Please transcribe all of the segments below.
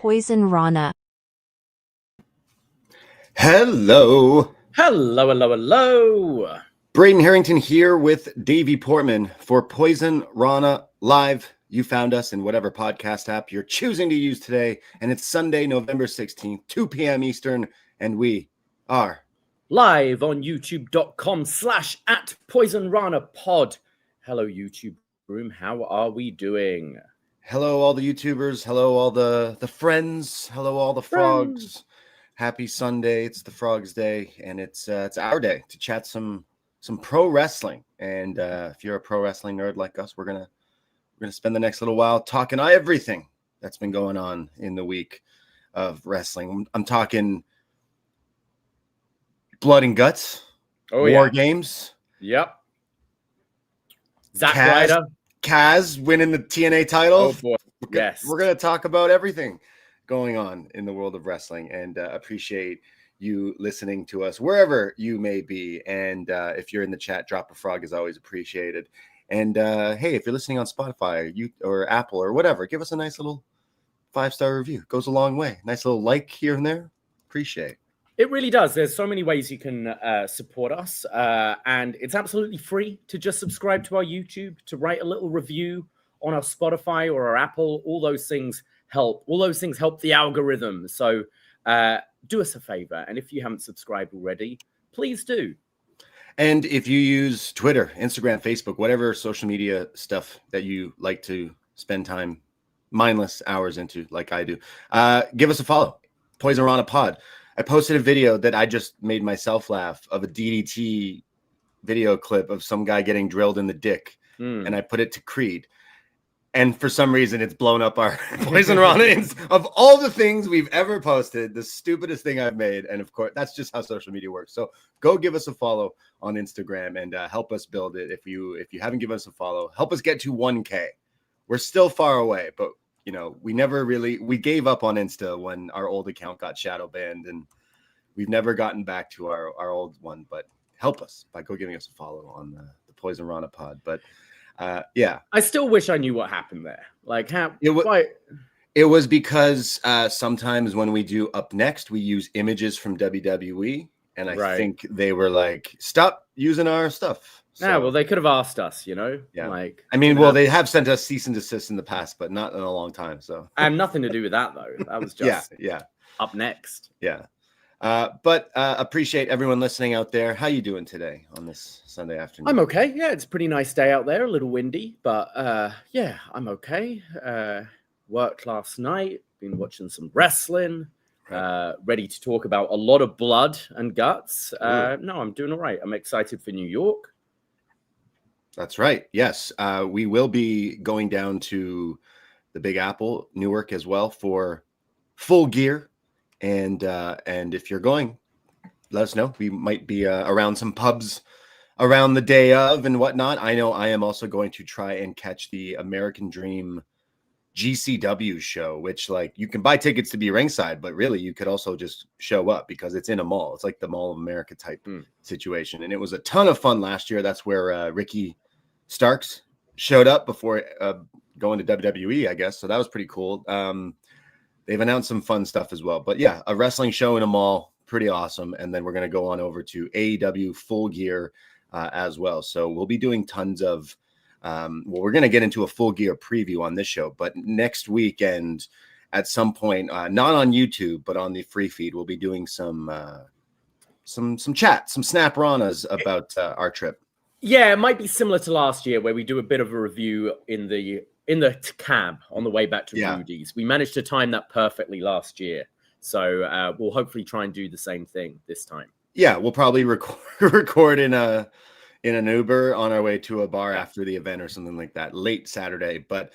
Poisonrana. Hello. Hello, hello, hello. Braden Harrington here with Davey Portman for Poisonrana Live. You found us in whatever podcast app you're choosing to use today, and it's Sunday, November 16th, 2 p.m. Eastern, and we are live on youtube.com/@PoisonRanaPod. Hello, YouTube room. How are we doing? Hello, all the YouTubers. Hello, all the friends. Hello, all the frogs. Happy Sunday. It's the Frogs Day, and it's our day to chat some pro wrestling. And if you're a pro wrestling nerd like us, we're gonna spend the next little while talking everything that's been going on in the week of wrestling. I'm talking blood and guts, war games. Yep. Zack Ryder. Kaz winning the TNA title. Oh boy. Yes. We're gonna talk about everything going on in the world of wrestling, and appreciate you listening to us wherever you may be. And if you're in the chat, drop a frog is always appreciated. And hey, if you're listening on Spotify or Apple or whatever, give us a nice little 5-star review. Goes a long way. Nice little like here and there. Appreciate. It really does. There's so many ways you can support us, and it's absolutely free to just subscribe to our YouTube, to write a little review on our Spotify or our Apple. All those things help. All those things help the algorithm. So do us a favor, and if you haven't subscribed already, please do. And if you use Twitter, Instagram, Facebook, whatever social media stuff that you like to spend time, mindless hours into, like I do, give us a follow. Poisonrana Pod. I posted a video that I just made myself laugh of a DDT video clip of some guy getting drilled in the dick, and I put it to Creed. And for some reason, it's blown up our Poisonrana. Of all the things we've ever posted, the stupidest thing I've made. And of course, that's just how social media works. So go give us a follow on Instagram and help us build it. If you haven't given us a follow, help us get to 1K. We're still far away, but you know, we gave up on Insta when our old account got shadow banned, and we've never gotten back to our old one. But help us by giving us a follow on the Poisonrana Pod. But yeah, I still wish I knew what happened there. Like how it was because sometimes when we do Up Next, we use images from WWE, and I think they were like, stop using our stuff. So, yeah, well, they could have asked us, you know. Yeah, like I mean, well, they have sent us cease and desist in the past, but not in a long time. So I have nothing to do with that though. That was just yeah. Up Next. Yeah. But appreciate everyone listening out there. How you doing today on this Sunday afternoon? I'm okay. Yeah, it's a pretty nice day out there. A little windy, but yeah, I'm okay. Worked last night. Been watching some wrestling. Ready to talk about a lot of blood and guts. No, I'm doing all right. I'm excited for New York. That's right. Yes, we will be going down to the Big Apple, Newark, as well for Full Gear. And if you're going, let us know. We might be around some pubs around the day of and whatnot. I know I am also going to try and catch the American Dream GCW show, which like you can buy tickets to be ringside, but really you could also just show up because it's in a mall. It's like the Mall of America type situation. And it was a ton of fun last year. That's where Ricky Starks showed up before going to WWE, I guess. So that was pretty cool. They've announced some fun stuff as well. But yeah, a wrestling show in a mall, pretty awesome. And then we're going to go on over to AEW Full Gear as well. So we'll be doing tons of, we're going to get into a Full Gear preview on this show. But next weekend, at some point, not on YouTube, but on the free feed, we'll be doing some chat, some snap-ranas about our trip. Yeah, it might be similar to last year where we do a bit of a review in the cab on the way back to Rudy's. We managed to time that perfectly last year. So we'll hopefully try and do the same thing this time. Yeah, we'll probably record in an Uber on our way to a bar after the event or something like that, late Saturday. But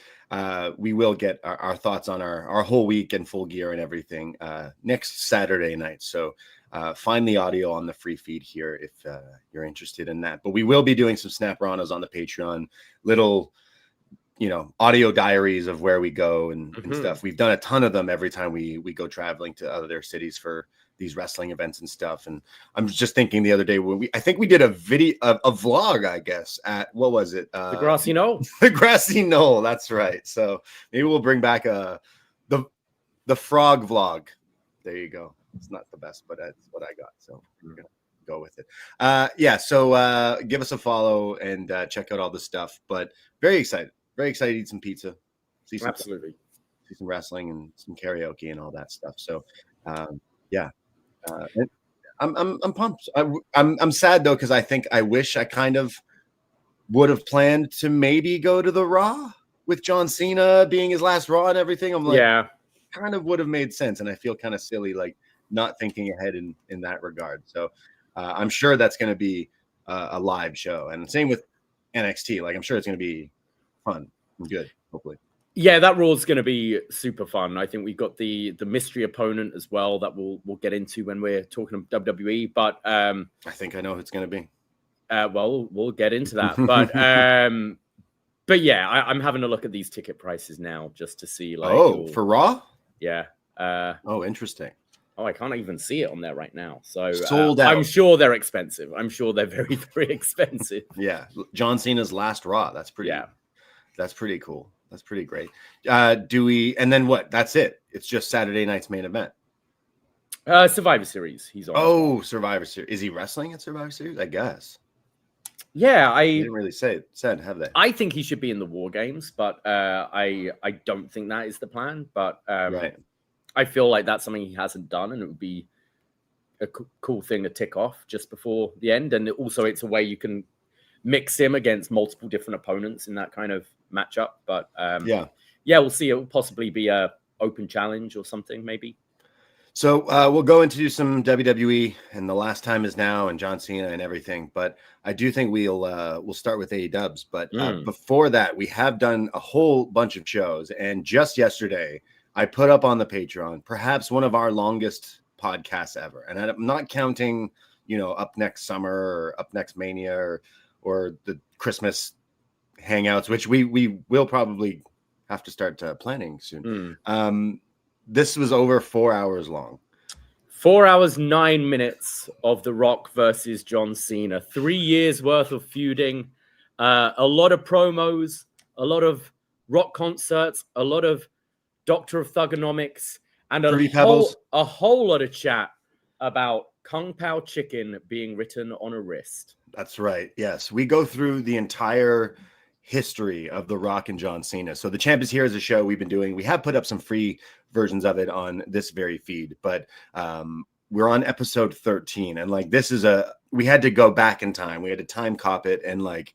we will get our thoughts on our whole week and Full Gear and everything next Saturday night. So find the audio on the free feed here if you're interested in that. But we will be doing some snap-ranas on the Patreon, little audio diaries of where we go and stuff. We've done a ton of them every time we go traveling to other cities for these wrestling events and stuff. And I'm just thinking the other day when I think we did a vlog, I guess, at what was it? The Grassy Knoll. The Grassy Knoll. That's right. So maybe we'll bring back the the frog vlog. There you go. It's not the best, but that's what I got. So we're gonna go with it. So give us a follow and check out all the stuff. But very excited to eat some pizza, see some wrestling and some karaoke and all that stuff. So I'm pumped. I'm sad though, because I wish I kind of would have planned to maybe go to the Raw with John Cena being his last Raw and everything. I'm like, kind of would have made sense, and I feel kind of silly like not thinking ahead in that regard. So I'm sure that's going to be a live show, and same with NXT. Like, I'm sure it's going to be fun and good, hopefully. Yeah, that Raw is going to be super fun. I think we've got the mystery opponent as well that we'll get into when we're talking WWE. But I think I know who it's going to be. Well, we'll get into that. But yeah, I'm having a look at these ticket prices now just to see. Like, for Raw? Yeah. Interesting. Oh, I can't even see it on there right now. So sold out. I'm sure they're expensive. I'm sure they're very, very expensive. Yeah, John Cena's last Raw. That's pretty. Yeah, that's pretty cool. That's pretty great. Do we? And then what? That's it. It's just Saturday night's main event. Survivor Series. He's on. Oh, Survivor Series. Is he wrestling at Survivor Series? I guess. Yeah, I didn't really said, have they? I think he should be in the War Games, but I don't think that is the plan. But right. I feel like that's something he hasn't done, and it would be a cool thing to tick off just before the end. And also, it's a way you can mix him against multiple different opponents in that kind of matchup. But we'll see. It will possibly be a open challenge or something, maybe. So we'll go into some WWE, and the last time is now, and John Cena and everything. But I do think we'll start with AEWs. But before that, we have done a whole bunch of shows, and just yesterday, I put up on the Patreon perhaps one of our longest podcasts ever, and I'm not counting, Up Next Summer or Up Next Mania or the Christmas hangouts, which we will probably have to start planning soon. This was over 4 hours long. 4 hours, 9 minutes of The Rock versus John Cena. 3 years worth of feuding. A lot of promos, a lot of rock concerts, a lot of Doctor of Thugonomics, and a whole lot of chat about Kung Pao Chicken being written on a wrist. That's right. Yes. We go through the entire history of The Rock and John Cena. So The Champ is Here is a show we've been doing. We have put up some free versions of it on this very feed, but we're on episode 13. And like, we had to go back in time. We had to time cop it and like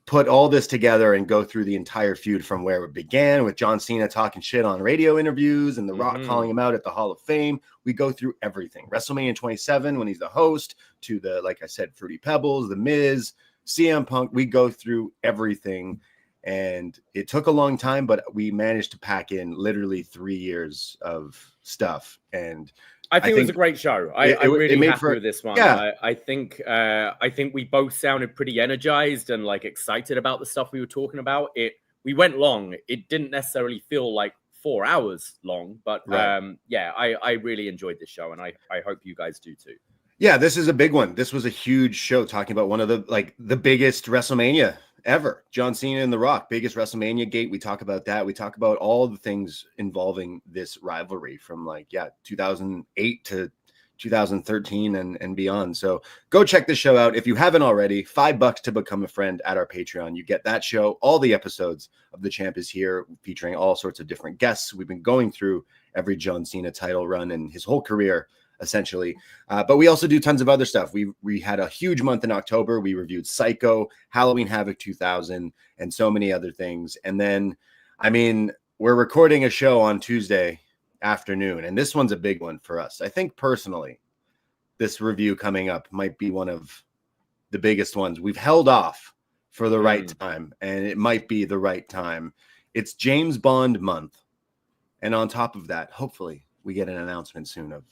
put all this together and go through the entire feud from where it began with John Cena talking shit on radio interviews and The Rock calling him out at the Hall of Fame. We go through everything. WrestleMania 27 when he's the host, to the, like I said, Fruity Pebbles, The Miz, CM Punk. We go through everything, and it took a long time, but we managed to pack in literally 3 years of stuff. And I think it was a great show. I'm really happy with this one. Yeah. I think we both sounded pretty energized and like excited about the stuff we were talking about. We went long. It didn't necessarily feel like 4 hours long, but I really enjoyed this show, and I hope you guys do too. Yeah, this is a big one. This was a huge show talking about one of the biggest WrestleMania ever. John Cena and The Rock, biggest WrestleMania gate. We talk about that. We talk about all the things involving this rivalry from 2008 to 2013 and beyond. So go check this show out. If you haven't already, $5 to become a friend at our Patreon. You get that show, all the episodes of The Champ is Here, featuring all sorts of different guests. We've been going through every John Cena title run and his whole career, essentially. But we also do tons of other stuff. We had a huge month in October. We reviewed Psycho, Halloween Havoc 2000, and so many other things. And then, we're recording a show on Tuesday afternoon, and this one's a big one for us. I think personally, this review coming up might be one of the biggest ones. We've held off for the right time, and it might be the right time. It's James Bond month. And on top of that, hopefully we get an announcement soon of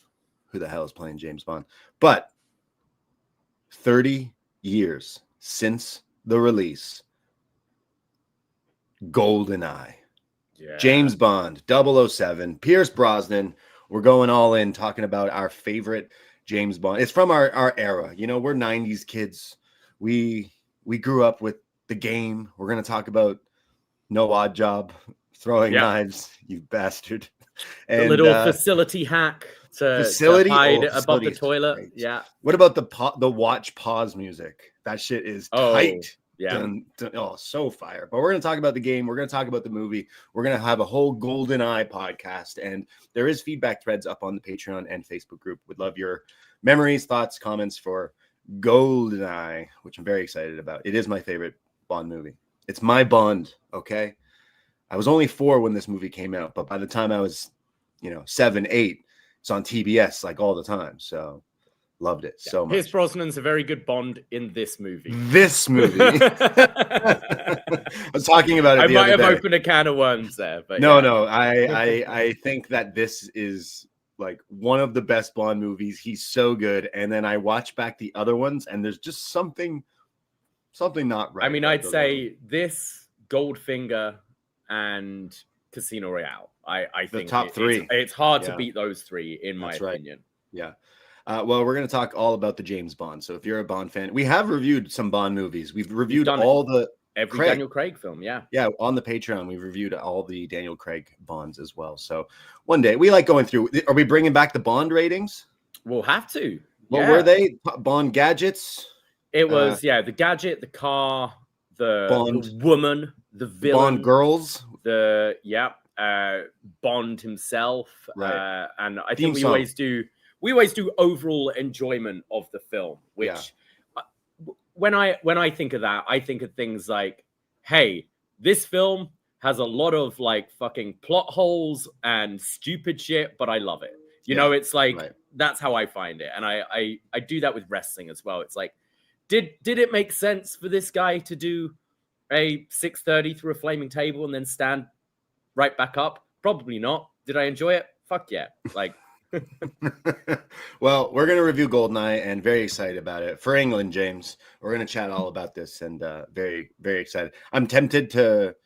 who the hell is playing James Bond. But 30 years since the release, GoldenEye. Yeah. James Bond, 007, Pierce Brosnan. We're going all in, talking about our favorite James Bond. It's from our era. We're 90s kids. We grew up with the game. We're going to talk about No Odd Job, throwing knives, you bastard. And the little facility hack to hide above the toilet. Great. Yeah. What about the watch pause music? That shit is tight. Yeah. So fire. But we're going to talk about the game. We're going to talk about the movie. We're going to have a whole Golden Eye podcast. And there is feedback threads up on the Patreon and Facebook group. Would love your memories, thoughts, comments for Golden Eye, which I'm very excited about. It is my favorite Bond movie. It's my Bond, okay? I was only 4 when this movie came out. But by the time I was, 7, 8, it's on TBS like all the time. So loved it so much. Pierce Brosnan's a very good Bond in this movie. I was talking about it. I might have opened a can of worms there, but no. I think that this is like one of the best Bond movies. He's so good. And then I watch back the other ones, and there's just something not right. I mean, I'd say this, Goldfinger, and Casino Royale. I think the top 3. It's hard to beat those 3 in my opinion. Yeah. Well, we're going to talk all about the James Bond. So if you're a Bond fan, we have reviewed some Bond movies. We've reviewed every Daniel Craig film. Yeah. On the Patreon, we've reviewed all the Daniel Craig Bonds as well. So one day we like going through. Are we bringing back the Bond ratings? We'll have to. What were they? Bond gadgets? It was the gadget, the car, the woman, the villain, Bond girls, Bond himself, right? And I think we always do overall enjoyment of the film, which when I think of that, I think of things like, hey, this film has a lot of like fucking plot holes and stupid shit, but I love it. It's like that's how I find it, and I do that with wrestling as well. It's like, did it make sense for this guy to do a 630 through a flaming table and then stand right back up? Probably not. Did I enjoy it? Fuck yeah. Like, well, we're going to review GoldenEye and very excited about it. For England, James, we're going to chat all about this and very, very excited. I'm tempted to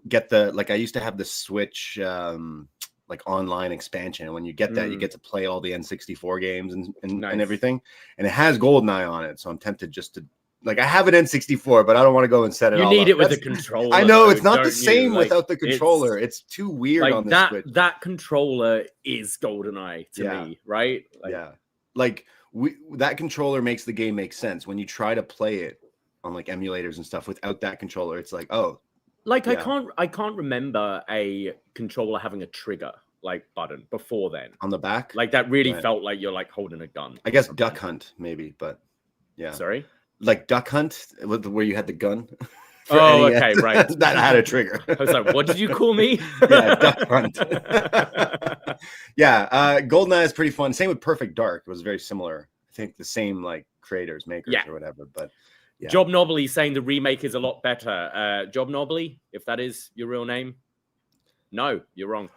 get I used to have the Switch like online expansion. When you get that, you get to play all the N64 games and everything. And it has GoldenEye on it. So I'm tempted just to, I have an N64, but I don't want to go and set it all up. You need it with a controller. I know, it's not the same without the controller. It's too weird on the Switch. That controller is GoldenEye to me, right? That controller makes the game make sense. When you try to play it on emulators and stuff without that controller, it's like, oh. I can't remember a controller having a trigger button before then. On the back? That really felt like you're holding a gun. I guess Duck Hunt, maybe, but yeah. Sorry? Duck Hunt, where you had the gun. Oh, okay, right. That had a trigger. I was like, what did you call me? Yeah, Duck Hunt. GoldenEye is pretty fun. Same with Perfect Dark. It was very similar. I think the same creators, makers, or whatever. But yeah. Job Nobley saying the remake is a lot better. Job Nobley, if that is your real name, no, you're wrong.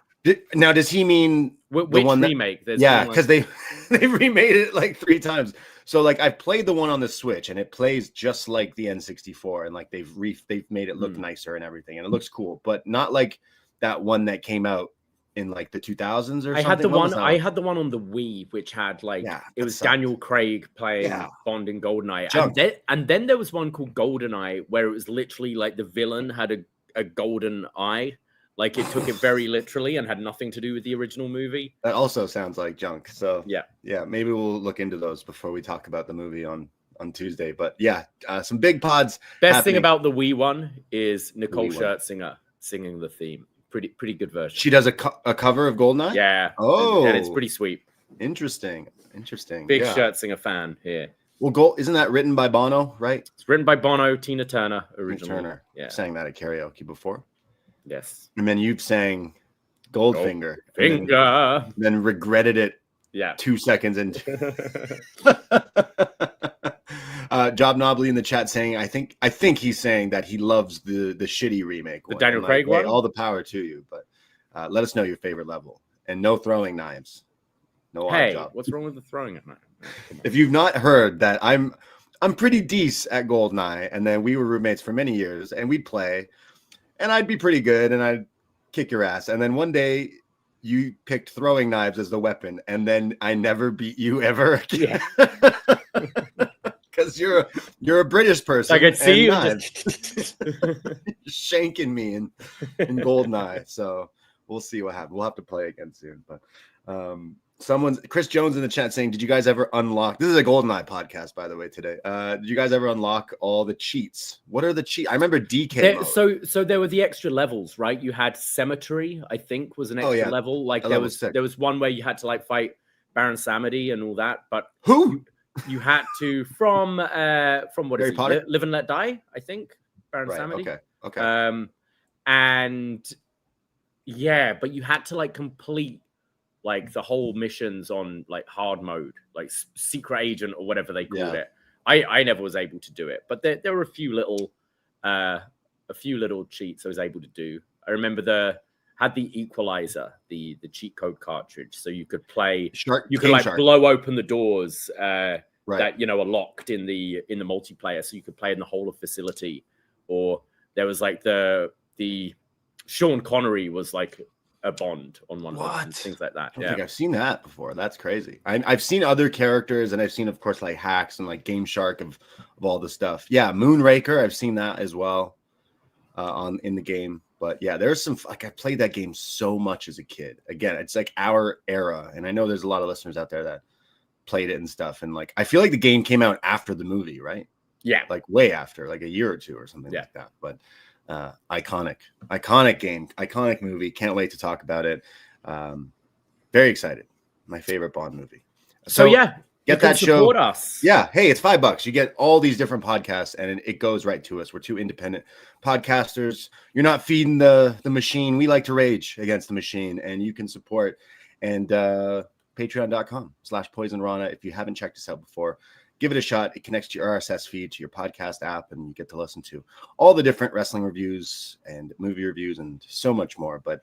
Now, does he mean which one remake? Because they remade it 3 times. So I've played the one on the Switch, and it plays just like the N64, and they've made it look nicer and everything, and it looks cool, but not like that one that came out in the 2000s or something. I had the one on the Wii, which had it was Daniel Craig playing Bond in GoldenEye, and then there was one called GoldenEye where it was literally the villain had a golden eye. It took it very literally and had nothing to do with the original movie. That also sounds like junk. So yeah, maybe we'll look into those before we talk about the movie on Tuesday. But some big pods. Best thing about the Wii one is Nicole Scherzinger singing the theme. Pretty good version. She does a cover of GoldenEye? Yeah. Oh, and it's pretty sweet. Interesting. Big Scherzinger fan here. Well, isn't that written by Bono, right? It's written by Bono, Tina Turner originally. Turner. Yeah. Sang that at karaoke before. Yes. And then you've sang Goldfinger. Then regretted it 2 seconds into. Job Nobley in the chat saying, I think he's saying that he loves the shitty remake one. The Daniel Craig one? All the power to you, but let us know your favorite level. And no throwing knives. No odd job. What's wrong with the throwing at knife? If you've not heard that, I'm pretty decent at GoldenEye, and then we were roommates for many years, and we'd play. And I'd be pretty good, and I'd kick your ass. And then one day, you picked throwing knives as the weapon, and then I never beat you ever again. Because you're a British person. I could see you just shanking me in GoldenEye. So we'll see what happens. We'll have to play again soon. But Chris Jones in the chat saying, did you guys ever unlock? This is a GoldenEye podcast, by the way, today. Did you guys ever unlock all the cheats? What are the cheats? I remember DK mode. So there were the extra levels, right? You had Cemetery, I think, was an extra level. Like there was one where you had to like fight Baron Samedi and all that. But you had to from what is it? Live and Let Die, I think. Baron Samedi. Okay. And yeah, but you had to like complete like the whole missions on like hard mode, like secret agent or whatever they called it. I never was able to do it, but there were a few little cheats I was able to do. I remember had the equalizer, the cheat code cartridge, so you could play blow open the doors that are locked in the multiplayer, so you could play in the whole of facility. Or there was like the Sean Connery was like a Bond on one of them, things like that. I don't think I've seen that before. That's crazy. I've seen other characters, and I've seen, of course, like hacks and like Game Shark of all the stuff. Yeah, Moonraker, I've seen that as well in the game. But yeah, there's some like I played that game so much as a kid. Again, it's like our era, and I know there's a lot of listeners out there that played it and stuff. And like I feel like the game came out after the movie, right? Yeah, like way after, like a year or two or something like that. But iconic game, iconic movie. Can't wait to talk about it. Very excited. My favorite Bond movie. So yeah, get that show. Us. Yeah. Hey, it's $5. You get all these different podcasts and it goes right to us. We're two independent podcasters. You're not feeding the machine. We like to rage against the machine, and you can support and patreon.com/Poisonrana. If you haven't checked us out before, give it a shot. It connects to your RSS feed, to your podcast app, and you get to listen to all the different wrestling reviews and movie reviews and so much more. But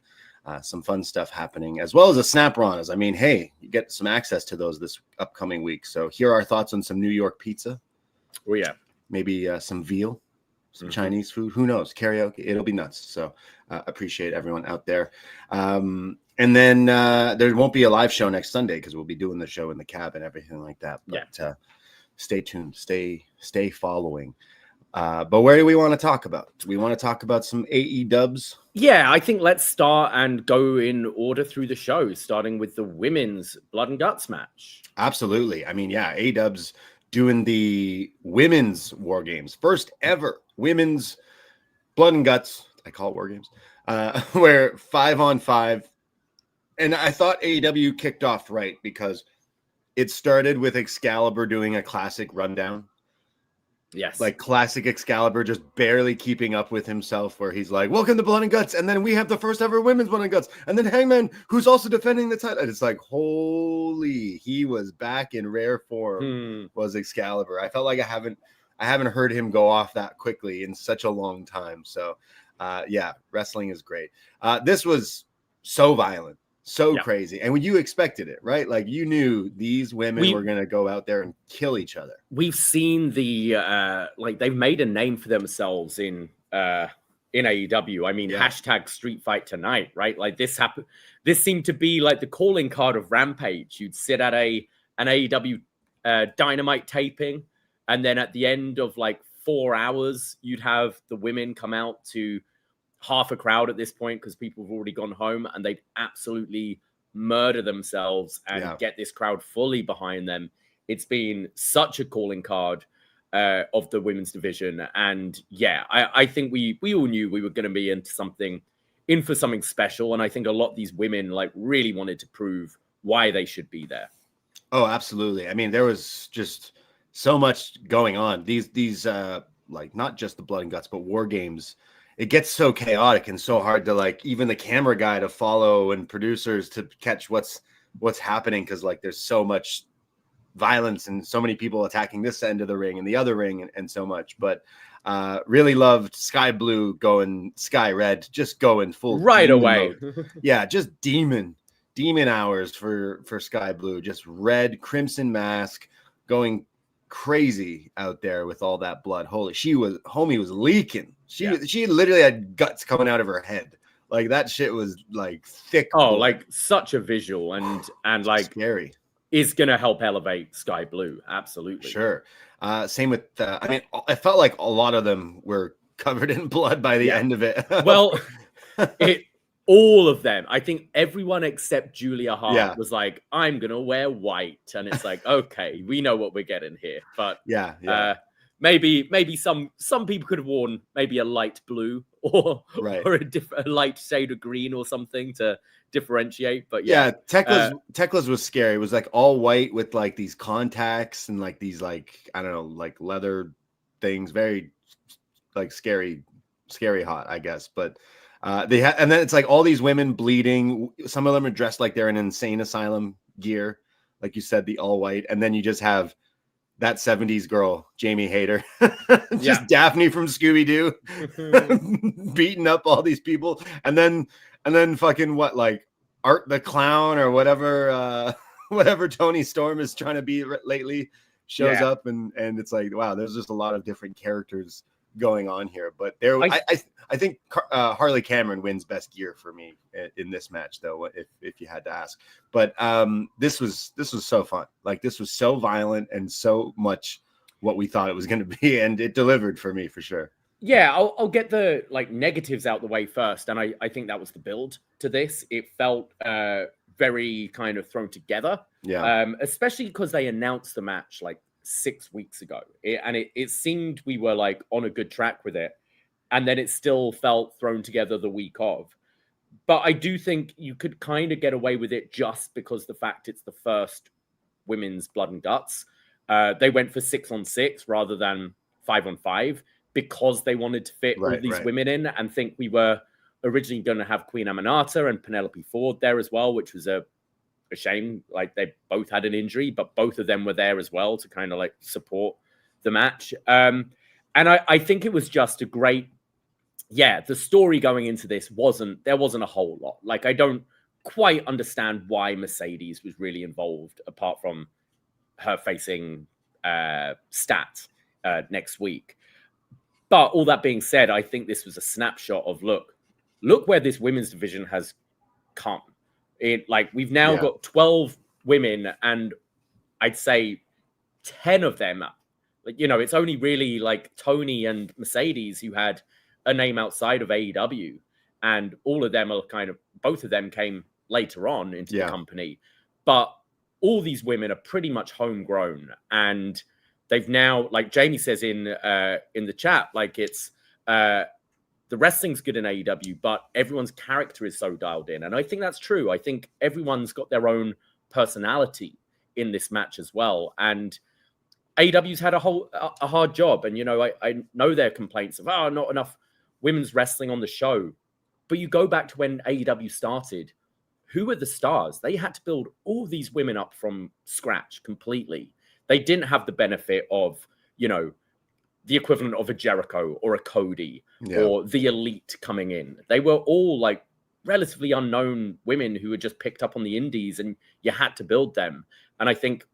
some fun stuff happening, as well as a Snap-Ranas. I mean, hey, you get some access to those this upcoming week. So here are our thoughts on some New York pizza. Oh, yeah. Maybe some veal, some Chinese food. Who knows? Karaoke. It'll be nuts. So appreciate everyone out there. And then there won't be a live show next Sunday because we'll be doing the show in the cab and everything like that. But stay tuned. Stay following. But where do we want to talk about? Do we want to talk about some AEWs? Yeah, I think let's start and go in order through the show, starting with the women's Blood and Guts match. Absolutely. I mean, yeah, AEW's doing the women's War Games. First ever women's Blood and Guts. I call it War Games. Where 5-on-5. And I thought AEW kicked off right because it started with Excalibur doing a classic rundown. Yes. Like classic Excalibur just barely keeping up with himself, where he's like, welcome to Blood and Guts. And then we have the first ever women's Blood and Guts. And then Hangman, who's also defending the title. And it's like, holy, he was back in rare form, was Excalibur. I felt like I haven't heard him go off that quickly in such a long time. So yeah, wrestling is great. This was so violent. So crazy. And when you expected it, right? Like you knew these women were going to go out there and kill each other. We've seen the they've made a name for themselves in AEW. I mean, hashtag Street Fight Tonight, right? Like this happened. This seemed to be like the calling card of Rampage. You'd sit at an AEW Dynamite taping, and then at the end of like 4 hours, you'd have the women come out to half a crowd at this point because people have already gone home, and they'd absolutely murder themselves and get this crowd fully behind them. It's been such a calling card of the women's division. And yeah, I think we all knew we were going to be in for something special. And I think a lot of these women like really wanted to prove why they should be there. Oh, absolutely. I mean, there was just so much going on. These like not just the Blood and Guts, but War Games. It gets so chaotic and so hard to like even the camera guy to follow and producers to catch what's happening, because like there's so much violence and so many people attacking this end of the ring and the other ring and so much. But really loved Sky Blue going Sky Red, just going full right away. Yeah, just demon hours for Sky Blue, just red crimson mask going crazy out there with all that blood. Holy, homie was leaking. She literally had guts coming out of her head. Like that shit was like thick. Oh, blood. Like such a visual and like scary. Is gonna help elevate Sky Blue. Absolutely. Sure. Same with I mean, I felt like a lot of them were covered in blood by the end of it. Well, All of them. I think everyone except Julia Hart Yeah. was like, I'm going to wear white. And it's like, okay, we know what we're getting here. But maybe some people could have worn maybe a light blue or a light shade of green or something to differentiate. But Tekla's was scary. It was like all white with like these contacts and like these like, I don't know, like leather things. Very like scary hot, I guess. But they had, and then it's like all these women bleeding. Some of them are dressed like they're in insane asylum gear, like you said, the all white, and then you just have that 70s girl, Jamie Hayter, just Daphne from Scooby-Doo, beating up all these people, and then fucking what, like Art the Clown or whatever, whatever Tony Storm is trying to be lately shows up, and it's like, wow, there's just a lot of different characters going on here. But I think Harley Cameron wins best gear for me in this match, though, if you had to ask. But this was so fun. Like, this was so violent and so much what we thought it was going to be, and it delivered for me for sure. Yeah, I'll get the like negatives out the way first, and I think that was the build to this. It felt very kind of thrown together, especially because they announced the match like 6 weeks ago, and it seemed we were like on a good track with it, and then it still felt thrown together the week of. But I do think you could kind of get away with it just because the fact it's the first women's Blood and Guts. They went for 6-on-6 rather than 5-on-5 because they wanted to fit all these women in, and think we were originally going to have Queen Aminata and Penelope Ford there as well, which was a shame. Like, they both had an injury, but both of them were there as well to kind of like support the match. And I think it was just a great, the story going into this there wasn't a whole lot. Like, I don't quite understand why Mercedes was really involved apart from her facing Stat next week. But all that being said, I think this was a snapshot of look where this women's division has come. We've now got 12 women, and I'd say 10 of them, like, you know, it's only really like Tony and Mercedes who had a name outside of AEW, and all of them are both of them came later on into the company, but all these women are pretty much homegrown, and they've now, like Jamie says in the chat, like it's the wrestling's good in AEW, but everyone's character is so dialed in. And I think that's true. I think everyone's got their own personality in this match as well. And AEW's had a hard job. And, you know, I know their complaints of, not enough women's wrestling on the show. But you go back to when AEW started, who were the stars? They had to build all these women up from scratch completely. They didn't have the benefit of, you know, the equivalent of a Jericho or a Cody or the Elite coming in. They were all like relatively unknown women who were just picked up on the indies, and you had to build them. And I think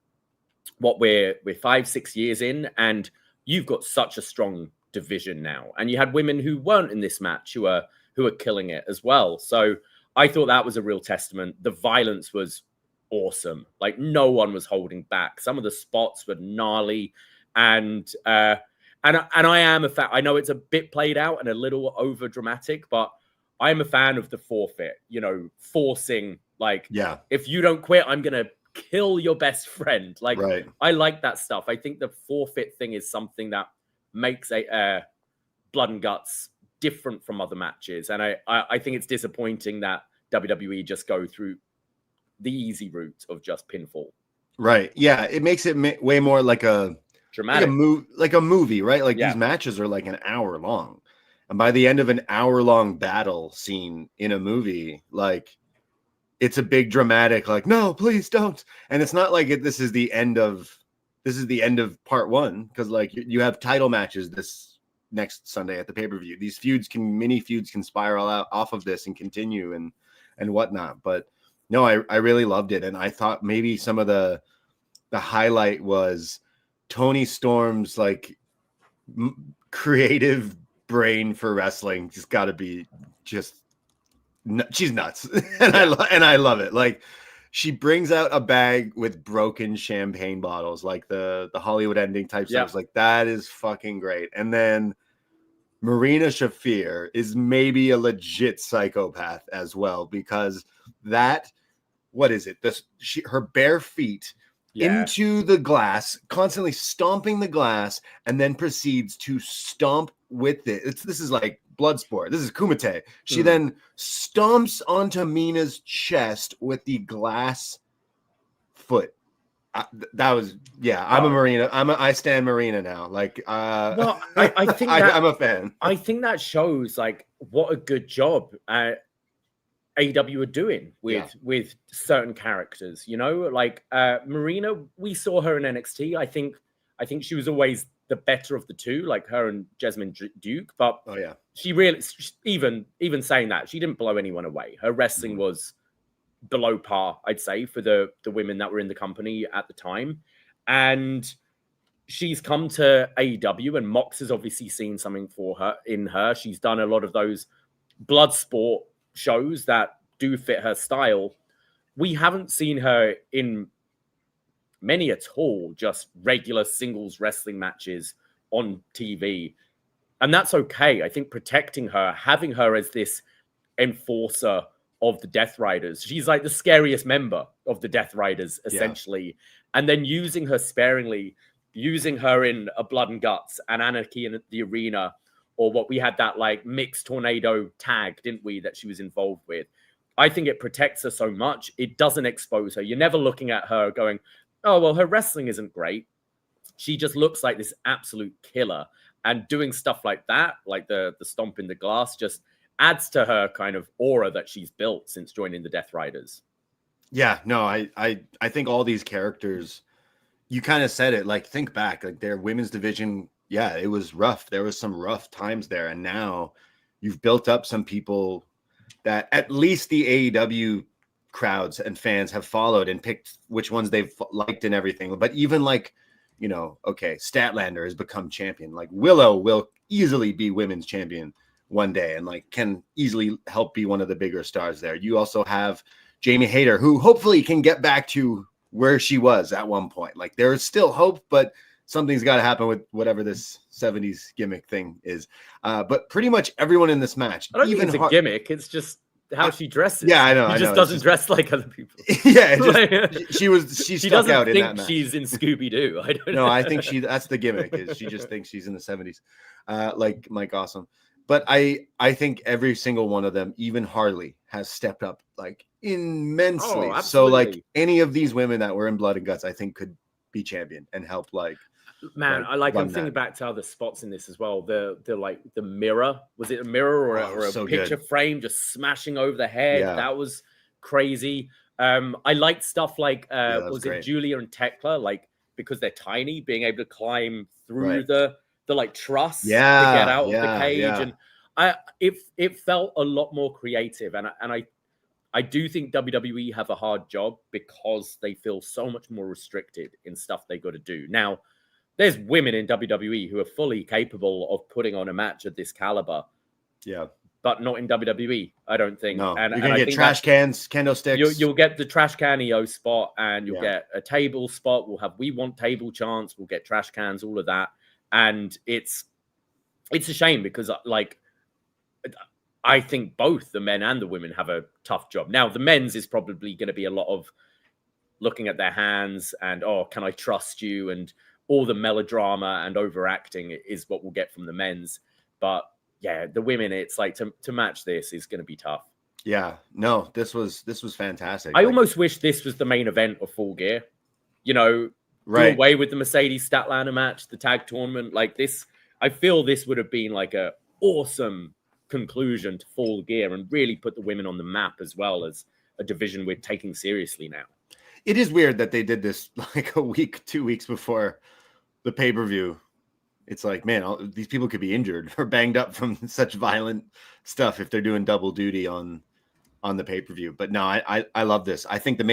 we're 5-6 years in, and you've got such a strong division now. And you had women who weren't in this match who are killing it as well. So I thought that was a real testament. The violence was awesome. Like, no one was holding back. Some of the spots were gnarly, and I am a fan. I know it's a bit played out and a little over dramatic, but I am a fan of the forfeit, you know, forcing, like, if you don't quit, I'm going to kill your best friend. Like, I like that stuff. I think the forfeit thing is something that makes a Blood and Guts different from other matches. And I think it's disappointing that WWE just go through the easy route of just pinfall. Right. Yeah. It makes it way more like a dramatic like a movie, right? Like these matches are like an hour long, and by the end of an hour-long battle scene in a movie, like, it's a big dramatic, like, no, please don't. And it's not like this is the end of part one, because like you have title matches this next Sunday at the pay-per-view. These mini feuds can spiral out off of this and continue and whatnot. But no, I really loved it, and I thought maybe some of the highlight was Tony Storm's like creative brain for wrestling. Just got to be she's nuts, and I love it. Like, she brings out a bag with broken champagne bottles, like the Hollywood ending type stuff. Like, that is fucking great. And then Marina Shafir is maybe a legit psychopath as well, because that, what is it? Her bare feet into the glass, constantly stomping the glass, and then proceeds to stomp with it. This is like Bloodsport. This is Kumite. She then stomps onto Mina's chest with the glass foot. That was, I'm a Marina. I stand Marina now. Like, well, I think I'm a fan. I think that shows like what a good job AEW are doing with certain characters. You know, like Marina, we saw her in NXT. I think she was always the better of the two, like her and Jessamine Duke. But she really, even saying that, she didn't blow anyone away. Her wrestling was below par, I'd say, for the women that were in the company at the time. And she's come to AEW, and Mox has obviously seen something in her. She's done a lot of those blood sport shows that do fit her style. We haven't seen her in many at all, just regular singles wrestling matches on TV. And that's okay. I think protecting her, having her as this enforcer of the Death Riders. She's like the scariest member of the Death Riders, essentially. And then using her sparingly, using her in a Blood and Guts and Anarchy in the Arena, or what we had that like mixed tornado tag, didn't we, that she was involved with. I think it protects her so much. It doesn't expose her. You're never looking at her going, oh, well, her wrestling isn't great. She just looks like this absolute killer. And doing stuff like that, like the stomp in the glass, just adds to her kind of aura that she's built since joining the Death Riders. Yeah, no, I think all these characters, you kind of said it, like think back, like their women's division, it was rough. There was some rough times there. And now you've built up some people that at least the AEW crowds and fans have followed and picked which ones they've liked and everything. But even like, you know, okay, Statlander has become champion. Like Willow will easily be women's champion one day and like can easily help be one of the bigger stars there. You also have Jamie Hayter, who hopefully can get back to where she was at one point. Like there is still hope, but something's got to happen with whatever this 70s gimmick thing is. But pretty much everyone in this match, I don't think it's a gimmick. It's just how she dresses. Yeah, I know. She just doesn't dress like other people. She stuck out in that match. She's in Scooby-Doo. I don't know. No, I think that's the gimmick. Is she just thinks she's in the 70s, like Mike Awesome. But I think every single one of them, even Harley, has stepped up like immensely. Oh, so like any of these women that were in Blood and Guts, I think could be champion and help like. Man, I'm thinking back to other spots in this as well. The like the mirror, was it a mirror or a picture frame just smashing over the head? Yeah. That was crazy. I liked stuff like was it Julia and Tekla, like because they're tiny, being able to climb through the like truss to get out of the cage, and it felt a lot more creative, and I do think WWE have a hard job because they feel so much more restricted in stuff they got to do now. There's women in WWE who are fully capable of putting on a match of this caliber. Yeah. But not in WWE, I don't think. No, and, you're going to get trash cans, kendo sticks. You'll get the trash can EO spot, and you'll get a table spot. We'll have We Want Table chants. We'll get trash cans, all of that. And it's a shame because, like, I think both the men and the women have a tough job. Now, the men's is probably going to be a lot of looking at their hands and, oh, can I trust you? And all the melodrama and overacting is what we'll get from the men's. But yeah, the women, it's like to match this is going to be tough. Yeah, no, this was fantastic. I almost wish this was the main event of Full Gear. You know, do away with the Mercedes Statlander match, the tag tournament. Like this, I feel this would have been like a awesome conclusion to Full Gear and really put the women on the map as well as a division we're taking seriously now. It is weird that they did this like a week, 2 weeks before the pay-per-view. It's like, man, these people could be injured or banged up from such violent stuff if they're doing double duty on the pay-per-view. But no, I love this. I think the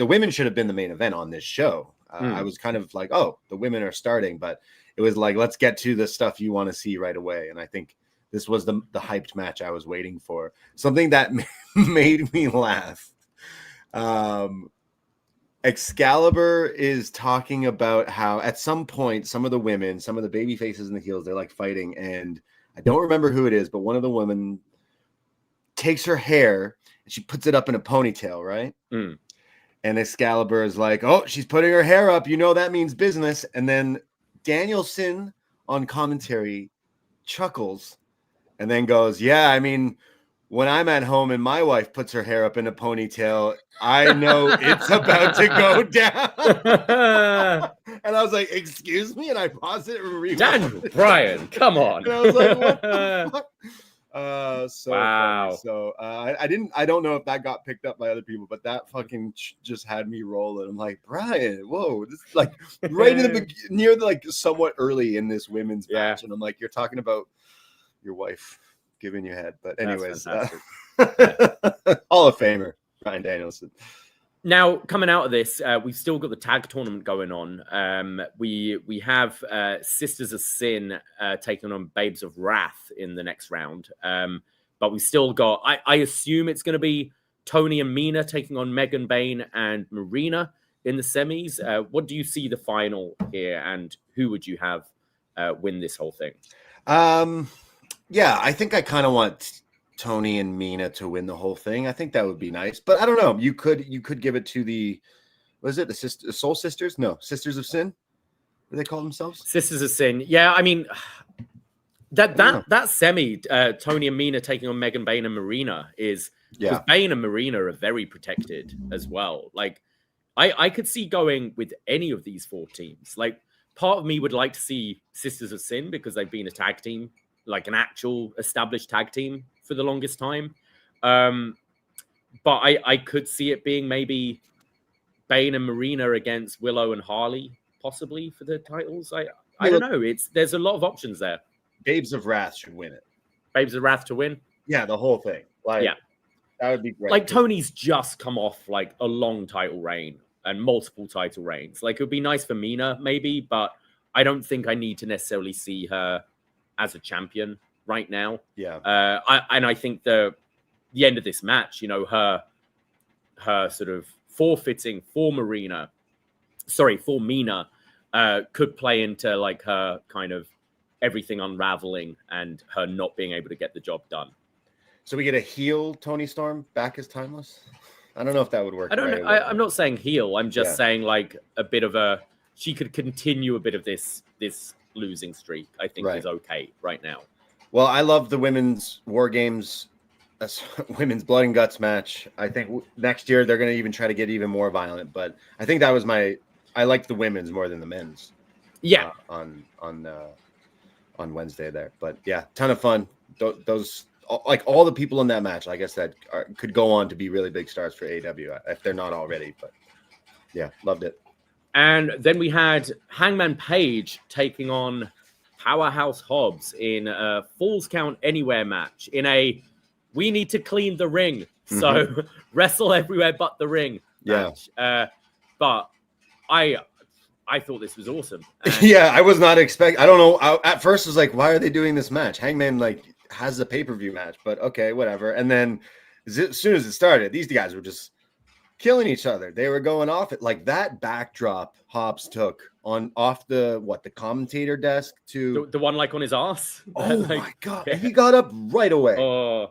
women should have been the main event on this show. I was kind of like, oh, the women are starting, but it was like, let's get to the stuff you want to see right away. And I think this was the hyped match I was waiting for. Something that made me laugh. And Excalibur is talking about how at some point, some of the women, some of the baby faces and the heels, they're like fighting. And I don't remember who it is, but one of the women takes her hair and she puts it up in a ponytail, right? Mm. And Excalibur is like, oh, she's putting her hair up. You know, that means business. And then Danielson on commentary chuckles and then goes, yeah, I mean, when I'm at home and my wife puts her hair up in a ponytail, I know it's about to go down. And I was like, excuse me? And I paused it and rewound. Daniel Bryan, come on. And I was like, what the fuck? So wow. Funny. So I don't know if that got picked up by other people, but that fucking just had me rolling. I'm like, Brian, whoa, this is like right in the near the, like somewhat early in this women's match. And I'm like, you're talking about your wife giving you head. But anyways, Hall of Famer, Bryan Danielson. Now, coming out of this, we've still got the tag tournament going on. We have Sisters of Sin taking on Babes of Wrath in the next round. But we still got, I assume it's going to be Tony and Mina taking on Megan Bayne and Marina in the semis. What do you see the final here, and who would you have win this whole thing? Yeah, I think I kind of want Tony and Mina to win the whole thing. I think that would be nice, but I don't know. You could give it to the, what is it? The Soul Sisters? No, Sisters of Sin. What do they call themselves? Sisters of Sin. Yeah, I mean that semi, Tony and Mina taking on Megan Bayne and Marina is because Bayne and Marina are very protected as well. Like I could see going with any of these four teams. Like part of me would like to see Sisters of Sin because they've been a tag team, like an actual established tag team for the longest time. But I could see it being maybe Bayne and Marina against Willow and Harley, possibly for the titles. I don't know. There's a lot of options there. Babes of Wrath should win it. Babes of Wrath to win? Yeah, the whole thing. Like, yeah. That would be great. Like Tony's just come off like a long title reign and multiple title reigns. Like it would be nice for Mina maybe, but I don't think I need to necessarily see her as a champion right now. Yeah. I think the end of this match, you know, her sort of forfeiting for Mina, could play into like her kind of everything unraveling and her not being able to get the job done. So we get a heel Tony Storm back as Timeless? I don't know if that would work. I don't know. I'm not saying heel. I'm just saying like a bit of she could continue a bit of this losing streak, I think is okay right now. Well, I love the women's War Games, women's Blood and Guts match. I think next year they're going to even try to get even more violent, but I think that was I liked the women's more than the men's. Yeah. On Wednesday there. But yeah, ton of fun. Those, like all the people in that match, like I said, could go on to be really big stars for AEW if they're not already, but yeah, loved it. And then we had Hangman Page taking on Powerhouse Hobbs in a Falls Count Anywhere match in a we need to clean the ring. So wrestle everywhere but the ring match. But I thought this was awesome. Yeah, I was not expecting. I don't know. At first I was like, why are they doing this match? Hangman like has a pay-per-view match, but okay, whatever. And then as soon as it started, these guys were just killing each other. They were going off it. Like that backdrop Hobbs took off the commentator desk to the one like on his ass. Oh like, my god. He got up right away.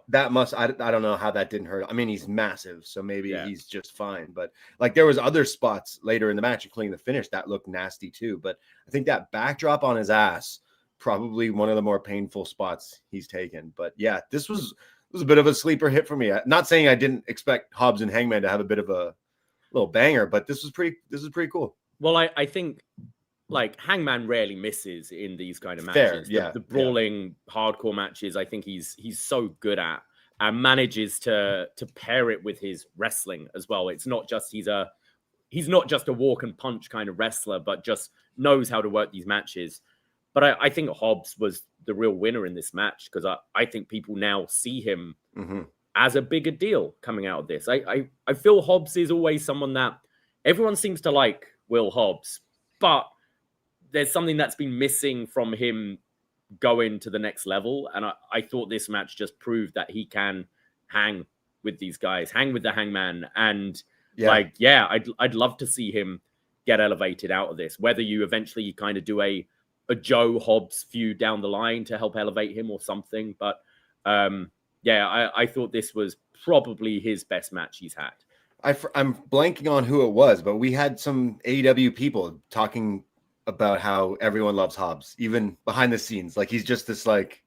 That must I don't know how that didn't hurt. I mean, he's massive, so maybe he's just fine. But like there was other spots later in the match, including the finish, that looked nasty too. But I think that backdrop on his ass, probably one of the more painful spots he's taken. But yeah, this was a bit of a sleeper hit for me. Not saying I didn't expect Hobbs and Hangman to have a bit of a little banger, but this is pretty cool. Well, I think like Hangman rarely misses in these kind of matches. The brawling hardcore matches, I think he's so good at and manages to pair it with his wrestling as well. It's not just he's not just a walk and punch kind of wrestler, but just knows how to work these matches. But I think Hobbs was the real winner in this match because I think people now see him as a bigger deal coming out of this. I feel Hobbs is always someone that everyone seems to like Will Hobbs, but there's something that's been missing from him going to the next level. And I thought this match just proved that he can hang with these guys, hang with the Hangman. And Yeah. Like, yeah, I'd love to see him get elevated out of this. Whether you eventually kind of do a Joe Hobbs feud down the line to help elevate him or something, but yeah, I thought this was probably his best match he's had. I'm blanking on who it was, but we had some AEW people talking about how everyone loves Hobbs, even behind the scenes. Like, he's just this like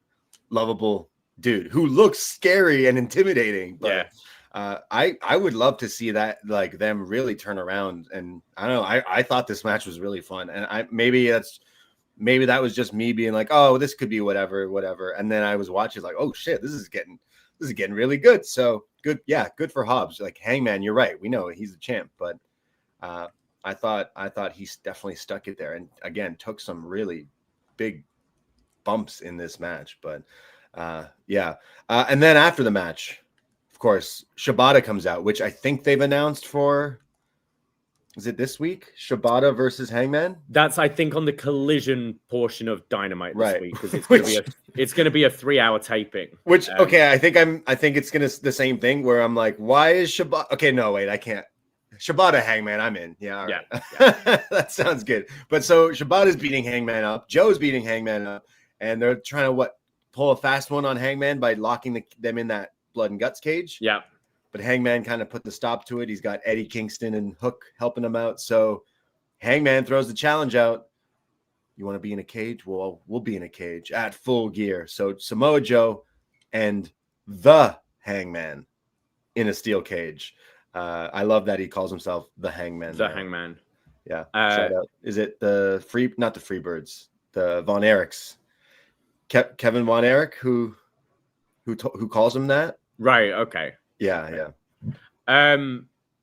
lovable dude who looks scary and intimidating. But Yeah. I would love to see that, like, them really turn around. And I don't know, I thought this match was really fun, and maybe that was just me being like, oh, this could be whatever. And then I was watching like, oh shit, this is getting really good. So good. Yeah. Good for Hobbs. Like, Hangman, you're right. We know he's the champ, but I thought he's definitely stuck it there. And again, took some really big bumps in this match, but yeah. And then after the match, of course, Shibata comes out, which I think they've announced for, is it this week? Shibata versus Hangman? That's, I think, on the Collision portion of Dynamite this week, because it's going to be a 3-hour taping. Which okay, I think it's gonna the same thing where I'm like, why is Shibata? Okay, no, wait, I can't. Shibata Hangman, I'm in. Yeah, all right. Yeah. That sounds good. But so Shibata's beating Hangman up, Joe's beating Hangman up, and they're trying to pull a fast one on Hangman by locking them in that blood and guts cage. Yeah. But Hangman kind of put the stop to it. He's got Eddie Kingston and Hook helping him out. So Hangman throws the challenge out. You want to be in a cage? Well, we'll be in a cage at Full Gear. So Samoa Joe and the Hangman in a steel cage. I love that he calls himself the Hangman. The Hangman. Yeah. Shout out. Is it not the Freebirds, the Von Erichs? Kevin Von Erich, who calls him that? Right. Okay. Yeah.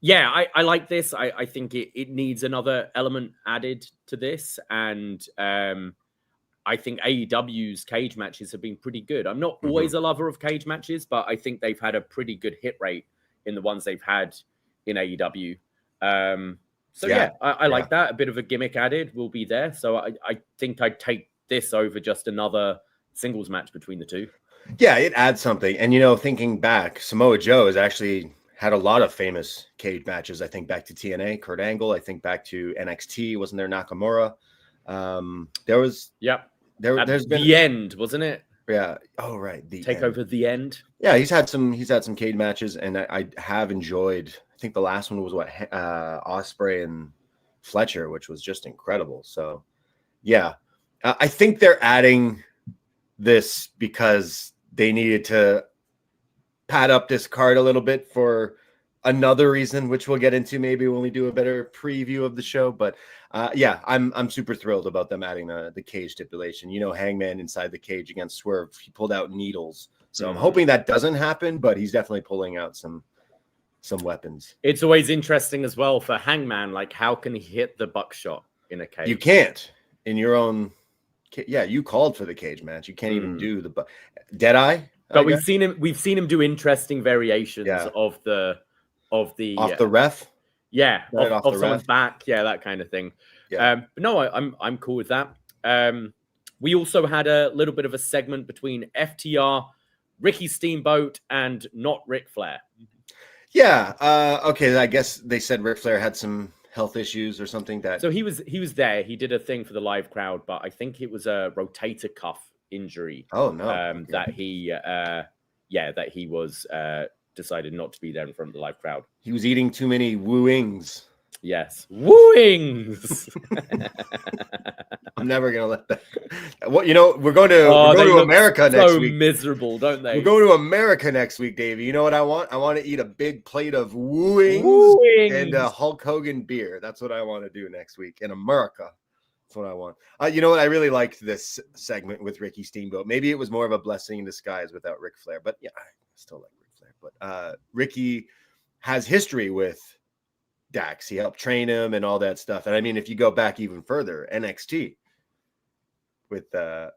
Yeah, I like this. I think it needs another element added to this. And I think AEW's cage matches have been pretty good. I'm not always a lover of cage matches, but I think they've had a pretty good hit rate in the ones they've had in AEW. So yeah, I like that. A bit of a gimmick added will be there. So I think I'd take this over just another singles match between the two. Yeah, it adds something. And, thinking back, Samoa Joe has actually had a lot of famous cage matches. I think back to TNA, Kurt Angle. I think back to NXT. Wasn't there Nakamura? There was... Yep. There's been... The End, wasn't it? Yeah. Oh, right. The Take End. over The End. Yeah, he's had some cage matches, and I have enjoyed... I think the last one was Ospreay and Fletcher, which was just incredible. So, yeah. I think they're adding this because they needed to pad up this card a little bit for another reason, which we'll get into maybe when we do a better preview of the show. But yeah, I'm super thrilled about them adding the cage stipulation. Hangman inside the cage against Swerve, he pulled out needles. So I'm hoping that doesn't happen, but he's definitely pulling out some weapons. It's always interesting as well for Hangman, like, how can he hit the buckshot in a cage? You can't in your own. Yeah, you called for the cage match. You can't even do the Deadeye. But we've seen him do interesting variations of the off the ref. Yeah, right off someone's back. Yeah, that kind of thing. Yeah. But no, I'm cool with that. We also had a little bit of a segment between FTR, Ricky Steamboat, and not Ric Flair. Yeah. Okay. I guess they said Ric Flair had some health issues or something. So he was there. He did a thing for the live crowd, but I think it was a rotator cuff injury. Oh no! That he was decided not to be there in front of the live crowd. He was eating too many wooings. Yes, wooings. I'm never gonna let that. What we're going to America next week. So miserable, don't they? We're going to America next week, Davey. You know what I want? I want to eat a big plate of wooings and a Hulk Hogan beer. That's what I want to do next week in America. That's what I want. You know what? I really liked this segment with Ricky Steamboat. Maybe it was more of a blessing in disguise without Ric Flair, but yeah, I still like Ric Flair. But Ricky has history with Dax. He helped train him and all that stuff. And I mean, if you go back even further, NXT with now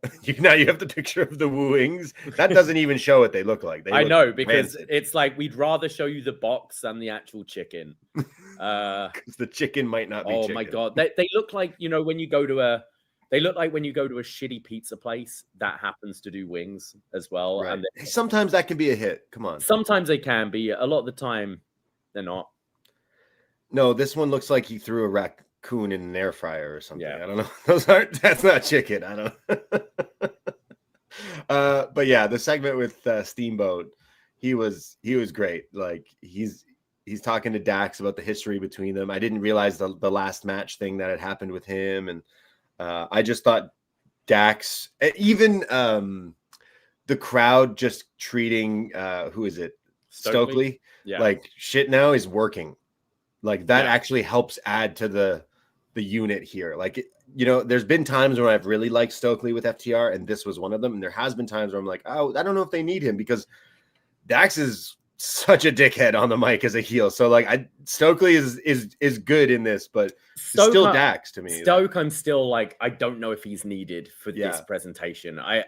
you have the picture of the wooings. That doesn't even show what they look like. I know, because it's like we'd rather show you the box than the actual chicken. Because the chicken might not be chicken. My god. They look like, when you go to a shitty pizza place that happens to do wings as well. Right. And sometimes that can be a hit. Come on. Sometimes they can be. A lot of the time they're not. No, this one looks like he threw a raccoon in an air fryer or something. Yeah. I don't know. That's not chicken. I don't. But yeah, the segment with Steamboat, he was great. Like he's talking to Dax about the history between them. I didn't realize the last match thing that had happened with him, and I just thought Dax, even the crowd just treating who is it, Stokely, Yeah. like shit now is working. Like that Yeah. actually helps add to the unit here. Like, you know, there's been times when I've really liked Stokely with FTR, and this was one of them. And there has been times where I'm like, oh, I don't know if they need him, because Dax is such a dickhead on the mic as a heel. So like, Stokely is good in this, but it's still Dax to me. Stoke, I'm still like, I don't know if he's needed for this presentation. I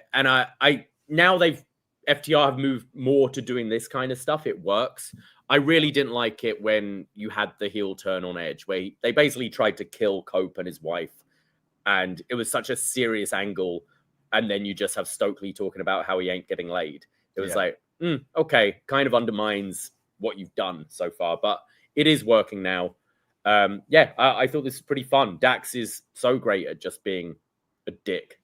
now FTR have moved more to doing this kind of stuff. It works. I really didn't like it when you had the heel turn on Edge, where they basically tried to kill Cope and his wife. And it was such a serious angle. And then you just have Stokely talking about how he ain't getting laid. It was like, okay, kind of undermines what you've done so far. But it is working now. I thought this was pretty fun. Dax is so great at just being a dick.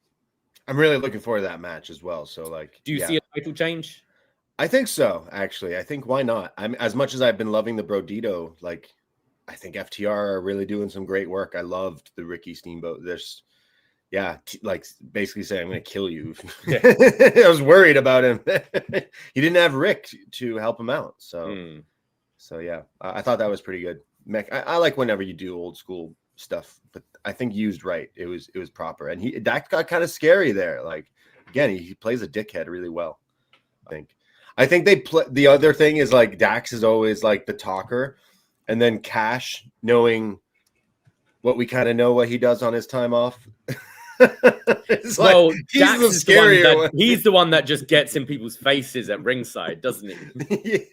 I'm really looking forward to that match as well. So like, do you see a title change? I think so, actually. I think why not? I'm as much as I've been loving the Brodito, like I think FTR are really doing some great work. I loved the Ricky Steamboat. There's like basically saying I'm gonna kill you. I was worried about him. He didn't have Rick to help him out. So yeah, I thought that was pretty good. I like whenever you do old school stuff, but I think used right, it was proper. And Dax got kind of scary there. Like again, he plays a dickhead really well. I think they play. The other thing is like Dax is always like the talker, and then Cash, knowing what we kind of know what he does on his time off. It's well, like, Dax is the one. He's the one that just gets in people's faces at ringside, doesn't he?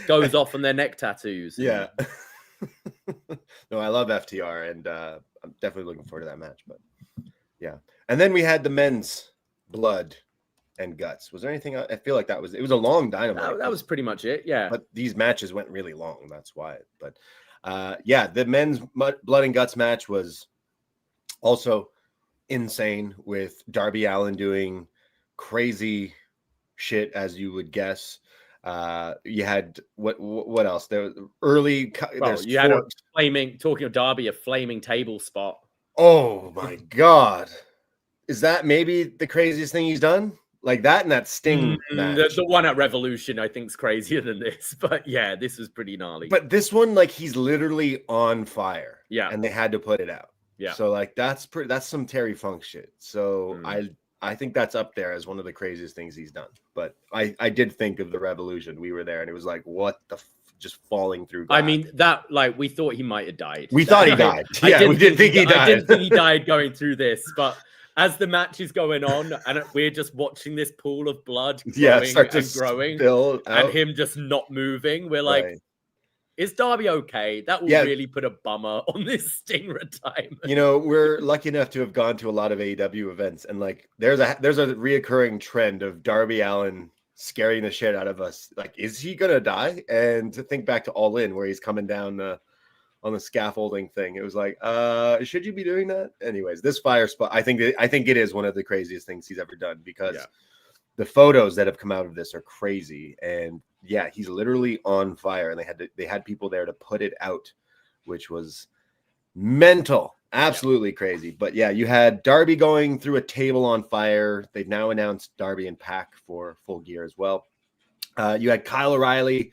Goes off on their neck tattoos. Yeah. No, I love FTR, and I'm definitely looking forward to that match. But yeah, and then we had the men's blood and guts. Was there anything? I feel like it was a long Dynamite. That was pretty much it. Yeah, but these matches went really long. That's why. But the men's blood and guts match was also insane, with Darby Allin doing crazy shit, as you would guess. You had what else? There was early. You had talking of Darby, a flaming table spot. Oh my God! Is that maybe the craziest thing he's done? Like that and that Sting match. The one at Revolution, I think, is crazier than this. But yeah, this was pretty gnarly. But this one, like, he's literally on fire. Yeah, and they had to put it out. Yeah. So like that's some Terry Funk shit. So I think that's up there as one of the craziest things he's done. But I did think of the Revolution. We were there, and it was like, what the just falling through glass. I mean, that like we thought he might have died. We thought he died. Yeah, we didn't think he died. I didn't think he died going through this, but as the match is going on and we're just watching this pool of blood growing and him just not moving, we're like, is Darby okay? That will really put a bummer on this Sting retirement. You know, we're lucky enough to have gone to a lot of AEW events, and like there's a reoccurring trend of Darby Allin scaring the shit out of us. Like, is he gonna die? And to think back to All In, where he's coming down on the scaffolding thing, it was like, should you be doing that? Anyways, this fire spot, I think it is one of the craziest things he's ever done, because the photos that have come out of this are crazy. And yeah, he's literally on fire, and they had people there to put it out, which was mental, absolutely crazy. But yeah, you had Darby going through a table on fire. They've now announced Darby and Pac for Full Gear as well. You had Kyle O'Reilly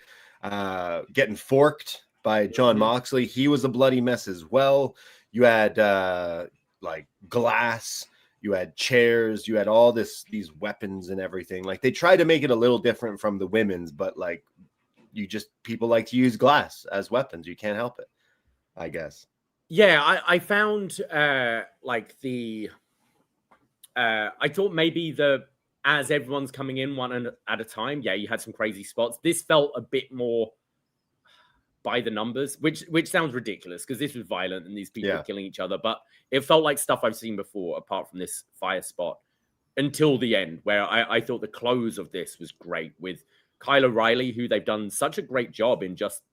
getting forked by John Moxley. He was a bloody mess as well. You had like glass, you had chairs, you had all these weapons and everything. Like, they tried to make it a little different from the women's, but like, people like to use glass as weapons. You can't help it, I guess. Yeah, I found I thought maybe as everyone's coming in one at a time, you had some crazy spots. This felt a bit more by the numbers, which sounds ridiculous because this was violent and these people were killing each other, but it felt like stuff I've seen before, apart from this fire spot, until the end, where I thought the close of this was great with Kyle O'Reilly, who they've done such a great job in just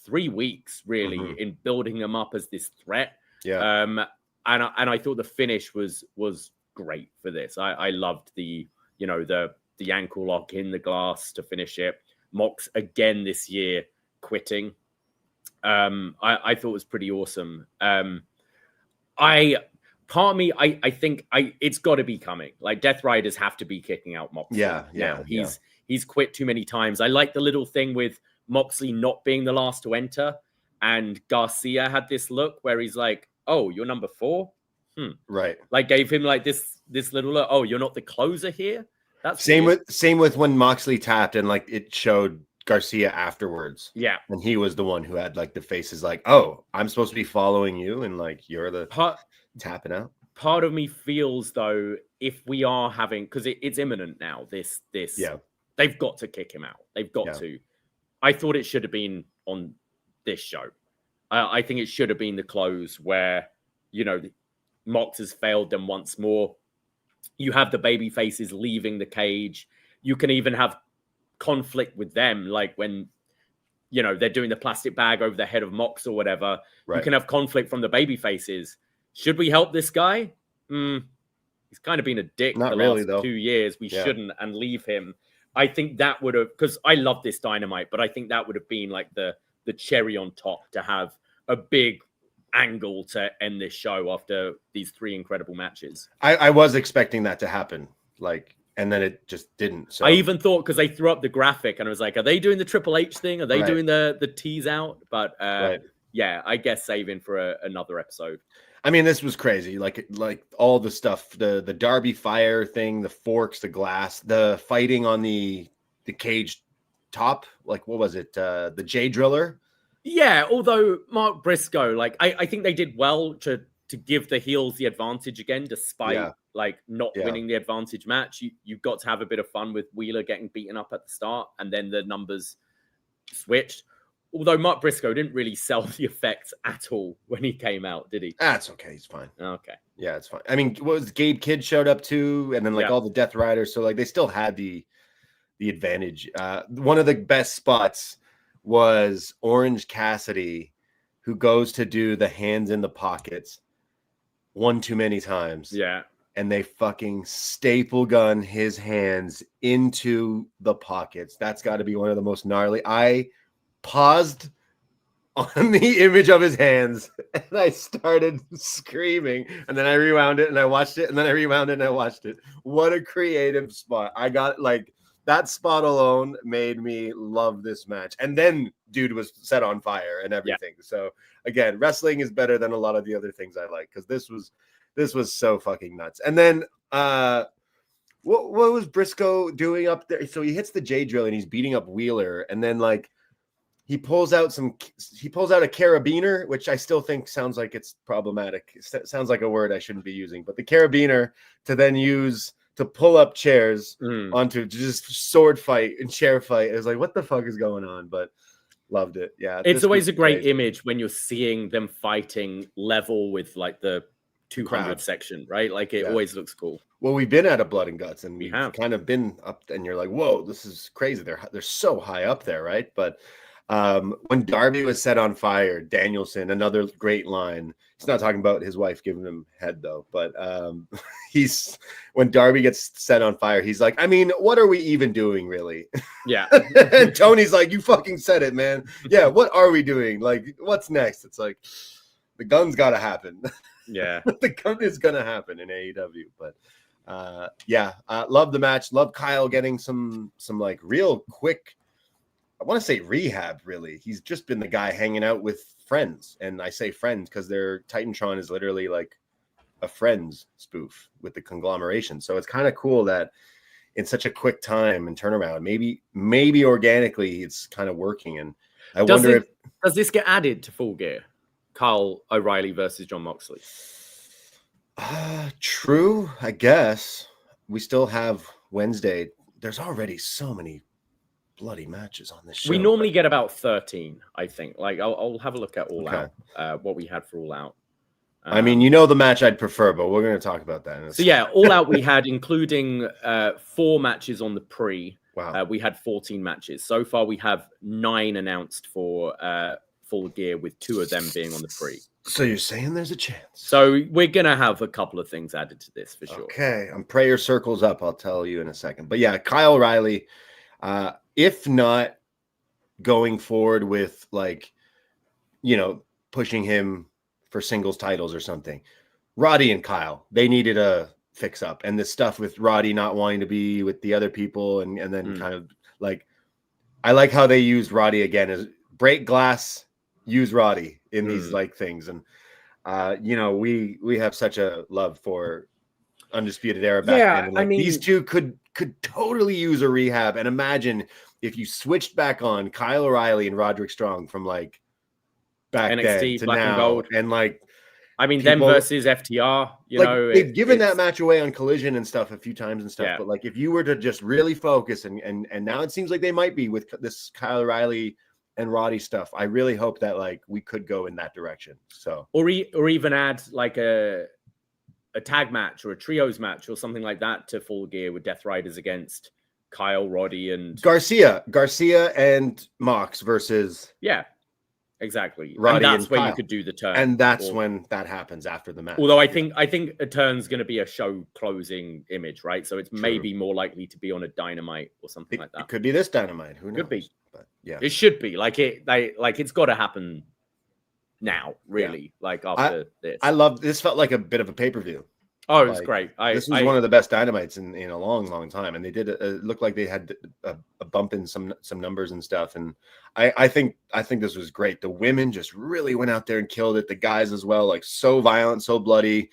3 weeks really in building them up as this threat. Yeah. And I thought the finish was great for this. I loved the ankle lock in the glass to finish it. Mox again this year quitting. I thought it was pretty awesome. Part of me, I think it's got to be coming. Like Death Riders have to be kicking out Moxley. Yeah. He's quit too many times. I like the little thing with Moxley not being the last to enter, and Garcia had this look where he's like, "Oh, you're number 4." Right. Like gave him like this little look. Oh, you're not the closer here. That's same weird. with when Moxley tapped and like it showed Garcia afterwards. Yeah. And he was the one who had like the faces like, "Oh, I'm supposed to be following you," and like you're the tapping out. Part of me feels though, if we are having, because it's imminent now, this they've got to kick him out. They've got to. I thought it should have been on this show. I think it should have been the close where, Mox has failed them once more. You have the baby faces leaving the cage. You can even have conflict with them, like when, they're doing the plastic bag over the head of Mox or whatever. Right. You can have conflict from the baby faces. Should we help this guy? He's kind of been a dick Not the really, last though. 2 years. We shouldn't and leave him. I think that would have, because I love this Dynamite, but I think that would have been like the cherry on top to have a big angle to end this show after these 3 incredible matches. I was expecting that to happen, and then it just didn't. So I even thought, because they threw up the graphic and I was like, are they doing the Triple H thing? Are they doing the tease out? But yeah, I guess saving for another episode. I mean, this was crazy. Like all the stuff, the Darby Fire thing, the forks, the glass, the fighting on the cage top. Like, what was it? The J Driller. Yeah, although Mark Briscoe, I think they did well to give the heels the advantage again, despite not winning the advantage match. You've got to have a bit of fun with Wheeler getting beaten up at the start, and then the numbers switched. Although Mark Briscoe didn't really sell the effects at all when he came out, did he? That's okay. He's fine. Okay. Yeah, it's fine. I mean, what was Gabe Kidd showed up too, and then all the Death Riders. So they still had the advantage. One of the best spots was Orange Cassidy, who goes to do the hands in the pockets one too many times. Yeah. And they fucking staple gun his hands into the pockets. That's got to be one of the most gnarly. I paused on the image of his hands and I started screaming, and then I rewound it and I watched it, and then I rewound it and I watched it. What a creative spot. I got that spot alone made me love this match. And then dude was set on fire and everything. Yeah. So again, wrestling is better than a lot of the other things I like, because this was so fucking nuts. And then what was Briscoe doing up there? So he hits the J Drill and he's beating up Wheeler, and then he pulls out a carabiner, which I still think sounds like it's problematic. It sounds like a word I shouldn't be using, but the carabiner to then use to pull up chairs onto just sword fight and chair fight. It was like, what the fuck is going on? But loved it. Yeah. It's always a great image when you're seeing them fighting level with the 200 section, right? It always looks cool. Well, we've been at a Blood and Guts, and we've kind of been up, and you're like, whoa, this is crazy. They're so high up there, right? But when Darby was set on fire, Danielson, another great line. He's not talking about his wife giving him head though, but when Darby gets set on fire, he's like, I mean, what are we even doing, really? Yeah. And Tony's like, you fucking said it, man. Yeah, what are we doing? What's next? It's like, the gun's got to happen. Yeah. The gun is going to happen in AEW, but love the match. Love Kyle getting some real quick, I want to say rehab, really. He's just been the guy hanging out with friends. And I say friends because their Titantron is literally like a Friends spoof with the conglomeration. So it's kind of cool that in such a quick time and turnaround, maybe organically it's kind of working. And I wonder if... Does this get added to Full Gear? Kyle O'Reilly versus Jon Moxley. True, I guess. We still have Wednesday. There's already so many bloody matches on this show. We normally get about 13, I think. I'll have a look at All Out, what we had for All Out. I mean, the match I'd prefer, but we're going to talk about that. So yeah, All Out we had, including 4 matches on the pre. Wow. We had 14 matches. So far we have 9 announced for Full Gear, with 2 of them being on the pre. So you're saying there's a chance? So we're gonna have a couple of things added to this for sure. Okay, I'm prayer circles up. I'll tell you in a second. But yeah, Kyle O'Reilly, if not going forward with like, pushing him for singles titles or something, Roddy and Kyle, they needed a fix up. And this stuff with Roddy not wanting to be with the other people and then kind of like, I like how they used Roddy again as break glass, use Roddy in these like things. And we have such a love for Undisputed Era back then. And, like, these two could totally use a rehab. And imagine if you switched back on Kyle O'Reilly and Roderick Strong from like back NXT, then to Black now, and Gold. And like, them versus FTR, they've given that match away on Collision and stuff a few times and stuff. Yeah. But like, if you were to just really focus and now it seems like they might be with this Kyle O'Reilly and Roddy stuff, I really hope that like we could go in that direction. So, or even add like a tag match or a trios match or something like that to Full Gear with Death Riders against Kyle, Roddy, and Garcia and Mox versus exactly. Roddy, and that's and where you could do the turn, and that's when that happens after the match. Although I think a turn's going to be a show closing image, right? So it's maybe more likely to be on a Dynamite or something like that. It could be this Dynamite. Who knows? Could be. But yeah, it should be it's got to happen now. Really, like after this. I love this. Felt like a bit of a pay-per-view. Oh, it was great. This was one of the best Dynamites in a long, long time, and they did it looked like they had a bump in some numbers and stuff. And I think this was great. The women just really went out there and killed it. The guys as well, like so violent, so bloody.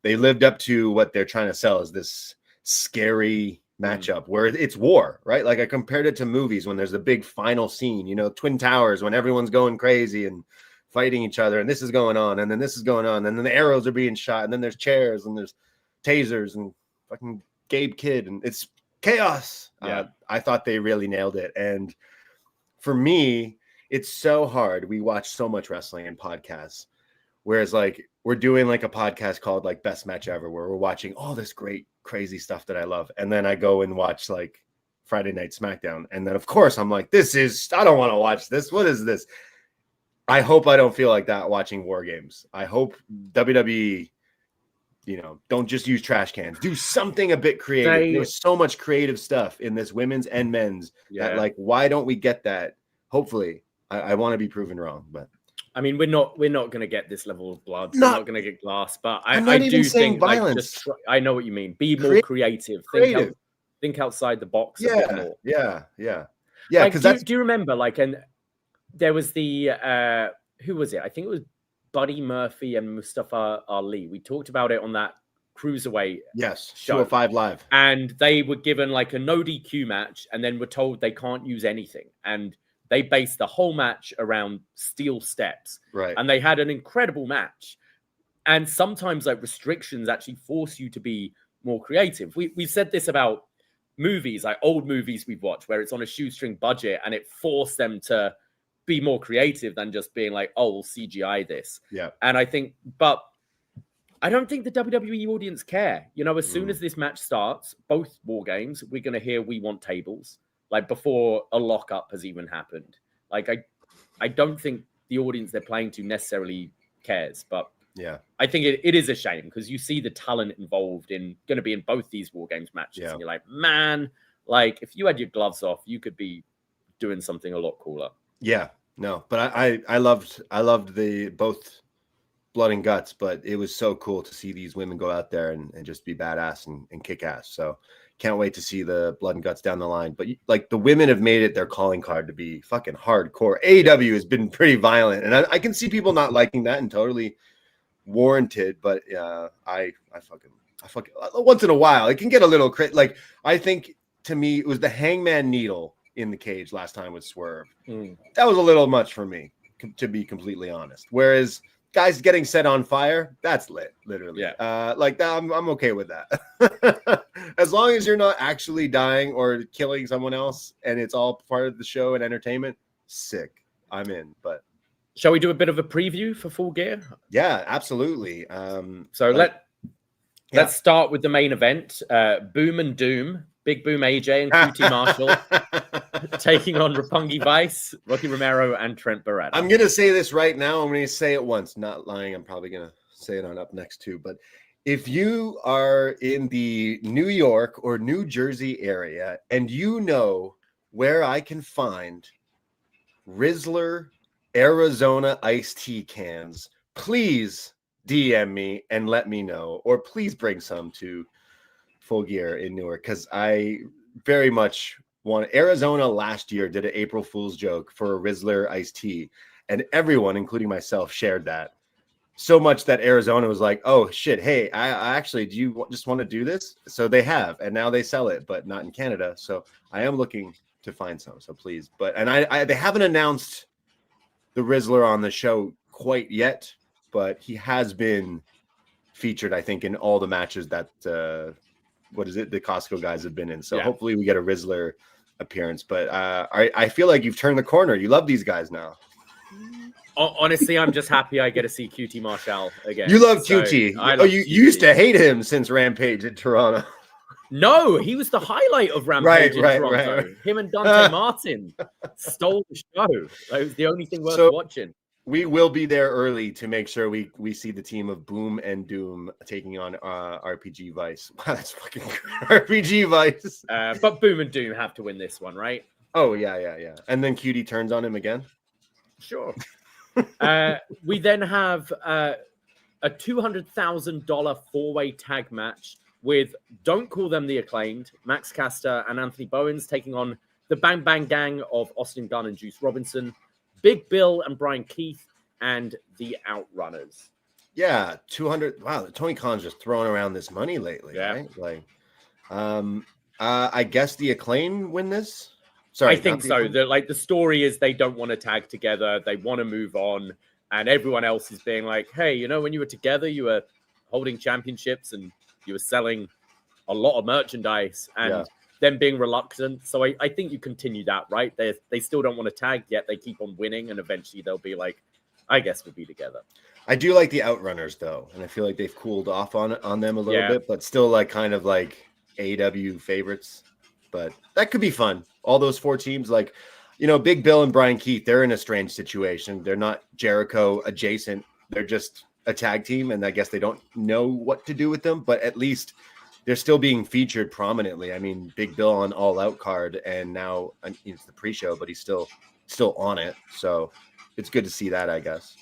They lived up to what they're trying to sell as this scary matchup where it's war, right? Like I compared it to movies when there's a big final scene, Twin Towers, when everyone's going crazy and fighting each other, and this is going on, and then this is going on, and then the arrows are being shot, and then there's chairs, and there's tasers, and fucking Gabe Kidd, and it's chaos. Yeah. I thought they really nailed it. And for me, it's so hard. We watch so much wrestling and podcasts, whereas like we're doing like a podcast called like Best Match Ever, where we're watching all this great, crazy stuff that I love. And then I go and watch like Friday Night Smackdown. And then of course I'm like, I don't want to watch this. What is this? I hope I don't feel like that watching War Games. I hope WWE, don't just use trash cans. Do something a bit creative. There's so much creative stuff in this women's and men's that like, why don't we get that? Hopefully, I want to be proven wrong, but I mean, we're not going to get this level of blood. We're not going to get glass, but I do think violence. I know what you mean. Be more creative. Think outside the box. A bit more. Yeah. Like, do you remember there was the who was it? I think it was Buddy Murphy and Mustafa Ali. We talked about it on that Cruiserweight show 205 Live. And they were given like a no DQ match and then were told they can't use anything. And they based the whole match around steel steps. Right. And they had an incredible match. And sometimes like restrictions actually force you to be more creative. We've said this about movies, like old movies we've watched where it's on a shoestring budget and it forced them to be more creative than just being like, oh, we'll CGI this. Yeah. And I don't think the WWE audience care. As soon as this match starts, both War Games, we're going to hear we want tables, like before a lockup has even happened. Like, I don't think the audience they're playing to necessarily cares, but yeah, I think it is a shame because you see the talent involved going to be in both these War Games matches. And you're like, man, like if you had your gloves off, you could be doing something a lot cooler. Yeah, no, but I loved the both blood and guts, but it was so cool to see these women go out there and just be badass and kick ass. So can't wait to see the blood and guts down the line. But like the women have made it their calling card to be fucking hardcore. AEW has been pretty violent, and I can see people not liking that and totally warranted. But I fucking once in a while it can get a little like I think to me it was the Hangman needle in the cage last time with Swerve. That was a little much for me, to be completely honest. Whereas guys getting set on fire, that's lit, literally. Yeah. Like that, I'm okay with that. As long as you're not actually dying or killing someone else and it's all part of the show and entertainment, sick. I'm in. But shall we do a bit of a preview for Full Gear? Yeah, absolutely. Let's start with the main event. Boom and Doom Big Boom AJ and QT Marshall taking on Roppongi Vice, Rocky Romero, and Trent Beretta. I'm going to say this right now. I'm going to say it once. Not lying. I'm probably going to say it on Up Next too. But if you are in the New York or New Jersey area and you know where I can find Rizzler Arizona iced tea cans, please DM me and let me know. Or please bring some to Full Gear in Newark, because I very much want. Arizona last year did an April Fool's joke for a Rizzler iced tea, and everyone, including myself, shared that so much that Arizona was like, "Oh shit, hey, I actually, do you just want to do this?" So they have, and now they sell it, but not in Canada. So I am looking to find some. So please, I they haven't announced the Rizzler on the show quite yet, but he has been featured, I think, in all the matches that. The Costco guys have been in. So hopefully we get a Rizzler appearance. But I feel like you've turned the corner. You love these guys now. Honestly, I'm just happy I get to see QT Marshall again. You love QT. You used to hate him since Rampage in Toronto. No, he was the highlight of Rampage in Toronto. Right. Him and Dante Martin stole the show. That was the only thing worth watching. We will be there early to make sure we see the team of Boom and Doom taking on RPG Vice. Wow, that's fucking RPG Vice. But Boom and Doom have to win this one, right? Oh, yeah. And then QT turns on him again? Sure. We then have a $200,000 four-way tag match with, don't call them the Acclaimed, Max Caster and Anthony Bowens taking on the Bang Bang Gang of Austin Gunn and Juice Robinson, Big Bill and Brian Keith, and the Outrunners. Yeah, 200. Wow, Tony Khan's just throwing around this money lately, right? Like, I guess the Acclaim win this. Sorry, I think so. The story is they don't want to tag together. They want to move on, and everyone else is being like, "Hey, you know, when you were together, you were holding championships and you were selling a lot of merchandise." And them being reluctant. So I think you continue that, right? They still don't want to tag, yet they keep on winning, and eventually they'll be like, I guess we'll be together. I do like the Outrunners, though, and I feel like they've cooled off on them a little bit, but still like kind of like AEW favorites. But that could be fun. All those four teams, like, you know, Big Bill and Brian Keith, they're in a strange situation. They're not Jericho adjacent. They're just a tag team, and I guess they don't know what to do with them, but at least they're still being featured prominently. I mean, Big Bill on All Out card, and now it's the pre-show, but he's still on it. So it's good to see that, I guess.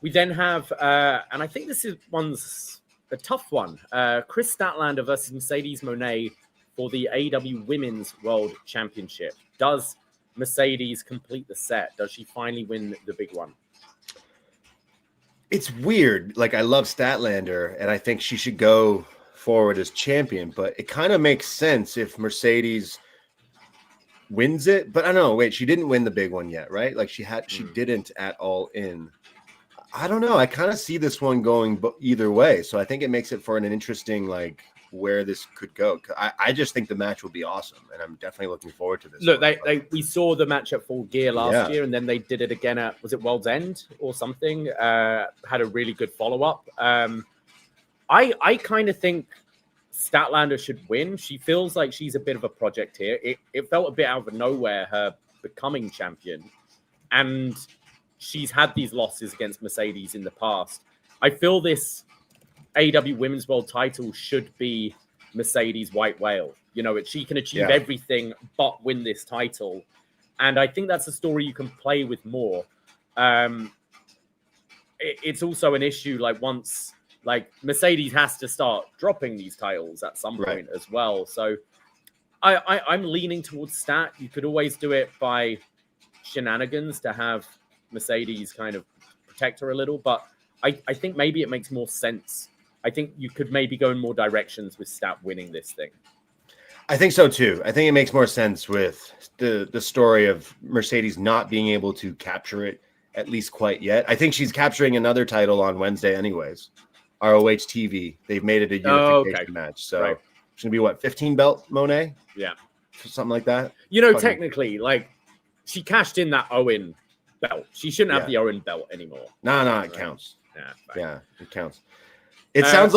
We then have, and I think one's a tough one, Chris Statlander versus Mercedes Moné for the AEW Women's World Championship. Does Mercedes complete the set? Does she finally win the big one? It's weird. Like, I love Statlander, and I think she should go forward as champion, but it kind of makes sense if Mercedes wins it. But I don't know. Wait, she didn't win the big one yet, right? Like she didn't at All In. I don't know. I kind of see this one going either way. So I think it makes it for an interesting, like, where this could go. I just think the match will be awesome, and I'm definitely looking forward to this. Look, we saw the match at Full Gear last year, and then they did it again at, was it World's End or something? Had a really good follow-up. I kind of think Statlander should win. She feels like she's a bit of a project here. It felt a bit out of nowhere, her becoming champion. And she's had these losses against Mercedes in the past. I feel this AEW Women's World title should be Mercedes' white whale. You know, she can achieve everything but win this title. And I think that's a story you can play with more. It's also an issue, like Mercedes has to start dropping these titles at some point as well. So I'm leaning towards Stat. You could always do it by shenanigans to have Mercedes kind of protect her a little, but I think maybe it makes more sense. I think you could maybe go in more directions with Stat winning this thing. I think so too. I think it makes more sense with the story of Mercedes not being able to capture it, at least quite yet. I think she's capturing another title on Wednesday anyways. ROH TV. They've made it a unification match. So it's going to be what, 15 belt Monet? Yeah. Something like that. You know, technically, like, she cashed in that Owen belt. She shouldn't have the Owen belt anymore. No, it counts. Yeah, it counts. It sounds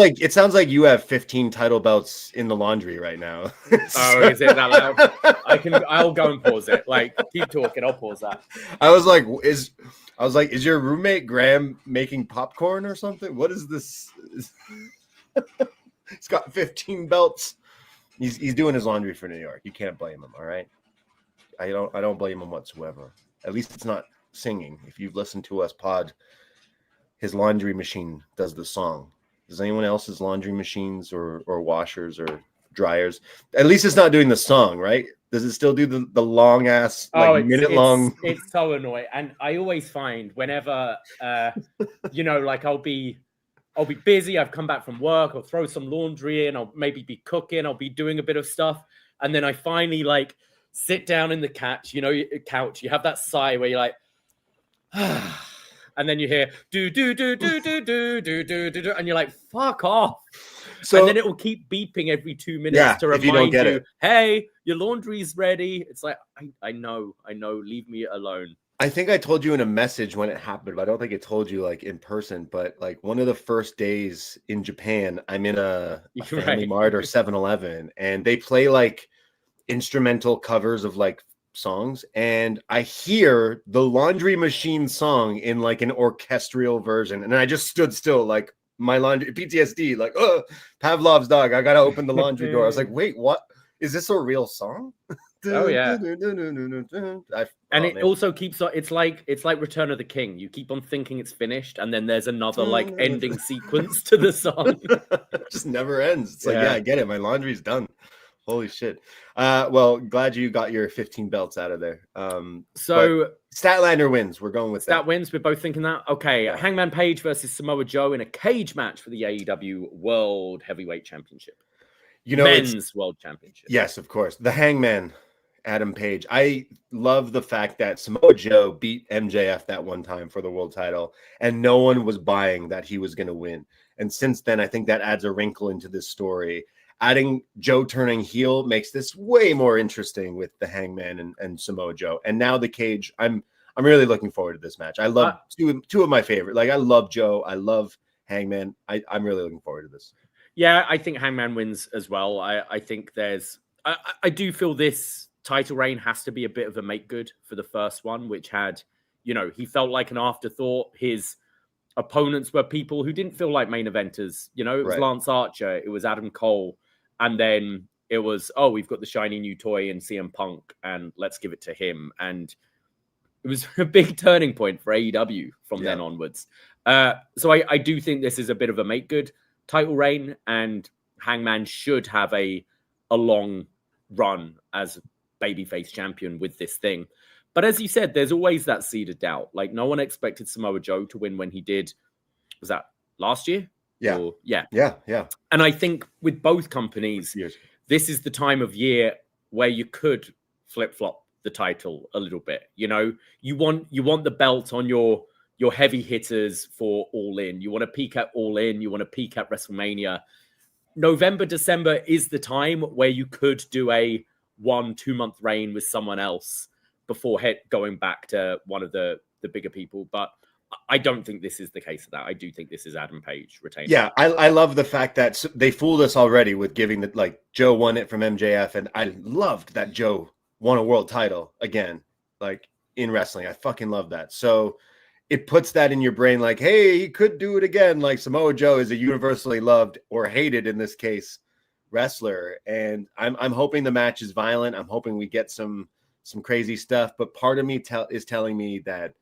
like you have 15 title belts in the laundry right now. Oh, is it that loud? I'll go and pause it. Like, keep talking. I'll pause that. I was like, is your roommate Graham making popcorn or something? What is this? He's got 15 belts. He's doing his laundry for New York. You can't blame him. All right. I don't blame him whatsoever. At least it's not singing. If you've listened to us pod, his laundry machine does the song. Does anyone else's laundry machines or washers or dryers? At least it's not doing the song, right? Does it still do the long ass minute long? It's so annoying, and I always find whenever like I'll be busy. I've come back from work. I'll throw some laundry in. I'll maybe be cooking. I'll be doing a bit of stuff, and then I finally sit down in the couch. You have that sigh where you're like. And then you hear do, and you're like, fuck off. So, and then it will keep beeping every 2 minutes to remind you, hey, your laundry's ready. It's like, I know, leave me alone. I think I told you in a message when it happened, but I don't think I told you in person. But one of the first days in Japan, I'm in a Family Mart or 7-Eleven, and they play instrumental covers of songs, and I hear the laundry machine song in an orchestral version, and I just stood still, my laundry PTSD, Pavlov's dog. I gotta open the laundry door. I was like, wait, what? Is this a real song? Oh yeah. And it also keeps on. It's like Return of the King. You keep on thinking it's finished, and then there's another ending sequence to the song. It just never ends. It's I get it. My laundry's done. Holy shit. Well, glad you got your 15 belts out of there. So Statlander wins. We're going with that. Wins. We're both thinking that. Okay. Yeah. Hangman Page versus Samoa Joe in a cage match for the AEW World Heavyweight Championship. Men's World Championship. Yes, of course. The Hangman, Adam Page. I love the fact that Samoa Joe beat MJF that one time for the world title, and no one was buying that he was going to win. And since then, I think that adds a wrinkle into this story. Adding Joe turning heel makes this way more interesting with the Hangman and Samoa Joe. And now the cage. I'm really looking forward to this match. I love two of my favorite. I love Joe. I love Hangman. I'm really looking forward to this. Yeah, I think Hangman wins as well. I think I do feel this title reign has to be a bit of a make good for the first one, which had, he felt like an afterthought. His opponents were people who didn't feel like main eventers. It was Lance Archer. It was Adam Cole. And then it was, we've got the shiny new toy in CM Punk, and let's give it to him. And it was a big turning point for AEW from then onwards. So I do think this is a bit of a make-good title reign, and Hangman should have a long run as babyface champion with this thing. But as you said, there's always that seed of doubt. No one expected Samoa Joe to win when he did. Was that last year? Yeah. Yeah. And I think with both companies, this is the time of year where you could flip-flop the title a little bit. You want the belt on your heavy hitters for All In. You want to peak at All In. You want to peak at WrestleMania. November, December is the time where you could do a 1-2 month reign with someone else before going back to one of the bigger people. But I don't think this is the case of that. I do think this is Adam Page retaining. Yeah, I love the fact that they fooled us already with giving Joe won it from MJF, and I loved that Joe won a world title again, in wrestling. I fucking love that. So it puts that in your brain, hey, he could do it again. Samoa Joe is a universally loved or hated in this case wrestler, and I'm hoping the match is violent. I'm hoping we get some crazy stuff, but part of me is telling me that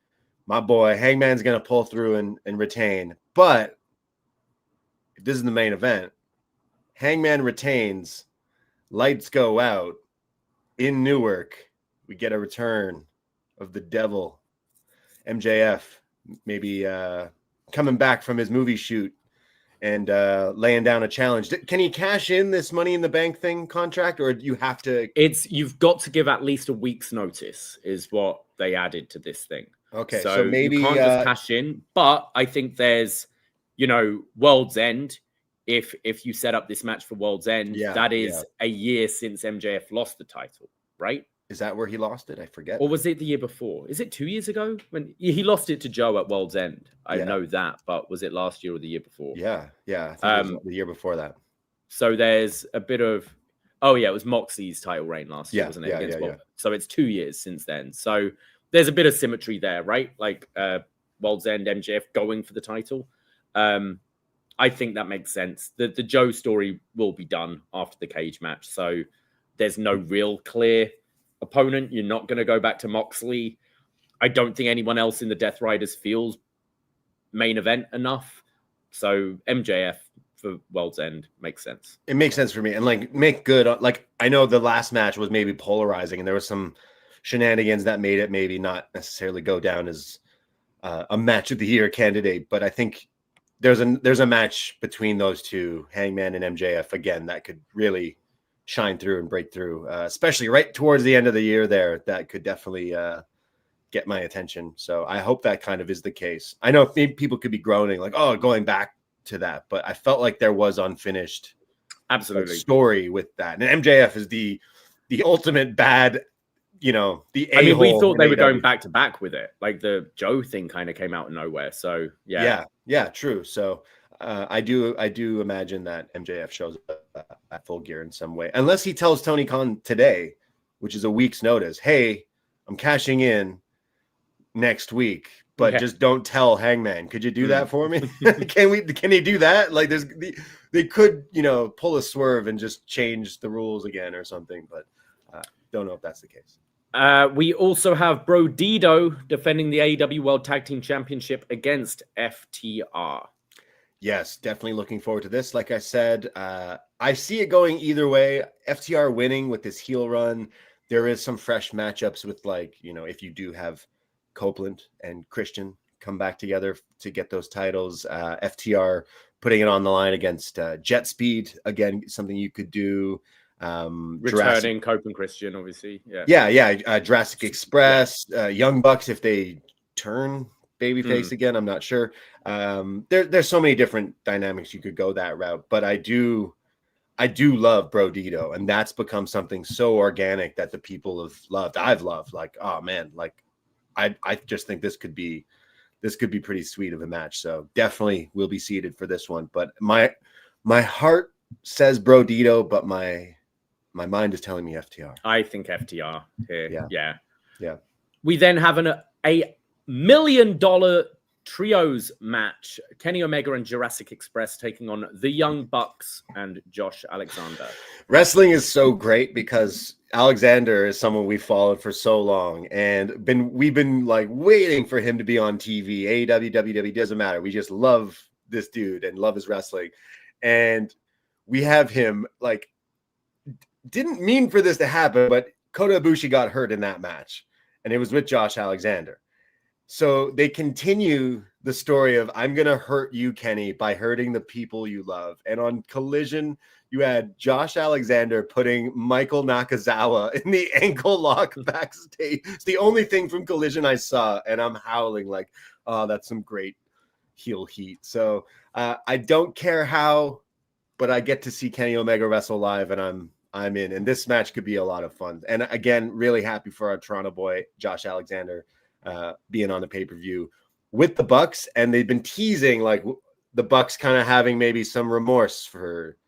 my boy Hangman's going to pull through and retain. But if this is the main event, Hangman retains, lights go out in Newark. We get a return of the devil, MJF, maybe coming back from his movie shoot and laying down a challenge. Can he cash in this Money in the Bank thing contract, or do you have to? You've got to give at least a week's notice is what they added to this thing. Okay, so maybe you can't just cash in, but I think there's, World's End. If you set up this match for World's End, that is a year since MJF lost the title, right? Is that where he lost it? I forget. Or was it the year before? Is it 2 years ago? When he lost it to Joe at World's End. I know that, but was it last year or the year before? Yeah. I think it was the year before that. So there's a bit of, it was Moxley's title reign last year, wasn't it? Yeah. So it's 2 years since then. So there's a bit of symmetry there, right? Like World's End, MJF going for the title. I think that makes sense. The Joe story will be done after the cage match. So there's no real clear opponent. You're not going to go back to Moxley. I don't think anyone else in the Death Riders feels main event enough. So MJF for World's End makes sense. It makes sense for me. And like make good. Like I know the last match was maybe polarizing and there was some shenanigans that made it maybe not necessarily go down as a match of the year candidate. But I think there's a match between those two, Hangman and MJF, again, that could really shine through and break through, especially right towards the end of the year there. That could definitely get my attention. So I hope that kind of is the case. I know people could be groaning like, oh, going back to that, but I felt like there was unfinished story with that. And MJF is the ultimate bad, the I mean, we thought they were going back to back with it. Like the Joe thing kind of came out of nowhere. So yeah, true. So I do imagine that MJF shows up at Full Gear in some way, unless he tells Tony Khan today, which is a week's notice, hey, I'm cashing in next week, but just don't tell Hangman. Could you do that for me? Can he do that? Like they could, pull a swerve and just change the rules again or something, but don't know if that's the case. We also have Bro Dido defending the AEW World Tag Team Championship against FTR. Yes, definitely looking forward to this. Like I said, I see it going either way. FTR winning with this heel run. There is some fresh matchups with if you do have Copeland and Christian come back together to get those titles. FTR putting it on the line against Jet Speed. Again, something you could do. Returning Cope and Christian, obviously. Jurassic Express, Young Bucks if they turn babyface again. I'm not sure. There's so many different dynamics you could go that route, but I do love Bro Dido, and that's become something so organic that the people have loved. I've loved. Like, oh man, like I just think this could be pretty sweet of a match. So definitely will be seated for this one. But my heart says Bro Dido, but my mind is telling me FTR. I think FTR here. Yeah. We then have a $1 million trios match. Kenny Omega and Jurassic Express taking on the Young Bucks and Josh Alexander. Wrestling is so great because Alexander is someone we followed for so long and we've been like waiting for him to be on TV. AEW, WWE, doesn't matter. We just love this dude and love his wrestling. And we have him like, didn't mean for this to happen, but Kota Ibushi got hurt in that match and it was with Josh Alexander. So they continue the story of I'm going to hurt you, Kenny, by hurting the people you love. And on Collision, you had Josh Alexander putting Michael Nakazawa in the ankle lock backstage. It's the only thing from Collision I saw, and I'm howling like, oh, that's some great heel heat. So I don't care how, but I get to see Kenny Omega wrestle live, and I'm in. And this match could be a lot of fun. And again, really happy for our Toronto boy, Josh Alexander, being on the pay-per-view with the Bucks. And they've been teasing like the Bucks kind of having maybe some remorse for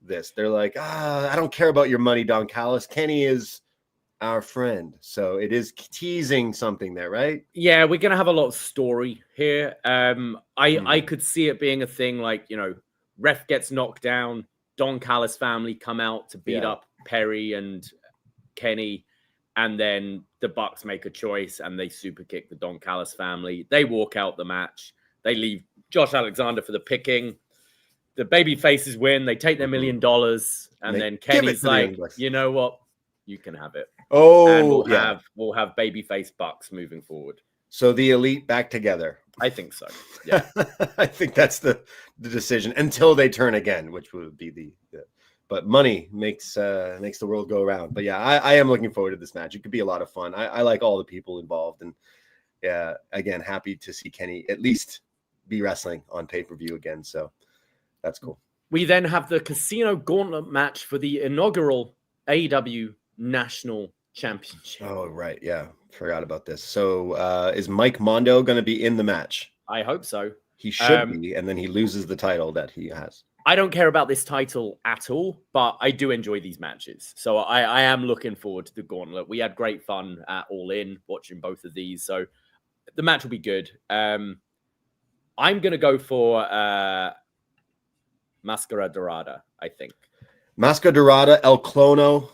this. They're like, I don't care about your money, Don Callis. Kenny is our friend. So it is teasing something there, right? Yeah, we're going to have a lot of story here. I could see it being a thing like, ref gets knocked down, Don Callis family come out to beat up Perry and Kenny, and then the Bucks make a choice and they super kick the Don Callis family. They walk out the match. They leave Josh Alexander for the picking. The baby faces win. They take their $1 million. And then Kenny's like, you know what? You can have it. Oh, and we'll have babyface Bucks moving forward. So the Elite back together. I think so. Yeah. I think that's the decision until they turn again, which would be the but money makes the world go around. But yeah, I am looking forward to this match. It could be a lot of fun. I like all the people involved, and again, happy to see Kenny at least be wrestling on pay-per-view again. So that's cool. We then have the Casino Gauntlet match for the inaugural AEW National Championship. Oh, right. Yeah. Forgot about this. So is Mike Mondo going to be in the match? I hope so. He should be, and then he loses the title that he has. I don't care about this title at all, but I do enjoy these matches. So I am looking forward to the gauntlet. We had great fun at All In watching both of these. So the match will be good. I'm going to go for Mascara Dorada, I think. Mascara Dorada, El Clono.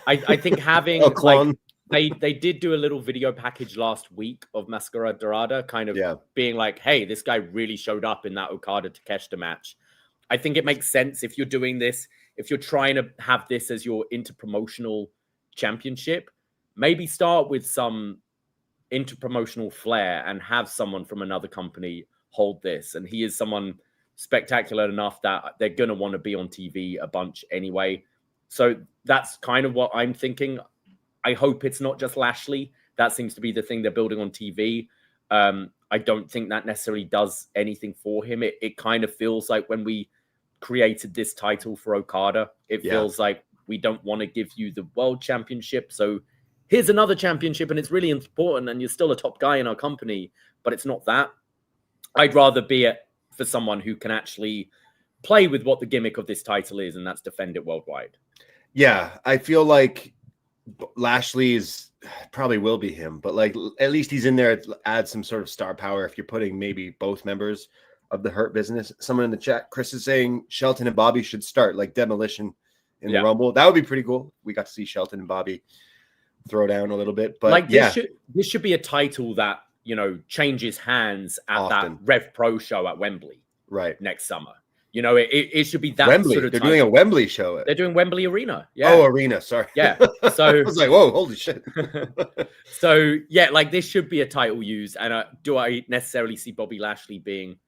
I think having El Clone. They did do a little video package last week of Mascara Dorada, kind of being like, hey, this guy really showed up in that Okada Takeshita match. I think it makes sense if you're doing this, if you're trying to have this as your interpromotional championship, maybe start with some interpromotional flair and have someone from another company hold this. And he is someone spectacular enough that they're going to want to be on TV a bunch anyway. So that's kind of what I'm thinking. I hope it's not just Lashley. That seems to be the thing they're building on TV. I don't think that necessarily does anything for him. It kind of feels like when we created this title for Okada, it feels like we don't want to give you the world championship. So here's another championship and it's really important and you're still a top guy in our company, but it's not that. I'd rather be it for someone who can actually play with what the gimmick of this title is, and that's defend it worldwide. Yeah, I feel like Lashley is probably will be him, but like at least he's in there to add some sort of star power if you're putting maybe both members of the Hurt Business. Someone in the chat, Chris, is saying Shelton and Bobby should start like Demolition in the Rumble. That would be pretty cool. We got to see Shelton and Bobby throw down a little bit, but like this should be a title that, you know, changes hands at that Rev Pro show at Wembley next summer. You know, it should be that Wembley. Sort of They're title. doing a Wembley show. They're doing Wembley Arena. Yeah. Oh, Arena. Sorry. Yeah. So I was like, whoa, holy shit. So yeah, like this should be a title used. And do I necessarily see Bobby Lashley being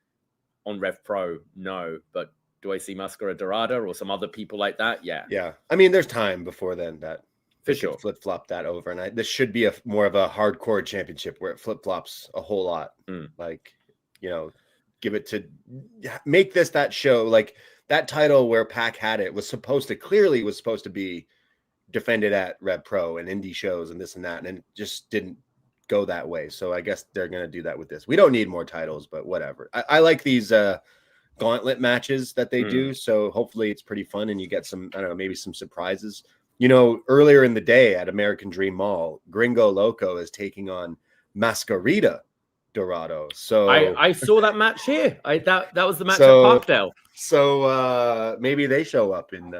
on Rev Pro? No. But do I see Mascara Dorada or some other people like that? Yeah. Yeah. I mean, there's time before then that for sure flip flop that over. And this should be more of a hardcore championship where it flip flops a whole lot. Like, you know, give it to make this that show. Like that title where Pac had it was supposed to be defended at Rev Pro and indie shows and this and that. And it just didn't go that way. So I guess they're going to do that with this. We don't need more titles, but whatever. I like these gauntlet matches that they do. So hopefully it's pretty fun and you get some, I don't know, maybe some surprises. You know, earlier in the day at American Dream Mall, Gringo Loco is taking on Mascarita Dorado. So I saw that match here. That was the match at Parkdale. So maybe they show up in.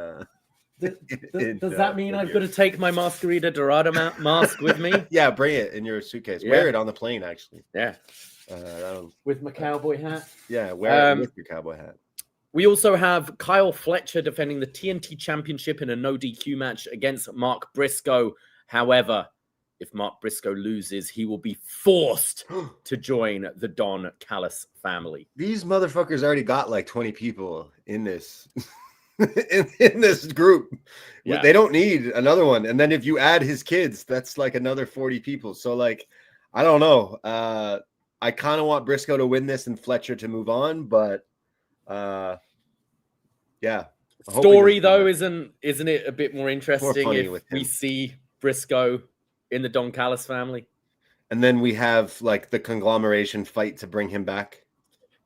Does that mean I've got to take my Mascarita Dorado mask with me? Yeah, bring it in your suitcase. Wear it on the plane, actually. Yeah. With my cowboy hat. Yeah, wear it with your cowboy hat. We also have Kyle Fletcher defending the TNT Championship in a no DQ match against Mark Briscoe. However, if Mark Briscoe loses, he will be forced to join the Don Callis family. These motherfuckers already got like 20 people in this in this group. Yeah. They don't need another one. And then if you add his kids, that's like another 40 people. So like, I don't know. I kind of want Briscoe to win this and Fletcher to move on, but yeah. Story though, isn't it a bit more interesting if we see Briscoe in the Don Callis family? And then we have like the conglomeration fight to bring him back.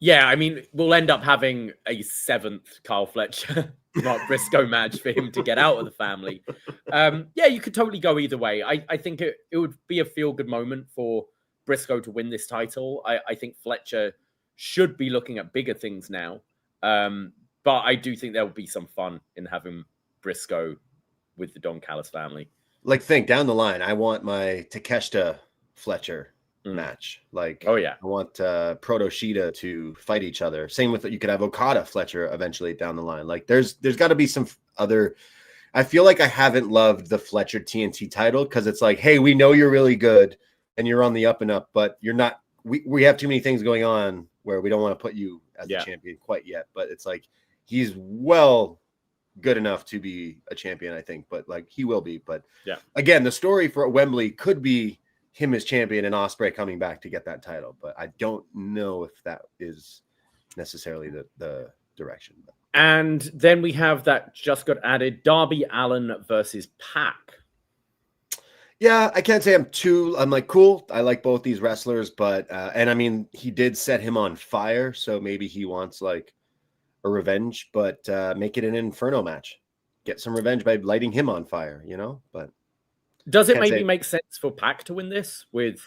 Yeah, I mean, we'll end up having a 7th Kyle Fletcher Mark Briscoe match for him to get out of the family. Yeah, you could totally go either way. I think it would be a feel-good moment for Briscoe to win this title. I think Fletcher should be looking at bigger things now. But I do think there will be some fun in having Briscoe with the Don Callis family. Like, think down the line, I want my Takeshita Fletcher match. Like, oh yeah, I want Proto Shida to fight each other. Same with you could have Okada Fletcher eventually down the line. Like, there's got to be some other. I feel like I haven't loved the Fletcher TNT title because it's like, hey, we know you're really good and you're on the up and up, but you're not. We have too many things going on where we don't want to put you as the champion quite yet. But it's like he's well good enough to be a champion, I think. But like he will be. But yeah, again, the story for Wembley could be him as champion and Ospreay coming back to get that title. But I don't know if that is necessarily the direction. And then we have that just got added, Darby Allin versus Pac. Yeah, I can't say I'm like cool. I like both these wrestlers, but and I mean he did set him on fire, so maybe he wants like a revenge, but make it an Inferno match. Get some revenge by lighting him on fire, But Does it can't maybe say make sense for Pac to win this with,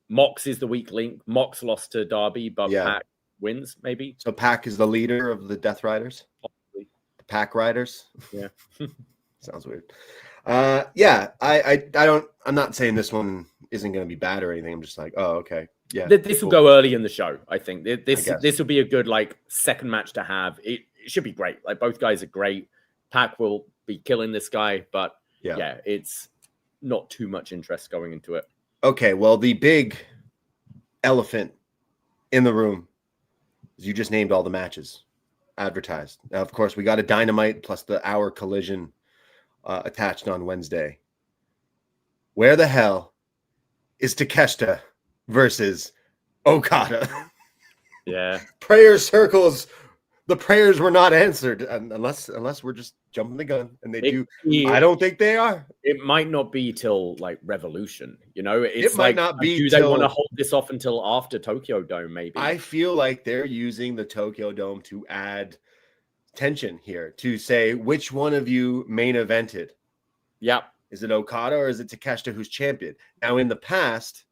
Mox is the weak link. Mox lost to Darby, but yeah. Pac wins, maybe? So Pac is the leader of the Death Riders? Possibly. The Pac Riders? Yeah. Sounds weird. Yeah, I'm not saying this one isn't going to be bad or anything. I'm just like, oh, okay. Yeah. This will go early in the show, I think. This will be a good like second match to have. It should be great. Like both guys are great. Pac will be killing this guy, but yeah, it's not too much interest going into it. Okay, well, the big elephant in the room is you just named all the matches advertised. Now, of course, we got a Dynamite plus the hour collision attached on Wednesday. Where the hell is Takeshita versus Okada? Yeah. Prayer circles. The prayers were not answered unless we're just jumping the gun, and I don't think they are. It might not be till like Revolution, It might not be. Do they want to hold this off until after Tokyo Dome? Maybe. I feel like they're using the Tokyo Dome to add tension here, to say which one of you main evented. Yeah. Is it Okada or is it Takeshita who's champion? Now, in the past,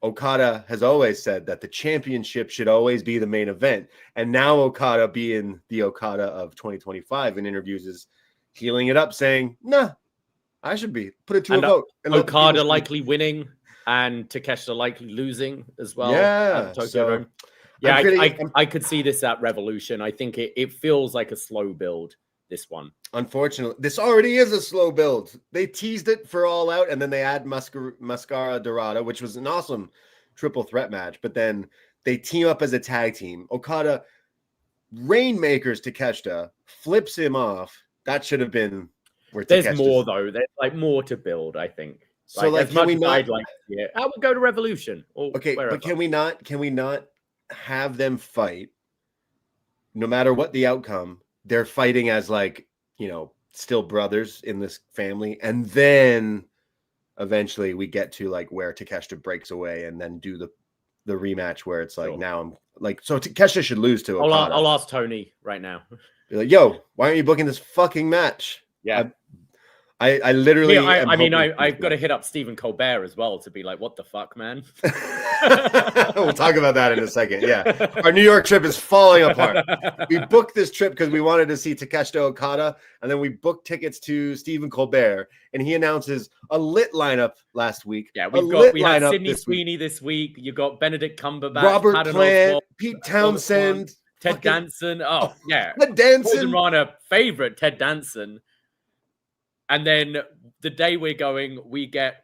Okada has always said that the championship should always be the main event. And now Okada, being the Okada of 2025 in interviews, is healing it up, saying, nah, I should be. Put it to a vote. And Okada likely winning and Takeshita likely losing as well. Yeah. Yeah, I could see this at Revolution. I think it feels like a slow build, this one. Unfortunately, this already is a slow build. They teased it for All Out, and then they add Mascara Dorada, which was an awesome triple threat match. But then they team up as a tag team. Okada rainmakers Takeshita, flips him off. That should have been where there's more though. There's like more to build, I think. So like, can we not? I would go to Revolution. Okay, but can we not have them fight? No matter what the outcome, they're fighting as like, still brothers in this family, and then eventually we get to like where Takeshita breaks away, and then do the rematch where it's like, now I'm like, so Takeshita should lose to Okada. I'll ask Tony right now. Be like, yo, why aren't you booking this fucking match? Yeah. I literally. I've got to hit up Stephen Colbert as well to be like, what the fuck, man? We'll talk about that in a second. Yeah. Our New York trip is falling apart. We booked this trip because we wanted to see Takeshita Okada, and then we booked tickets to Stephen Colbert, and he announces a lit lineup last week. Yeah, we had Sydney Sweeney this week. You got Benedict Cumberbatch, Robert Plant, Pete Townsend, Ted Danson. Oh, yeah. Ted Danson. Poisonrana favorite, Ted Danson. And then the day we're going, we get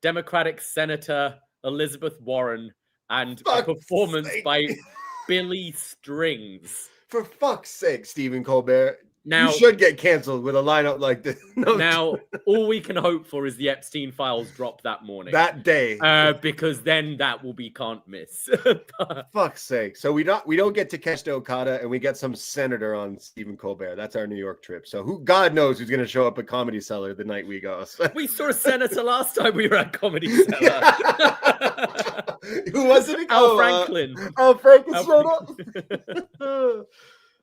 Democratic Senator Elizabeth Warren and a performance by Billy Strings. For fuck's sake, Stephen Colbert. Now, you should get canceled with a lineup like this. Now, all we can hope for is the Epstein files drop that morning. That day. Because then that will be can't miss. Fuck's sake. So we don't get Takeshita Okada, and we get some senator on Stephen Colbert. That's our New York trip. So God knows who's going to show up at Comedy Cellar the night we go. We saw a senator last time we were at Comedy Cellar. Who was it? Al Franklin. Franklin showed up.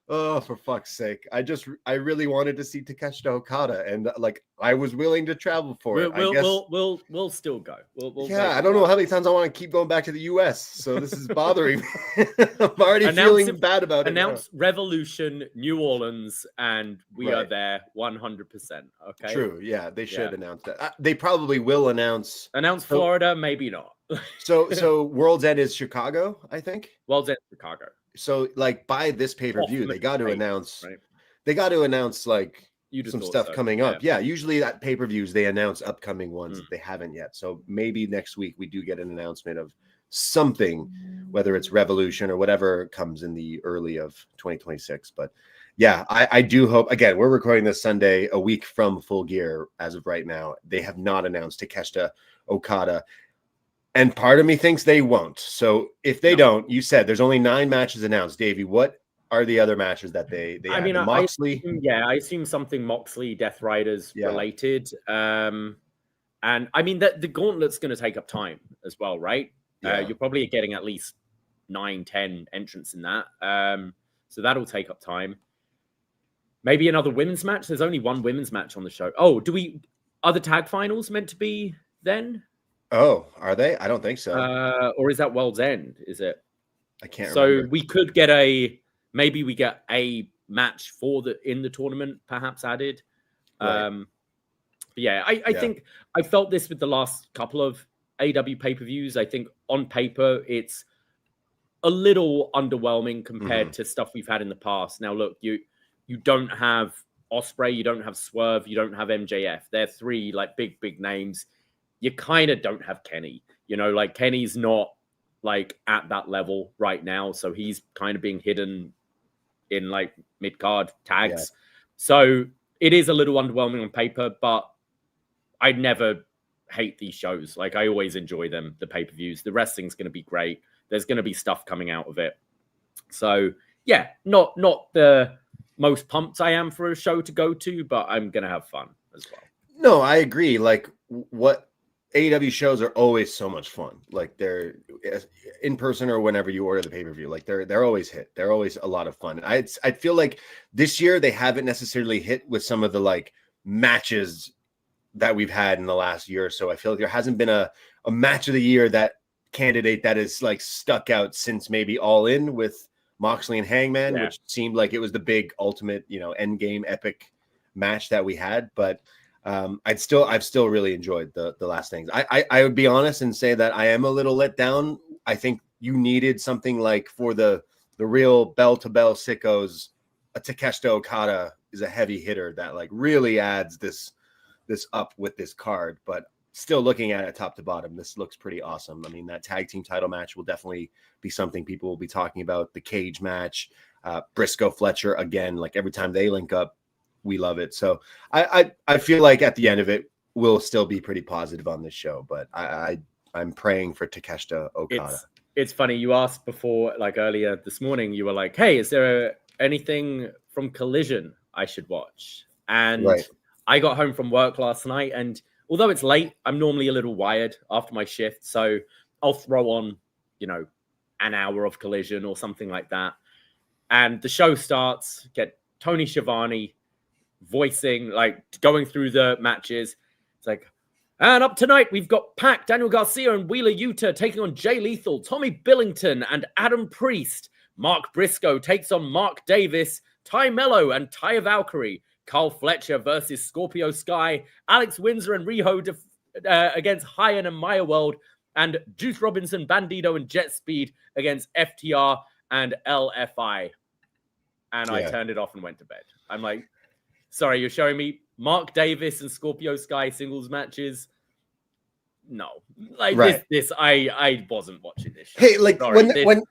Oh, for fuck's sake. I really wanted to see Takeshita Okada, and like I was willing to travel for it. We'll still go. I don't know how many times I want to keep going back to the US, so this is bothering me. I'm already feeling bad about it. Announce Revolution, New Orleans, and we are there 100%. Okay. True. Yeah, they should announce that. They probably will announce Florida, maybe not. So World's End is Chicago, I think. World's End Chicago. So like by this pay-per-view, they got to announce. Right? They got to announce like some stuff coming up. Yeah, usually at pay-per-views they announce upcoming ones that they haven't yet. So maybe next week we do get an announcement of something, whether it's Revolution or whatever comes in the early of 2026. But yeah, I do hope. Again, we're recording this Sunday, a week from Full Gear. As of right now, they have not announced Takeshita Okada. And part of me thinks they won't. So if they don't, you said there's only 9 matches announced. Davey, what are the other matches that they I mean, Moxley? I assume something Moxley, Death Riders related. And And I mean, the gauntlet's going to take up time as well, right? Yeah. You're probably getting at least 9-10 entrants in that. So that'll take up time. Maybe another women's match. There's only one women's match on the show. Oh, are the tag finals meant to be then? Oh, are they? I don't think so. Or is that World's End? Is it? I can't remember. So we could get maybe we get a match in the tournament, perhaps added. Right. Yeah, I think I felt this with the last couple of AEW pay-per-views. I think on paper, it's a little underwhelming compared to stuff we've had in the past. Now, look, you don't have Ospreay, you don't have Swerve, you don't have MJF. They're three like big names. You kind of don't have Kenny. You know, like Kenny's not like at that level right now, so he's kind of being hidden in like mid-card tags. Yeah. So it is a little underwhelming on paper, but I never hate these shows. Like I always enjoy them, the pay-per-views. The wrestling's going to be great. There's going to be stuff coming out of it. So yeah, not the most pumped I am for a show to go to, but I'm going to have fun as well. No, I agree. Like what AEW shows are always so much fun. Like they're in person or whenever you order the pay-per-view, like they're always hit. They're always a lot of fun. I feel like this year they haven't necessarily hit with some of the like matches that we've had in the last year or so. I feel like there hasn't been a match of the year candidate that is like stuck out since maybe All In with Moxley and Hangman, which seemed like it was the big ultimate, end game epic match that we had. But I've still really enjoyed the last things. I would be honest and say that I am a little let down. I think you needed something like for the real bell to bell sickos. A Takeshita Okada is a heavy hitter that like really adds this up with this card, but still looking at it top to bottom, this looks pretty awesome. I mean, that tag team title match will definitely be something people will be talking about. The cage match, Briscoe Fletcher again, like every time they link up, we love it. So I feel like at the end of it, we'll still be pretty positive on this show, but I'm praying for Takeshita Okada. It's funny. You asked before, like earlier this morning, you were like, hey, is there anything from Collision I should watch? And I got home from work last night, and although it's late, I'm normally a little wired after my shift. So I'll throw on, an hour of Collision or something like that. And the show starts, get Tony Schiavone voicing, like going through the matches. It's like, and up tonight, we've got Pac, Daniel Garcia, and Wheeler Yuta taking on Jay Lethal, Tommy Billington, and Adam Priest. Mark Briscoe takes on Mark Davis, Ty Mello, and Taya Valkyrie. Carl Fletcher versus Scorpio Sky, Alex Windsor and Riho against Hyan and Maya World, and Juice Robinson, Bandito, and Jet Speed against FTR and LFI. And I turned it off and went to bed. I'm like, sorry, you're showing me Mark Davis and Scorpio Sky singles matches? No. Like this I wasn't watching this show. Hey, like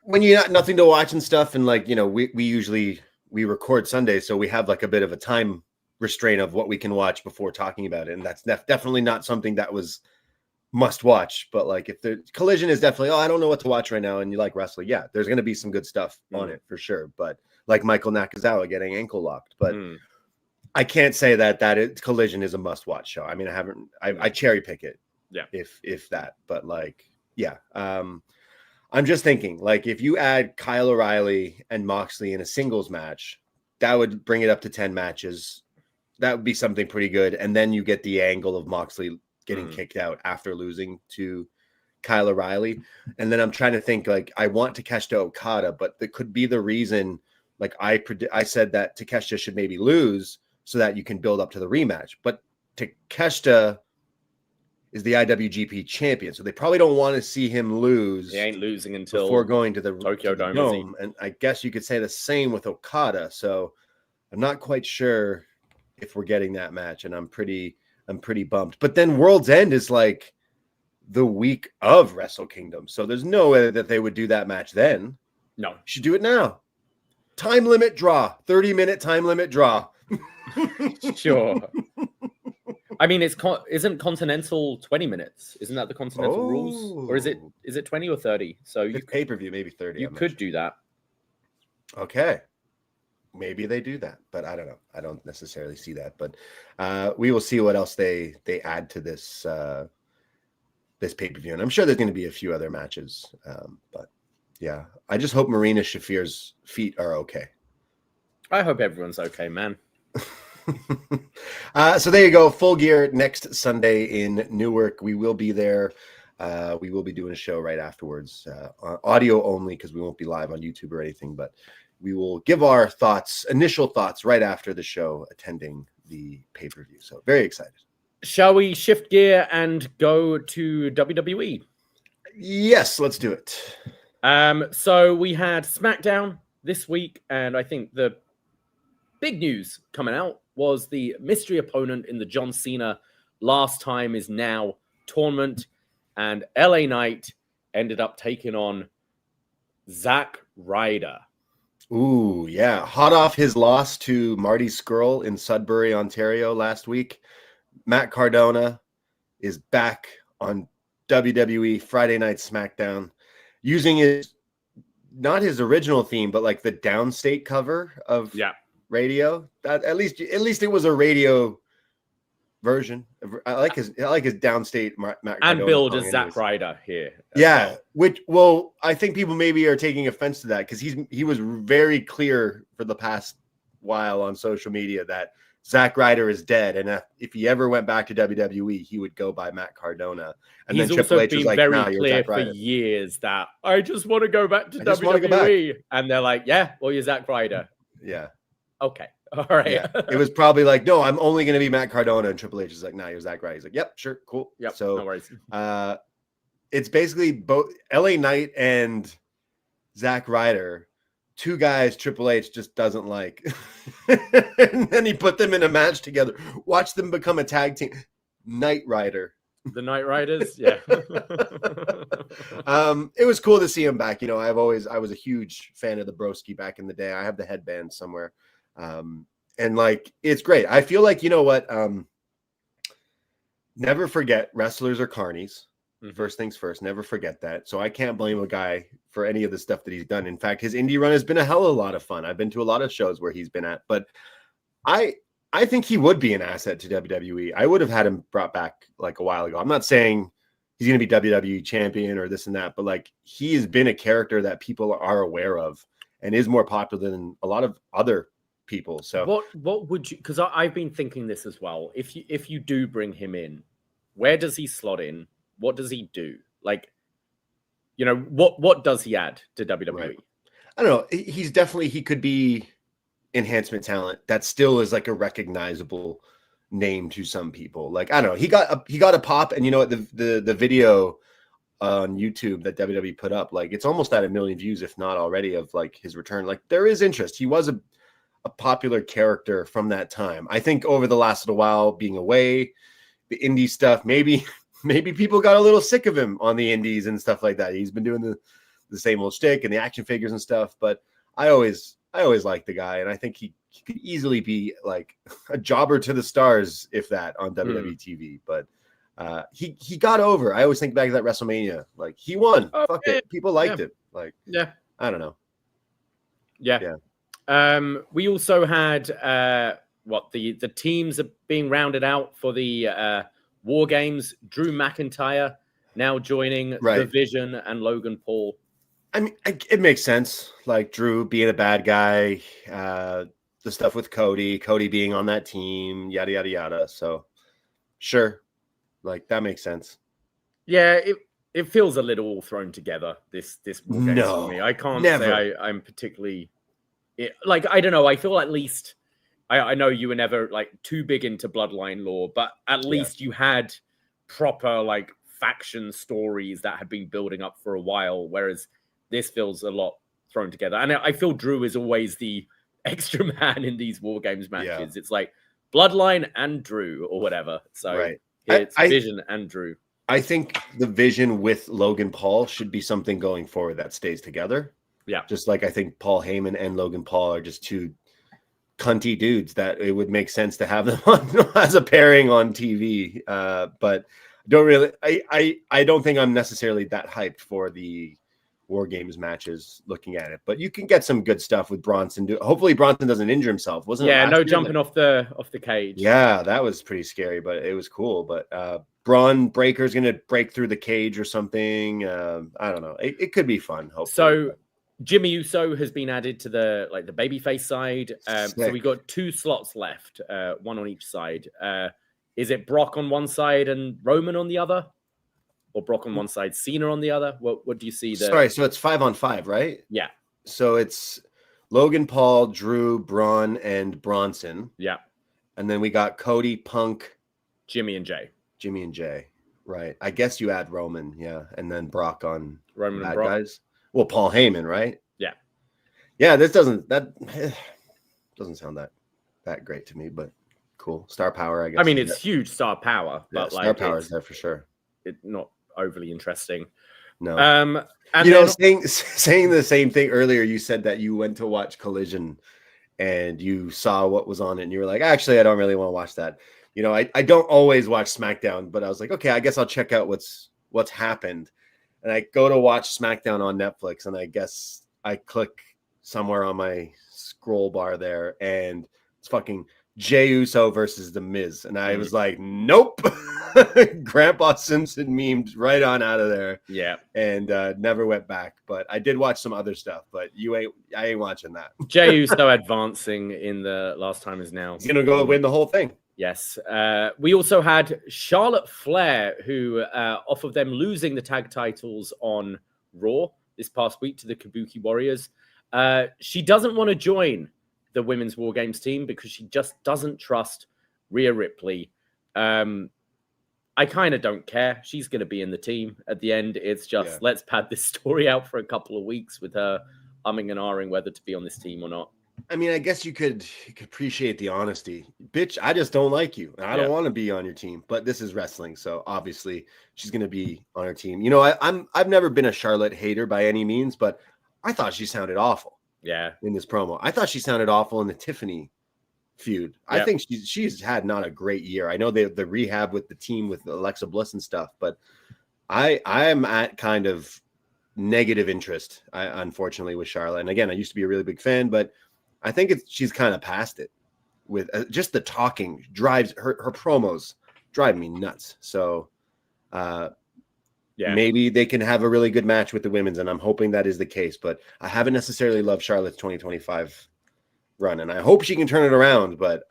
when you got nothing to watch and stuff, and like, we usually we record Sunday, so we have like a bit of a time restraint of what we can watch before talking about it. And that's definitely not something that was must watch. But like if the Collision is definitely, I don't know what to watch right now, and you like wrestling, there's going to be some good stuff on it for sure. But like Michael Nakazawa getting ankle locked. But I can't say that Collision is a must watch show. I mean, I cherry pick it. Yeah. If that, but like, I'm just thinking, like, if you add Kyle O'Reilly and Moxley in a singles match, that would bring it up to 10 matches. That would be something pretty good. And then you get the angle of Moxley getting kicked out after losing to Kyle O'Reilly. And then I'm trying to think, like, I want Takeshita Okada, but that could be the reason, like, I said that Takeshita should maybe lose so that you can build up to the rematch. But Takeshita is the IWGP champion, so they probably don't want to see him lose. He ain't losing until before going to the Tokyo Dome. And I guess you could say the same with Okada. So I'm not quite sure if we're getting that match, and I'm pretty bummed. But then World's End is like the week of Wrestle Kingdom, so there's no way that they would do that match then. No, you should do it now. Time limit draw, 30-minute time limit draw. Sure. I mean, isn't Continental 20 minutes? Isn't that the Continental rules? Or is it 20 or 30? So you pay-per-view, maybe 30. You could do that. Okay. maybe they do that, but I don't know. I don't necessarily see that, but we will see what else they add to this this pay-per-view. And I'm sure there's going to be a few other matches. But yeah, I just hope Marina Shafir's feet are okay. I hope everyone's okay, man. So there you go. Full Gear next Sunday in Newark. We will be there. We will be doing a show right afterwards, audio only, because we won't be live on YouTube or anything, but we will give our initial thoughts right after the show, attending the pay-per-view. So very excited. Shall we shift gear and go to WWE? Yes, let's do it. So we had Smackdown this week, and I think the big news coming out was the mystery opponent in the John Cena Last Time Is Now tournament, and LA Knight ended up taking on Zack Ryder. Ooh, yeah. Hot off his loss to Marty Scurll in Sudbury, Ontario last week, Matt Cardona is back on WWE Friday Night SmackDown using not his original theme, but like the downstate cover of radio. That at least it was a radio version. I like his downstate Matt Cardona and billed as Zack Ryder here. Yeah, I think people maybe are taking offense to that, because he was very clear for the past while on social media that Zack Ryder is dead, and if he ever went back to WWE, he would go by Matt Cardona. And he's then also Triple H was like, very "Nah, clear for years that I just want to go back to WWE," and they're like, "Yeah, well, you're Zack Ryder." Yeah. Okay. All right. Yeah. It was probably like, "No, I'm only going to be Matt Cardona," and Triple H is like, "Nah, you're Zack Ryder." He's like, "Yep, sure, cool." Yep. So, no worries. It's basically both LA Knight and Zack Ryder, two guys Triple H just doesn't like. And then he put them in a match together. Watch them become a tag team. Knight Rider. The Knight Riders, yeah. It was cool to see him back. You know, I was a huge fan of the broski back in the day. I have the headband somewhere. And like, it's great. I feel like, you know what? Never forget, wrestlers are carnies. First things first, never forget that. So I can't blame a guy for any of the stuff that he's done. In fact, his indie run has been a hell of a lot of fun. I've been to a lot of shows where he's been at, but I think he would be an asset to WWE. I would have had him brought back like a while ago. I'm not saying he's going to be WWE champion or this and that, but like, he has been a character that people are aware of and is more popular than a lot of other people. So what would you, because I've been thinking this as well. If you do bring him in, where does he slot in? What does he do? Like, you know, what does he add to WWE? Right. I don't know. He could be enhancement talent that still is like a recognizable name to some people. Like, I don't know. He got a pop, and you know what, the video on YouTube that WWE put up, like, it's almost at 1 million views, if not already, of like his return. Like, there is interest. He was a popular character from that time. I think over the last little while, being away, the indie stuff, maybe people got a little sick of him on the indies and stuff like that. He's been doing the same old shtick and the action figures and stuff, but I always liked the guy, and I think he could easily be like a jobber to the stars, if that, on WWE TV. But he got over. I always think back to that WrestleMania. Like, he won. Fuck it. People liked it. Like, I don't know. Yeah. We also had the teams are being rounded out for the War Games. Drew McIntyre now joining The Vision and Logan Paul. I mean, it makes sense. Like, Drew being a bad guy, the stuff with Cody being on that team, yada, yada, yada. So, sure. Like, that makes sense. Yeah, it feels a little all thrown together, this War Games for me. I can't say I'm particularly... like, I don't know. I feel at least... I know you were never like too big into bloodline lore, but at least you had proper like faction stories that had been building up for a while, whereas this feels a lot thrown together. And I feel Drew is always the extra man in these War Games matches. It's like Bloodline and Drew or whatever. So it's Vision and Drew. I think the Vision with Logan Paul should be something going forward that stays together. Yeah. Just like I think Paul Heyman and Logan Paul are just two cunty dudes that it would make sense to have them on as a pairing on TV. But don't really, I don't think I'm necessarily that hyped for the War Games matches looking at it. But you can get some good stuff with Bronson. Hopefully Bronson doesn't injure himself. Wasn't it? Yeah, last no year jumping off the cage. Yeah, that was pretty scary, but it was cool. But Braun Breaker's gonna break through the cage or something. I don't know. It could be fun. Hopefully. So Jimmy Uso has been added to the babyface side. So we got 2 slots left, one on each side. Is it Brock on one side and Roman on the other, or Brock on one side, Cena on the other? What do you see there? Sorry, so it's 5-on-5, right? Yeah. So it's Logan Paul, Drew, Braun, and Bronson. Yeah. And then we got Cody, Punk, Jimmy and Jay. Right. I guess you add Roman, yeah, and then Brock on Roman and bad Brock. guys. Well, Paul Heyman, right? Yeah. Yeah, this doesn't sound that great to me, but cool. Star power, I guess. I mean, it's huge star power, yeah, but star power is there for sure. It's not overly interesting. No. And you know, saying the same thing earlier, you said that you went to watch Collision and you saw what was on it, and you were like, actually, I don't really want to watch that. You know, I don't always watch SmackDown, but I was like, okay, I guess I'll check out what's happened. And I go to watch SmackDown on Netflix, and I guess I click somewhere on my scroll bar there, and it's fucking Jey Uso versus The Miz. And I was like, nope. Grandpa Simpson memed right on out of there. Yeah. And never went back. But I did watch some other stuff, but I ain't watching that. Jey Uso advancing in the last time is now. He's gonna go win the whole thing. Yes. We also had Charlotte Flair, who off of them losing the tag titles on Raw this past week to the Kabuki Warriors, she doesn't want to join the Women's War Games team because she just doesn't trust Rhea Ripley. I kind of don't care. She's going to be in the team at the end. It's just, let's pad this story out for a couple of weeks with her umming and ahhing whether to be on this team or not. I mean, I guess you could appreciate the honesty. Bitch, I just don't like you. I don't want to be on your team, but this is wrestling. So obviously she's going to be on her team. You know, I've never been a Charlotte hater by any means, but I thought she sounded awful. Yeah. In this promo. I thought she sounded awful in the Tiffany feud. I think she's had not a great year. I know the rehab with the team with Alexa Bliss and stuff, but I am at kind of negative interest, unfortunately, with Charlotte. And again, I used to be a really big fan, but I think she's kind of past it with just the talking drives her promos drive me nuts. So maybe they can have a really good match with the women's, and I'm hoping that is the case, but I haven't necessarily loved Charlotte's 2025 run, and I hope she can turn it around, but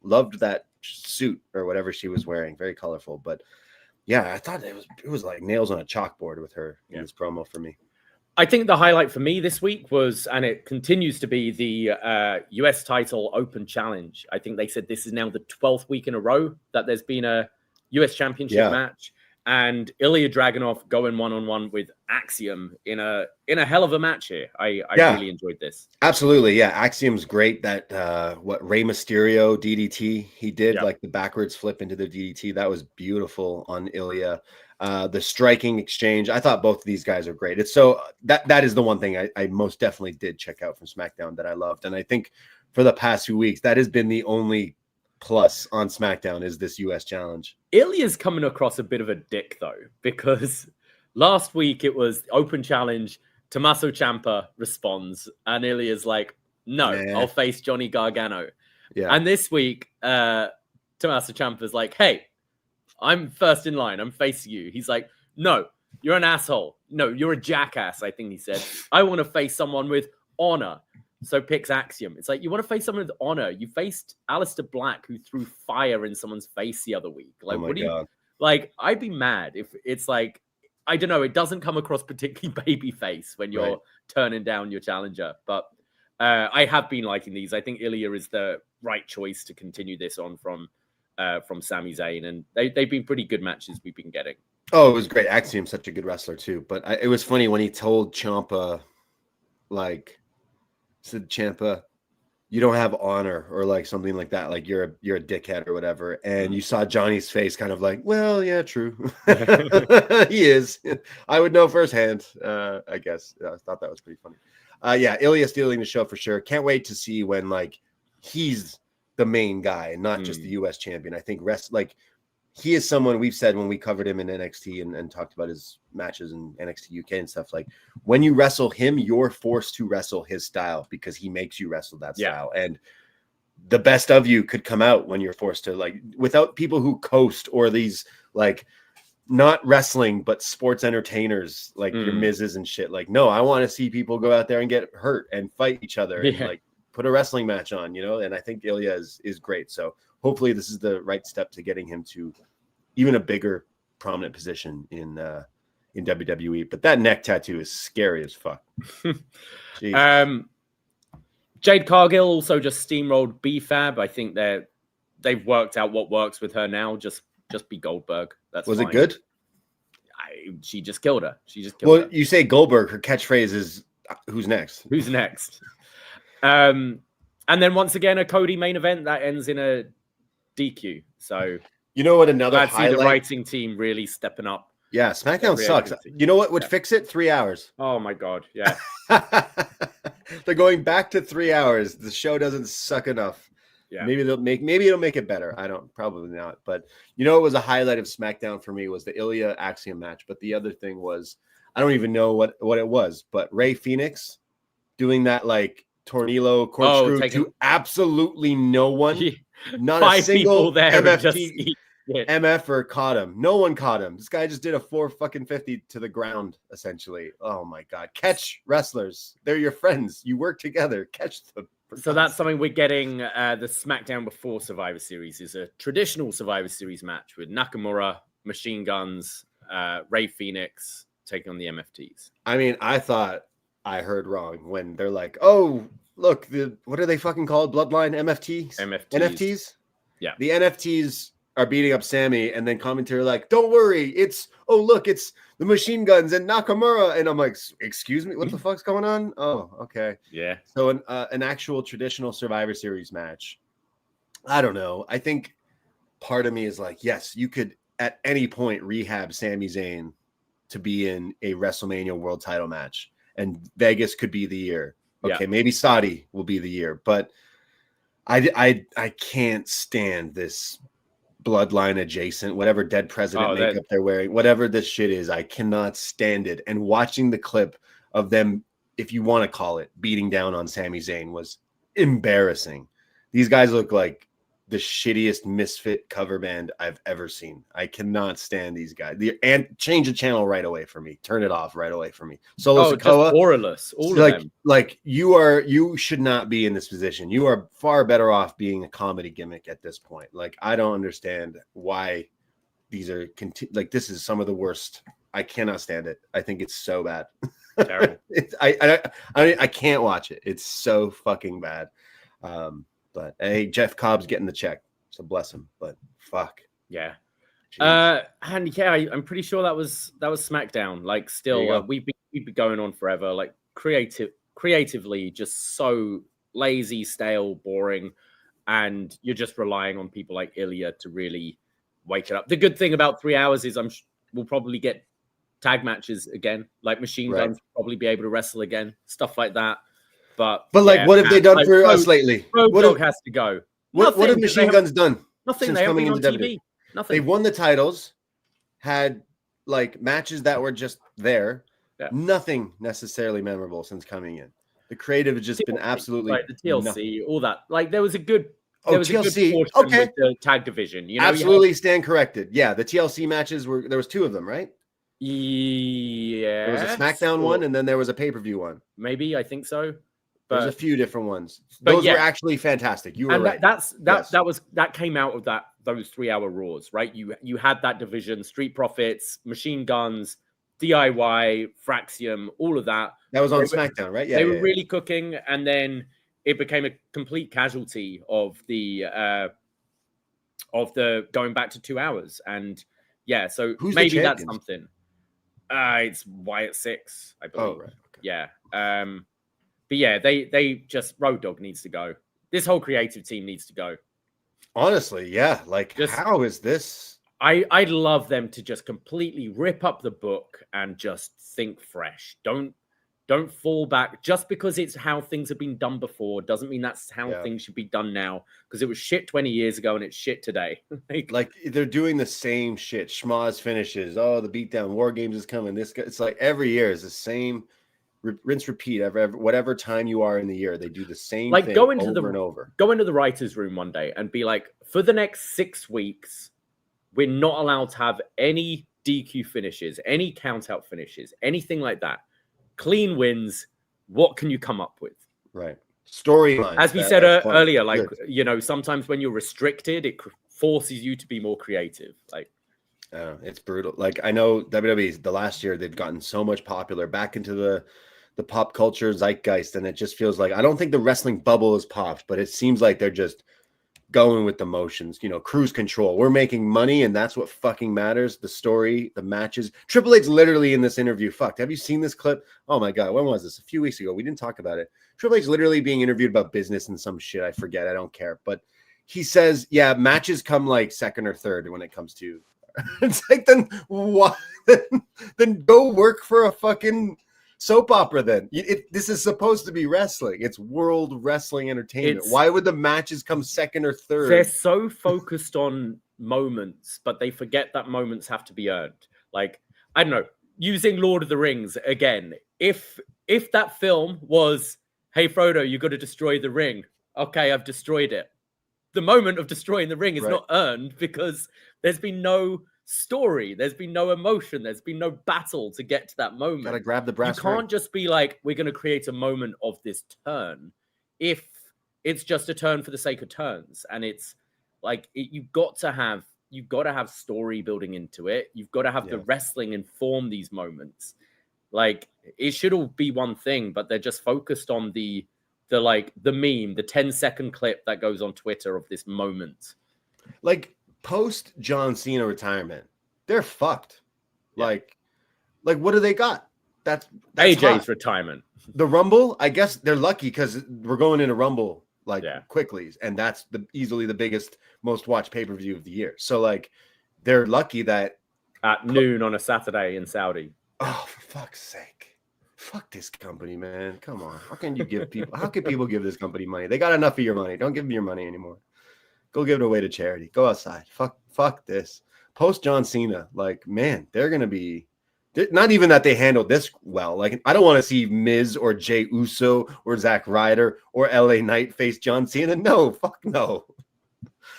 loved that suit or whatever she was wearing. Very colorful, but yeah, I thought it was like nails on a chalkboard with her in this promo for me. I think the highlight for me this week was, and it continues to be, the US title open challenge. I think they said this is now the 12th week in a row that there's been a US championship match, and Ilya Dragunov going one-on-one with Axiom in a hell of a match here. I really enjoyed this. Absolutely. Yeah. Axiom's great. That Rey Mysterio DDT he did, like the backwards flip into the DDT. That was beautiful on Ilya. The striking exchange. I thought both of these guys are great. It's so that is the one thing I most definitely did check out from SmackDown that I loved. And I think for the past few weeks, that has been the only plus on SmackDown is this US challenge. Ilya's coming across a bit of a dick though, because last week it was open challenge. Tommaso Ciampa responds, and Ilya's like, "No, I'll face Johnny Gargano." Yeah. And this week, Tommaso Ciampa's like, "Hey, I'm first in line. I'm facing you." He's like, "No, you're an asshole. No, you're a jackass." I think he said, "I want to face someone with honor." So picks Axiom. It's like, you want to face someone with honor. You faced Aleister Black, who threw fire in someone's face the other week. Like, what do you like? I'd be mad if it's like, I don't know. It doesn't come across particularly babyface when you're turning down your challenger. But I have been liking these. I think Ilya is the right choice to continue this on from Sami Zayn, and they've been pretty good matches we've been getting. Oh, it was great. Axiom's such a good wrestler too. But it was funny when he told Ciampa, like, said, "Ciampa, you don't have honor," or like something like that. Like you're a dickhead or whatever. And you saw Johnny's face, kind of like, "Well, yeah, true." He is. I would know firsthand. I guess. I thought that was pretty funny. Ilya stealing the show for sure. Can't wait to see when like he's the main guy and not just the US champion. I think he is someone we've said when we covered him in NXT and talked about his matches in NXT UK and stuff, like when you wrestle him, you're forced to wrestle his style because he makes you wrestle that style. And the best of you could come out when you're forced to, like, without people who coast or these like not wrestling, but sports entertainers like your Miz's and shit. Like, no, I want to see people go out there and get hurt and fight each other and like put a wrestling match on, you know? And I think Ilya is great. So hopefully this is the right step to getting him to even a bigger prominent position in WWE. But that neck tattoo is scary as fuck. Jade Cargill also just steamrolled B-Fab. I think they've worked out what works with her now. Just be Goldberg. That's was fine. It good? She just killed her. Well, you say Goldberg. Her catchphrase is "Who's next?" Who's next? And then once again, a Cody main event that ends in a DQ. So you know what? Another glad to highlight. See the writing team really stepping up. Yeah, SmackDown sucks. You know what would fix it? 3 hours. Oh my god, yeah. They're going back to 3 hours. The show doesn't suck enough. Yeah. Maybe it'll make it better. Probably not. But you know, it was a highlight of SmackDown for me was the Ilya Axiom match. But the other thing was, I don't even know what it was, but Rey Fenix doing that like tornillo corkscrew to absolutely no one. Not a single there MFer caught him. No one caught him. This guy just did a 450 to the ground, essentially. Oh my god. Catch wrestlers. They're your friends. You work together. Catch them. So that's something we're getting. The SmackDown before Survivor Series is a traditional Survivor Series match with Nakamura, Machine Guns, Rey Fenix taking on the MFTs. I mean, I thought I heard wrong when they're like, "Oh, look, what are they fucking called? Bloodline MFTs? NFTs? Yeah, the NFTs are beating up Sammy, and then commentary like, "Don't worry, it's the Machine Guns and Nakamura," and I'm like, "Excuse me, what the fuck's going on?" Oh, okay, yeah. So an actual traditional Survivor Series match. I don't know. I think part of me is like, yes, you could at any point rehab Sami Zayn to be in a WrestleMania World Title match, and Vegas could be the year. Okay, maybe Saudi will be the year, but I can't stand this bloodline adjacent, whatever dead president makeup they're wearing, whatever this shit is. I cannot stand it. And watching the clip of them, if you want to call it, beating down on Sami Zayn was embarrassing. These guys look like the shittiest misfit cover band I've ever seen. I cannot stand these guys. And change the channel right away for me. Turn it off right away for me. Solo Sikoa, just all of them. Like you should not be in this position. You are far better off being a comedy gimmick at this point. Like, I don't understand why these are like, this is some of the worst. I cannot stand it. I think it's so bad. Terrible. I can't watch it. It's so fucking bad. But hey, Jeff Cobb's getting the check, so bless him. But fuck, yeah. And yeah, I'm pretty sure that was SmackDown. Like, still, we've been going on forever. Like, creatively, just so lazy, stale, boring, and you're just relying on people like Ilya to really wake it up. The good thing about 3 hours is we'll probably get tag matches again. Like Machine Guns will probably be able to wrestle again, stuff like that. But like, what have they done for us lately? Road Dogg has to go. What have Machine Guns done? Nothing. Since they coming haven't been on into TV. WWE? Nothing. They won the titles, had like matches that were just there. Yeah. Nothing necessarily memorable since coming in. The creative has just been absolutely like the TLC, all that. Like, there was a good. TLC. A good portion with the tag division. You know, absolutely stand corrected. Yeah, the TLC matches there was 2 of them, right? Yeah. There was a SmackDown one, and then there was a pay-per-view one. Maybe, I think so. There's a few different ones. Those were actually fantastic. You were right. That came out of those 3 hour Raws, right? You had that division, Street Profits, Machine Guns, DIY, Fraxium, all of that. That was on SmackDown, right? Yeah. They were really cooking, and then it became a complete casualty of the going back to 2 hours. And yeah, so maybe that's something. It's Wyatt 6, I believe. Oh, right. Okay. Yeah. But yeah, they just Road Dogg needs to go. This whole creative team needs to go. Honestly, yeah. Like, how is this? I'd love them to just completely rip up the book and just think fresh. Don't Don't fall back. Just because it's how things have been done before doesn't mean that's how things should be done now. Because it was shit 20 years ago and it's shit today. Like they're doing the same shit. Schmoz finishes. Oh, the beatdown. War Games is coming. This guy, it's like every year is the same. Rinse, repeat. Whatever time you are in the year, they do the same thing over and over. Go into the writer's room one day and be like, for the next 6 weeks, we're not allowed to have any DQ finishes, any count-out finishes, anything like that. Clean wins. What can you come up with? Right. Storyline. As we said earlier, like, you know, sometimes when you're restricted, it forces you to be more creative. Like, it's brutal. Like, I know WWE, the last year, they've gotten so much popular back into the pop culture zeitgeist, and it just feels like, I don't think the wrestling bubble is popped, but it seems like they're just going with the motions, you know, cruise control. We're making money, and that's what fucking matters. The story, the matches. Triple H literally in this interview, fucked. Have you seen this clip? Oh my God, when was this? A few weeks ago. We didn't talk about it. Triple H literally being interviewed about business and some shit. I forget. I don't care. But he says, yeah, matches come like second or third when it comes to. It's like, then what? Then go work for a fucking soap opera then. This is supposed to be wrestling. It's World Wrestling Entertainment. Why would the matches come second or third? They're so focused on moments, but they forget that moments have to be earned. Like, I don't know, using Lord of the Rings again. If that film was, hey, Frodo, you got to destroy the ring. Okay, I've destroyed it. The moment of destroying the ring is not earned because there's been no story, there's been no emotion, there's been no battle to get to that moment. Gotta grab the brass. You can't just be like, we're going to create a moment of this turn if it's just a turn for the sake of turns. And it's like, you've got to have story building into it. You've got to have the wrestling inform these moments. Like, it should all be one thing, but they're just focused on the meme, the 10-second clip that goes on Twitter of this moment. Like, post John Cena retirement, they're fucked. Yeah. Like what do they got? That's AJ's hot. Retirement. The Rumble, I guess they're lucky because we're going into Rumble quickly, and that's easily the biggest, most watched pay-per-view of the year. So like, they're lucky that at noon on a Saturday in Saudi. Oh, for fuck's sake! Fuck this company, man. Come on. How can you give people? How can people give this company money? They got enough of your money. Don't give them your money anymore. Go give it away to charity. Go outside. Fuck this. Post John Cena, like, man, they're gonna be not even that they handled this well. Like, I don't want to see Miz or Jey Uso or Zack Ryder or LA Knight face John Cena. No, fuck no.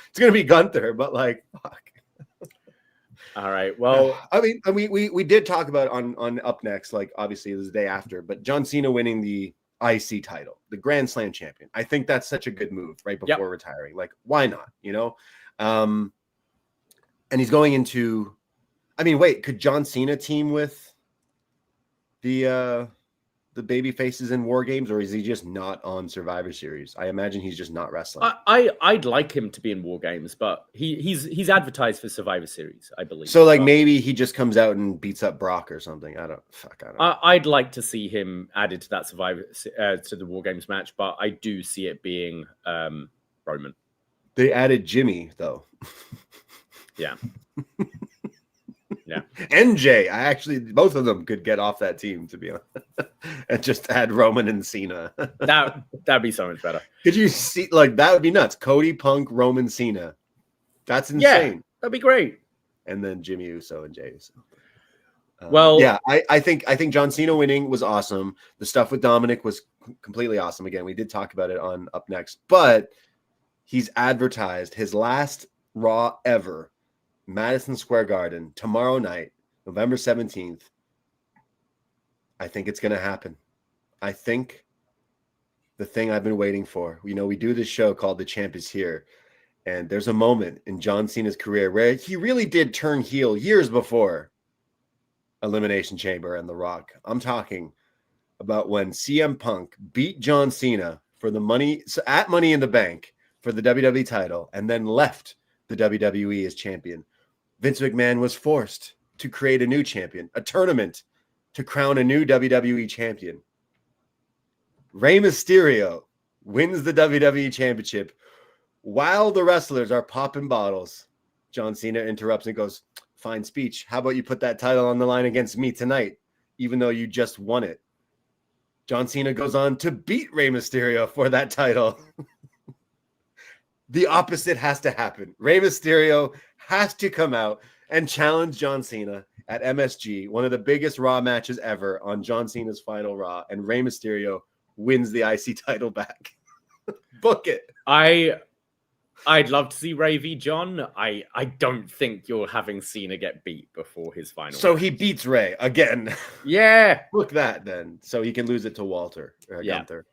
It's gonna be Gunther, but like, fuck. All right. Well, I mean, we did talk about on Up Next, like, obviously it was the day after, but John Cena winning the IC title, the Grand Slam champion. I think that's such a good move right before retiring. Like, why not? You know? And he's going into, I mean, wait, could John Cena team with the baby faces in War Games, or is he just not on Survivor Series? I imagine he's just not wrestling. I'd like him to be in War Games, but he's advertised for Survivor Series, I believe. So like, maybe he just comes out and beats up Brock or something. I don't know. I'd like to see him added to that Survivor to the War Games match, but I do see it being Roman. They added Jimmy though. Yeah. Yeah. NJ, both of them could get off that team, to be honest, and just add Roman and Cena. That'd be so much better. Could you see, like, that would be nuts. Cody, Punk, Roman, Cena. That's insane. Yeah, that'd be great. And then Jimmy Uso and Jey Uso. Well, yeah, I think John Cena winning was awesome. The stuff with Dominic was completely awesome. Again, we did talk about it on Up Next, but he's advertised his last Raw ever, Madison Square Garden, tomorrow night, November 17th. I think it's going to happen. I think the thing I've been waiting for. You know, we do this show called The Champ Is Here, and there's a moment in John Cena's career where he really did turn heel years before Elimination Chamber and The Rock. I'm talking about when CM Punk beat John Cena for the money, at Money in the Bank, for the WWE title, and then left the WWE as champion. Vince McMahon was forced to create a new champion, a tournament to crown a new WWE champion. Rey Mysterio wins the WWE championship while the wrestlers are popping bottles. John Cena interrupts and goes, "Fine speech. How about you put that title on the line against me tonight, even though you just won it?" John Cena goes on to beat Rey Mysterio for that title. The opposite has to happen. Rey Mysterio has to come out and challenge John Cena at MSG, one of the biggest Raw matches ever on John Cena's final Raw, and Rey Mysterio wins the IC title back. Book it. I'd love to see Ray v. John. I don't think you're having Cena get beat before his final. So he beats Ray again. Yeah. Book that then. So he can lose it to Walter or Yeah. Gunther.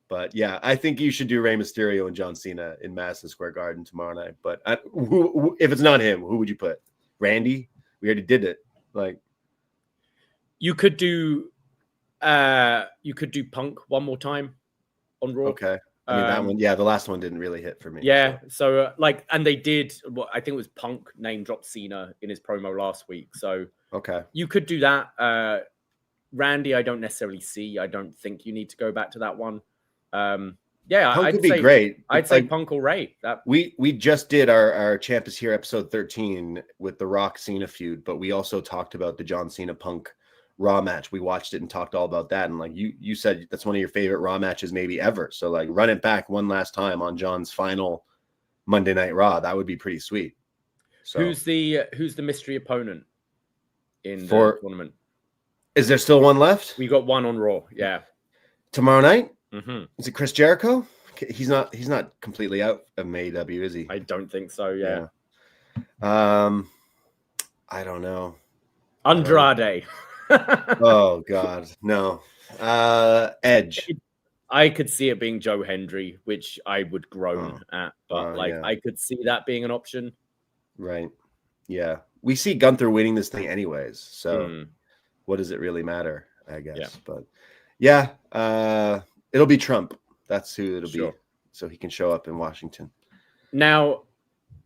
But yeah, I think you should do Rey Mysterio and John Cena in Madison Square Garden tomorrow night. But if it's not him, who would you put? Randy? We already did it. Like, you could do Punk one more time on Raw. Okay. I mean, that one, yeah, the last one didn't really hit for me. Yeah. So and they did what I think it was Punk name dropped Cena in his promo last week. So okay, you could do that. Randy, I don't necessarily see. I don't think you need to go back to that one. Yeah, Punk I'd would be say, great. I'd say Punk or Ray. That we just did our Champ is Here episode 13 with the Rock Cena feud, but we also talked about the John Cena Punk Raw match. We watched it and talked all about that, and like you said, that's one of your favorite Raw matches maybe ever. So like run it back one last time on John's final Monday Night Raw. That would be pretty sweet. So who's the mystery opponent in the tournament? Is there still one left? We got one on Raw. Yeah, tomorrow night. Mm-hmm. Is it Chris Jericho? He's not completely out of AEW, is he? I don't think so. Yeah. I don't know. Andrade. Oh God, no. Edge. I could see it being Joe Hendry, which I would groan at, but yeah. I could see that being an option. Right. Yeah. We see Gunther winning this thing anyways. So what does it really matter? I guess. Yeah. But yeah, it'll be Trump. That's who it'll be. So he can show up in Washington. Now,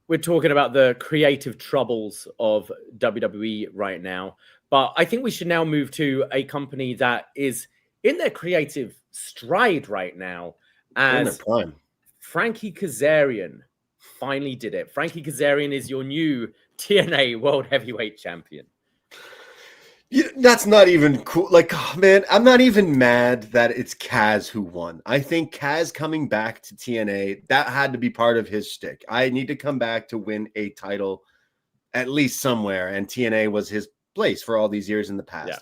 we're talking about the creative troubles of WWE right now. But I think we should now move to a company that is in their creative stride right now. As Frankie Kazarian finally did it. Frankie Kazarian is your new TNA World Heavyweight Champion. That's not even cool. Like, oh, man, I'm not even mad that it's Kaz who won. I think Kaz coming back to TNA, that had to be part of his shtick. I need to come back to win a title at least somewhere. And TNA was his place for all these years in the past. Yeah.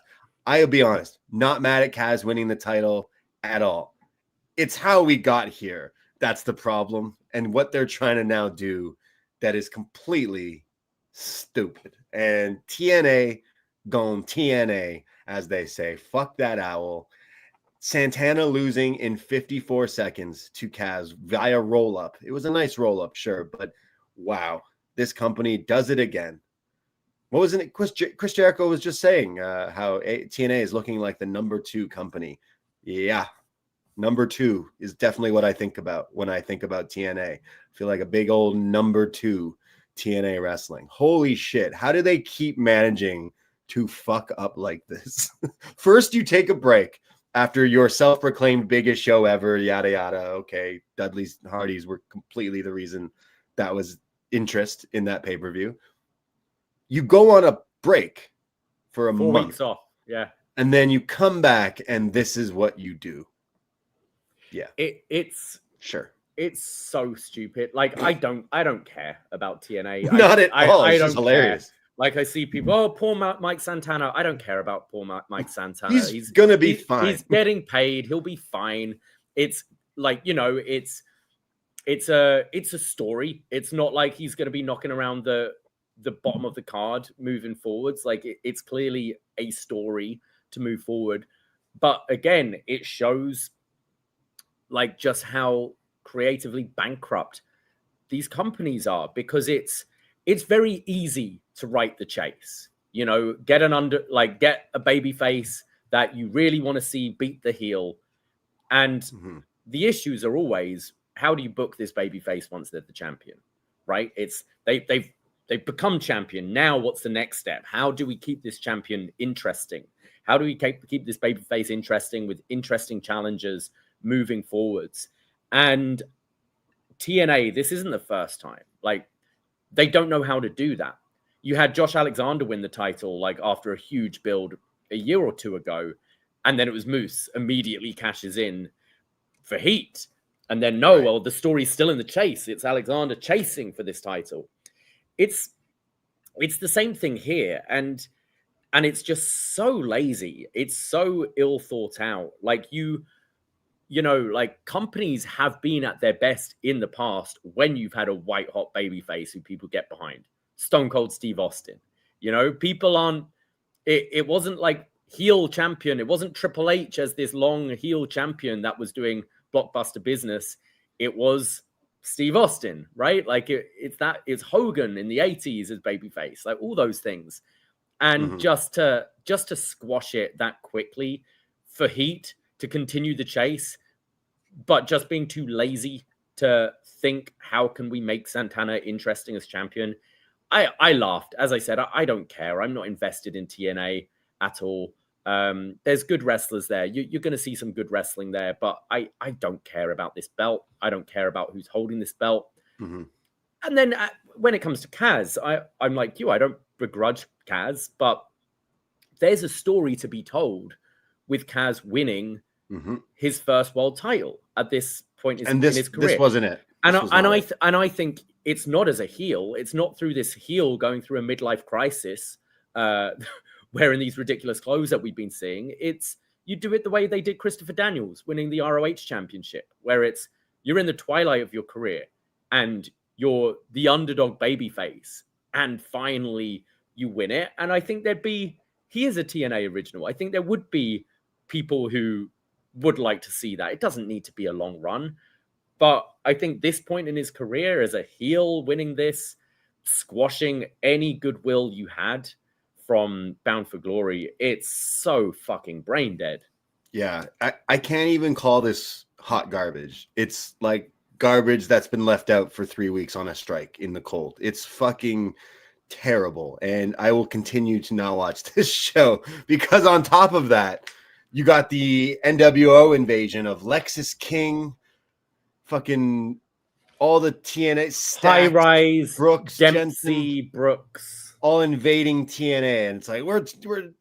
I'll be honest, not mad at Kaz winning the title at all. It's how we got here. That's the problem. And what they're trying to now do that is completely stupid. And TNA going TNA, as they say. Fuck that owl. Santana losing in 54 seconds to Kaz via roll-up. It was a nice roll-up, sure, but wow. This company does it again. What was it? Chris Jericho was just saying how TNA is looking like the number 2 company. Yeah, number 2 is definitely what I think about when I think about TNA. I feel like a big old number 2 TNA wrestling. Holy shit. How do they keep managing to fuck up like this? First, you take a break after your self-proclaimed biggest show ever, yada, yada. Okay, Dudley's Hardys were completely the reason that was interest in that pay-per-view. You go on a break for 4 month. weeks off. Yeah. And then you come back and this is what you do. Yeah. It's sure. It's so stupid. Like I don't care about TNA. Not at all. It's just hilarious. Care. Like I see people, poor Mike Santana. I don't care about poor Mike Santana. He's gonna be fine. He's getting paid. He'll be fine. It's like, it's a story. It's not like he's gonna be knocking around the bottom of the card moving forwards. Like it's clearly a story to move forward. But again, it shows like just how creatively bankrupt these companies are, because it's very easy to write the chase. Get a baby face that you really want to see beat the heel. And the issues are always, how do you book this baby face once they're the champion? Right? It's they've become champion. Now what's the next step? How do we keep this champion interesting? How do we keep this baby face interesting with interesting challenges moving forwards? And TNA, this isn't the first time. Like, they don't know how to do that. You had Josh Alexander win the title, like, after a huge build a year or two ago. And then it was Moose immediately cashes in for heat. And then, well, the story's still in the chase. It's Alexander chasing for this title. It's the same thing here. And it's just so lazy. It's so ill thought out. Like like companies have been at their best in the past when you've had a white hot babyface who people get behind. Stone Cold Steve Austin. People aren't, it wasn't like heel champion. It wasn't Triple H as this long heel champion that was doing blockbuster business. It was Steve Austin, right? Like it's Hogan in the 80s as babyface, like all those things. And just to squash it that quickly for heat to continue the chase, but just being too lazy to think, how can we make Santana interesting as champion? I laughed. As I said, I don't care. I'm not invested in TNA at all. There's good wrestlers there. You're going to see some good wrestling there, but I don't care about this belt. I don't care about who's holding this belt. And then when it comes to Kaz, I'm like you. I don't begrudge Kaz, but there's a story to be told with Kaz winning his first world title at this point in his career. This wasn't it. And I think it's not as a heel. It's not through this heel going through a midlife crisis, wearing these ridiculous clothes that we've been seeing. It's you do it the way they did Christopher Daniels winning the ROH championship, where it's you're in the twilight of your career and you're the underdog babyface, and finally you win it. And I think he is a TNA original. I think there would be people who would like to see that. It doesn't need to be a long run, but I think this point in his career as a heel, winning this, squashing any goodwill you had from Bound for Glory, it's so fucking brain dead. Yeah, I can't even call this hot garbage. It's like garbage that's been left out for 3 weeks on a strike in the cold. It's fucking terrible. And I will continue to not watch this show because on top of that, you got the NWO invasion of Lexis King, fucking all the TNA stacked, High Rise, Brooks, Dempsey, Jensen, Brooks, all invading TNA. And it's like, we're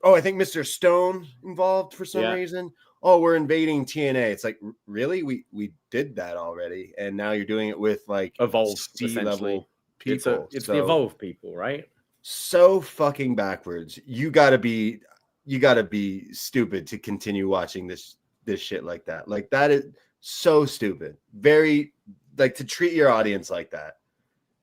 I think Mr. Stone involved for some reason. Oh, we're invading TNA. It's like, really? We did that already. And now you're doing it with like Evolve C-level people. It's the Evolve people, right? So fucking backwards. You gotta be stupid to continue watching this shit like that. Like that is so stupid. Very like to treat your audience like that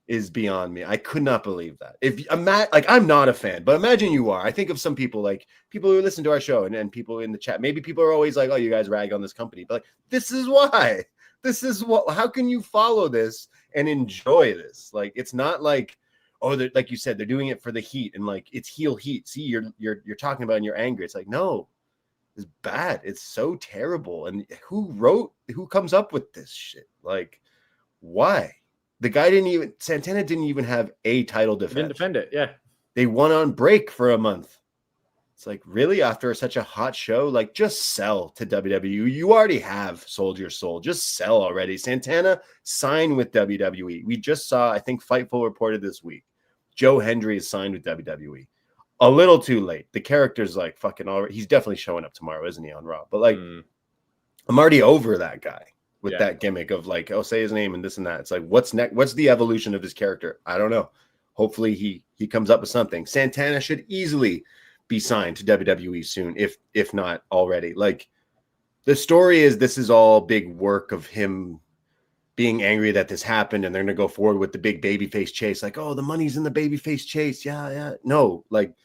is beyond me. I could not believe that. I'm not a fan, but imagine you are. I think of some people, like people who listen to our show and people in the chat. Maybe people are always like, "Oh, you guys rag on this company," but like, this is why. This is what. How can you follow this and enjoy this? Like, it's not like, oh, like you said, they're doing it for the heat and like it's heel heat. See, you're talking about and you're angry. It's like, no, it's bad. It's so terrible. And who comes up with this shit? Like, why? The guy Santana didn't even have a title defense. Didn't defend it, yeah. They won on break for a month. It's like, really? After such a hot show? Like, just sell to WWE. You already have sold your soul. Just sell already. Santana signed with WWE. We just saw, I think Fightful reported this week, Joe Hendry is signed with WWE. A little too late. The character's like fucking already. He's definitely showing up tomorrow, isn't he, on Raw? But like, I'm already over that guy. With that gimmick of like, oh, say his name and this and that. It's like, what's next? What's the evolution of his character? I don't know. Hopefully he comes up with something. Santana should easily be signed to WWE soon, if not already. Like, the story is this is all big work of him being angry that this happened, and they're gonna go forward with the big babyface chase. Like, oh, the money's in the babyface chase. Yeah. No, like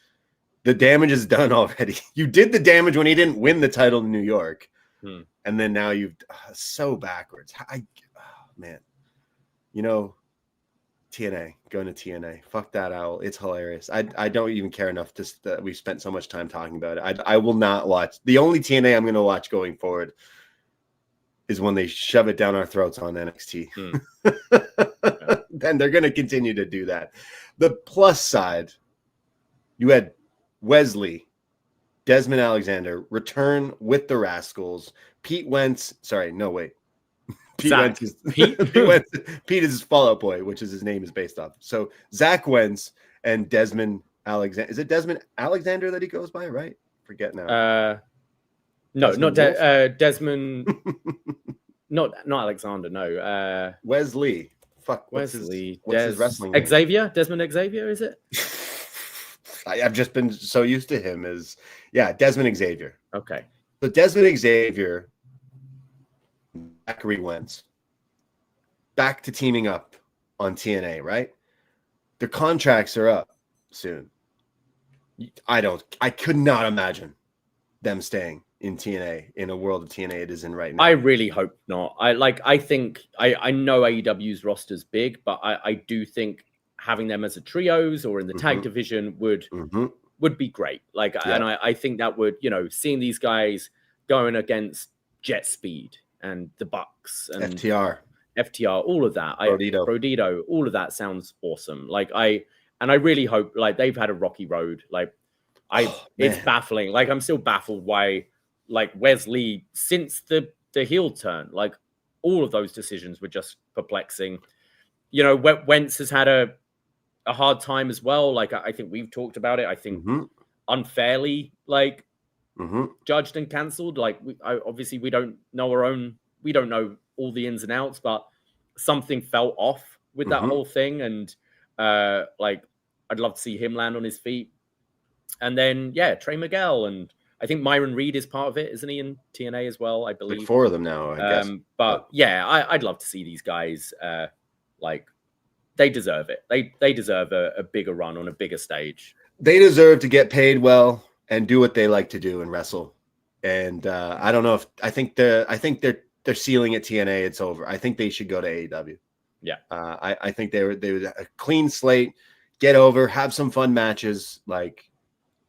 the damage is done already. You did the damage when he didn't win the title in New York. And then now you've so backwards. Man, TNA, going to TNA. Fuck that owl. It's hilarious. I don't even care enough that we spent so much time talking about it. I will not watch. The only TNA I'm going to watch going forward is when they shove it down our throats on NXT. Then they're going to continue to do that. The plus side, you had Wesley, Desmond Alexander return with the Rascals. Pete Wentz. Sorry, no, wait. Pete is his Fallout Boy, which is his name is based off. So Zach Wentz and Desmond Alexander. Is it Desmond Alexander that he goes by, right? Forget now. No, Desmond not Desmond. Not Alexander. No. Wesley. Fuck. What's his wrestling name? Desmond Xavier, is it? I've just been so used to him as Desmond Xavier. Okay. So Desmond Xavier, Zachary Wentz, back to teaming up on TNA, right? Their contracts are up soon. I could not imagine them staying in TNA in a world of TNA it is in right now. I really hope not. I think I know AEW's roster's big, but I do think having them as a trios or in the tag division would be great. And I think that would, seeing these guys going against Jet Speed and the Bucks and FTR, all of that. Prodito, all of that sounds awesome. I really hope they've had a rocky road. It's baffling. I'm still baffled why Wesley, since the heel turn, all of those decisions were just perplexing. Wentz has had a hard time as well. I think we've talked about it. I think unfairly judged and cancelled. Obviously we don't know all the ins and outs, but something felt off with that whole thing. And I'd love to see him land on his feet. And then Trey Miguel, and I think Myron Reed is part of it, isn't he, in TNA as well? I believe 4 of them now. I guess. But I'd love to see these guys. They deserve it. They deserve a bigger run on a bigger stage. They deserve to get paid well and do what they like to do and wrestle. And I don't know if I think their ceiling at TNA, it's over. I think they should go to AEW. Yeah. I think they would a clean slate, get over, have some fun matches,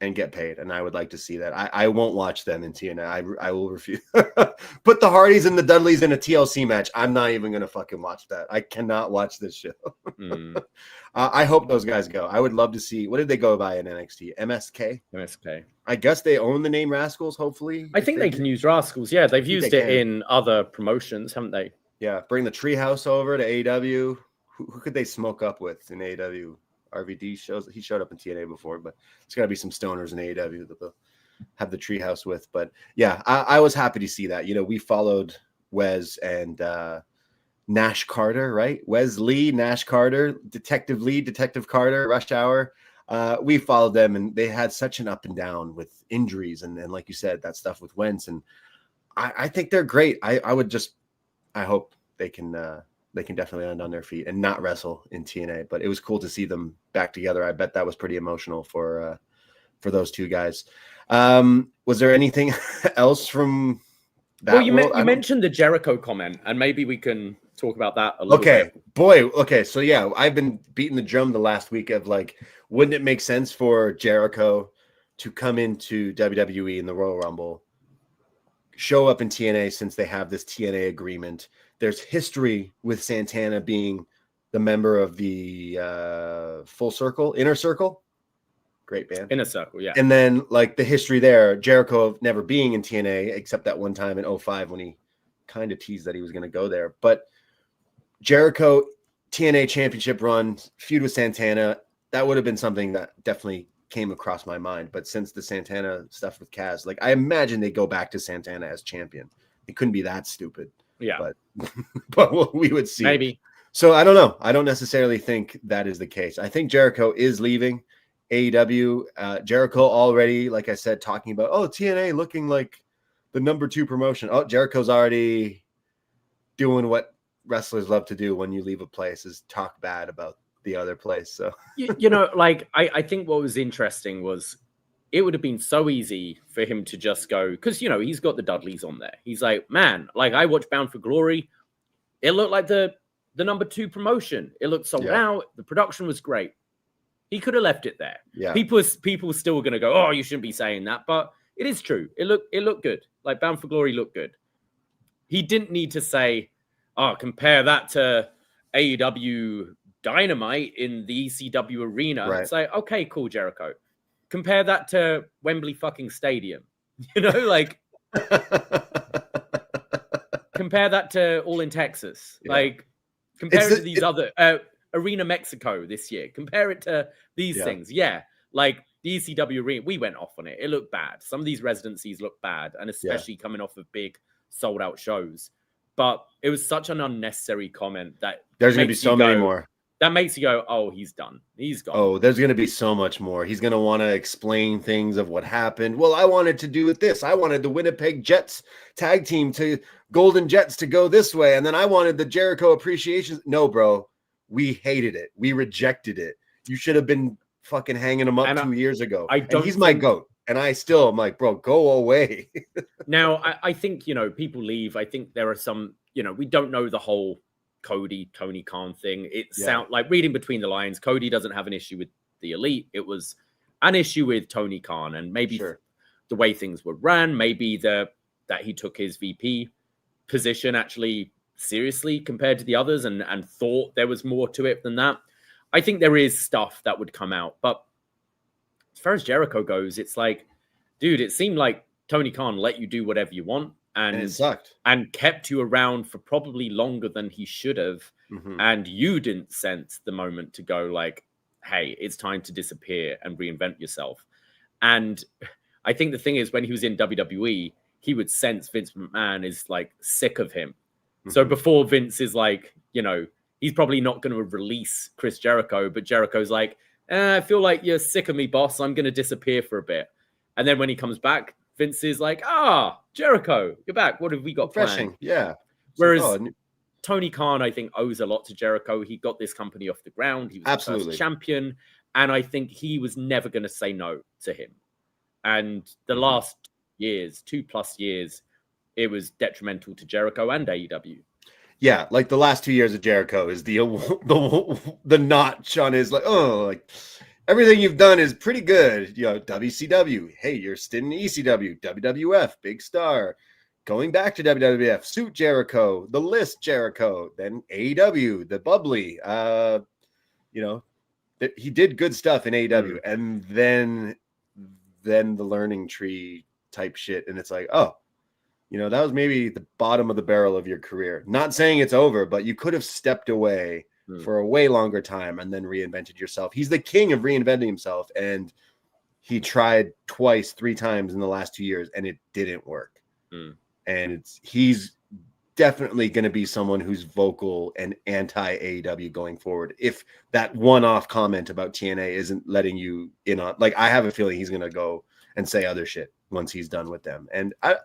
and get paid. And I would like to see that. I won't watch them in TNA. I will refuse. Put the Hardys and the Dudleys in a TLC match. I'm not even going to fucking watch that. I cannot watch this show. I hope those guys go. I would love to see. What did they go by in NXT? MSK? MSK. I guess they own the name Rascals, hopefully. I think they can use Rascals. Yeah, they've used it in other promotions, haven't they? Yeah, bring the Treehouse over to AEW. Who could they smoke up with in AEW? RVD he showed up in TNA before, but it's got to be some stoners in AEW that they'll have the Treehouse with. But I was happy to see that. We followed Wes and Nash Carter, right? Wes Lee, Nash Carter, Detective Lee, Detective Carter, Rush Hour. We followed them, and they had such an up and down with injuries, and like you said, that stuff with Wentz. And I think they're great. I hope they can definitely land on their feet and not wrestle in TNA. But it was cool to see them back together. I bet that was pretty emotional for those two guys. Was there anything else from that? Well, you mentioned the Jericho comment, and maybe we can talk about that a little bit. Okay. So I've been beating the drum the last week of wouldn't it make sense for Jericho to come into WWE in the Royal Rumble, show up in TNA since they have this TNA agreement? There's history with Santana being the member of the Inner Circle. Great band. Inner Circle, yeah. And then the history there, Jericho never being in TNA except that one time in 2005 when he kind of teased that he was going to go there. But Jericho, TNA championship run, feud with Santana, that would have been something that definitely came across my mind. But since the Santana stuff with Kaz, I imagine they go back to Santana as champion. It couldn't be that stupid. Yeah. But we would see. Maybe. So I don't know. I don't necessarily think that is the case. I think Jericho is leaving AEW. Jericho already, like I said, talking about, TNA looking like the number 2 promotion. Jericho's already doing what wrestlers love to do when you leave a place, is talk bad about the other place. So I think what was interesting was it would have been so easy for him to just go, because he's got the Dudleys on there. He's like, man, I watched Bound for Glory. It looked like the number 2 promotion. It looked sold out. The production was great. He could have left it there. Yeah. People still going to go, you shouldn't be saying that, but it is true. It looked good. Bound for Glory looked good. He didn't need to say, compare that to AEW Dynamite in the ECW arena. Right. It's okay, cool, Jericho. Compare that to Wembley fucking Stadium. Compare that to All in Texas. Compare it to these other Arena Mexico this year. Compare it to these things. Yeah. Like the ECW arena, we went off on it. It looked bad. Some of these residencies look bad, and especially coming off of big sold out shows. But it was such an unnecessary comment that there's going to be so many more. That makes you go, oh, he's done. He's gone. Oh, there's going to be so much more. He's going to want to explain things of what happened. Well, I wanted to do with this. I wanted the Winnipeg Jets tag team to Golden Jets to go this way. And then I wanted the Jericho appreciation. No, bro, we hated it. We rejected it. You should have been fucking hanging him up 2 years ago. He's my GOAT. And I still am like, bro, go away. Now, I think, people leave. I think there are some, we don't know the whole Tony Khan thing. It sounds like, reading between the lines, Cody doesn't have an issue with the Elite. It was an issue with Tony Khan, and maybe the way things were ran, maybe that he took his VP position actually seriously compared to the others and thought there was more to it than that. I think there is stuff that would come out, but as far as Jericho goes, it's like, dude, it seemed like Tony Khan let you do whatever you want. And it sucked. And kept you around for probably longer than he should have. Mm-hmm. And you didn't sense the moment to go like, hey, it's time to disappear and reinvent yourself. And I think the thing is, when he was in WWE, he would sense Vince McMahon is like sick of him. Mm-hmm. So before Vince is like, he's probably not going to release Chris Jericho, but Jericho's like, I feel like you're sick of me, boss. I'm going to disappear for a bit. And then when he comes back, Vince is like, Jericho, you're back. What have we got planned? Yeah. Whereas Tony Khan, I think, owes a lot to Jericho. He got this company off the ground. He was the first champion. And I think he was never going to say no to him. And the last years, 2+ years, it was detrimental to Jericho and AEW. Yeah, like the last 2 years of Jericho is the notch on his everything you've done is pretty good. WCW. Hey, you're still in ECW. WWF, big star. Going back to WWF, Suit Jericho, The List Jericho, then AEW, the bubbly. He did good stuff in AEW, and then the learning tree type shit, and it's like, that was maybe the bottom of the barrel of your career. Not saying it's over, but you could have stepped away for a way longer time and then reinvented yourself. He's the king of reinventing himself, and he tried 3 times in the last 2 years, and it didn't work. And he's definitely going to be someone who's vocal and anti-AEW going forward. If that one-off comment about TNA isn't letting you in on, I have a feeling he's going to go and say other shit once he's done with them. And I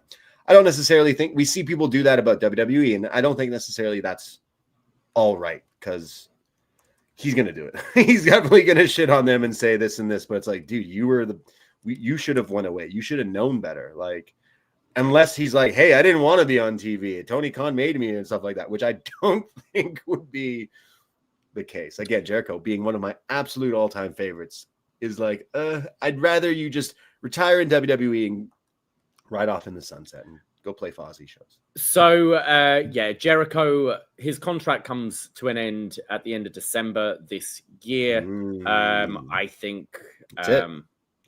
don't necessarily think we see people do that about WWE, and I don't think necessarily that's all right, because he's going to do it. He's definitely going to shit on them and say this and this, but it's like, dude, you should have went away. You should have known better. Unless he's like, hey, I didn't want to be on TV. Tony Khan made me and stuff like that, which I don't think would be the case. Again, Jericho being one of my absolute all-time favorites is like, I'd rather you just retire in WWE and ride off in the sunset and go play Fozzy shows. So, Jericho, his contract comes to an end at the end of December this year. I think that's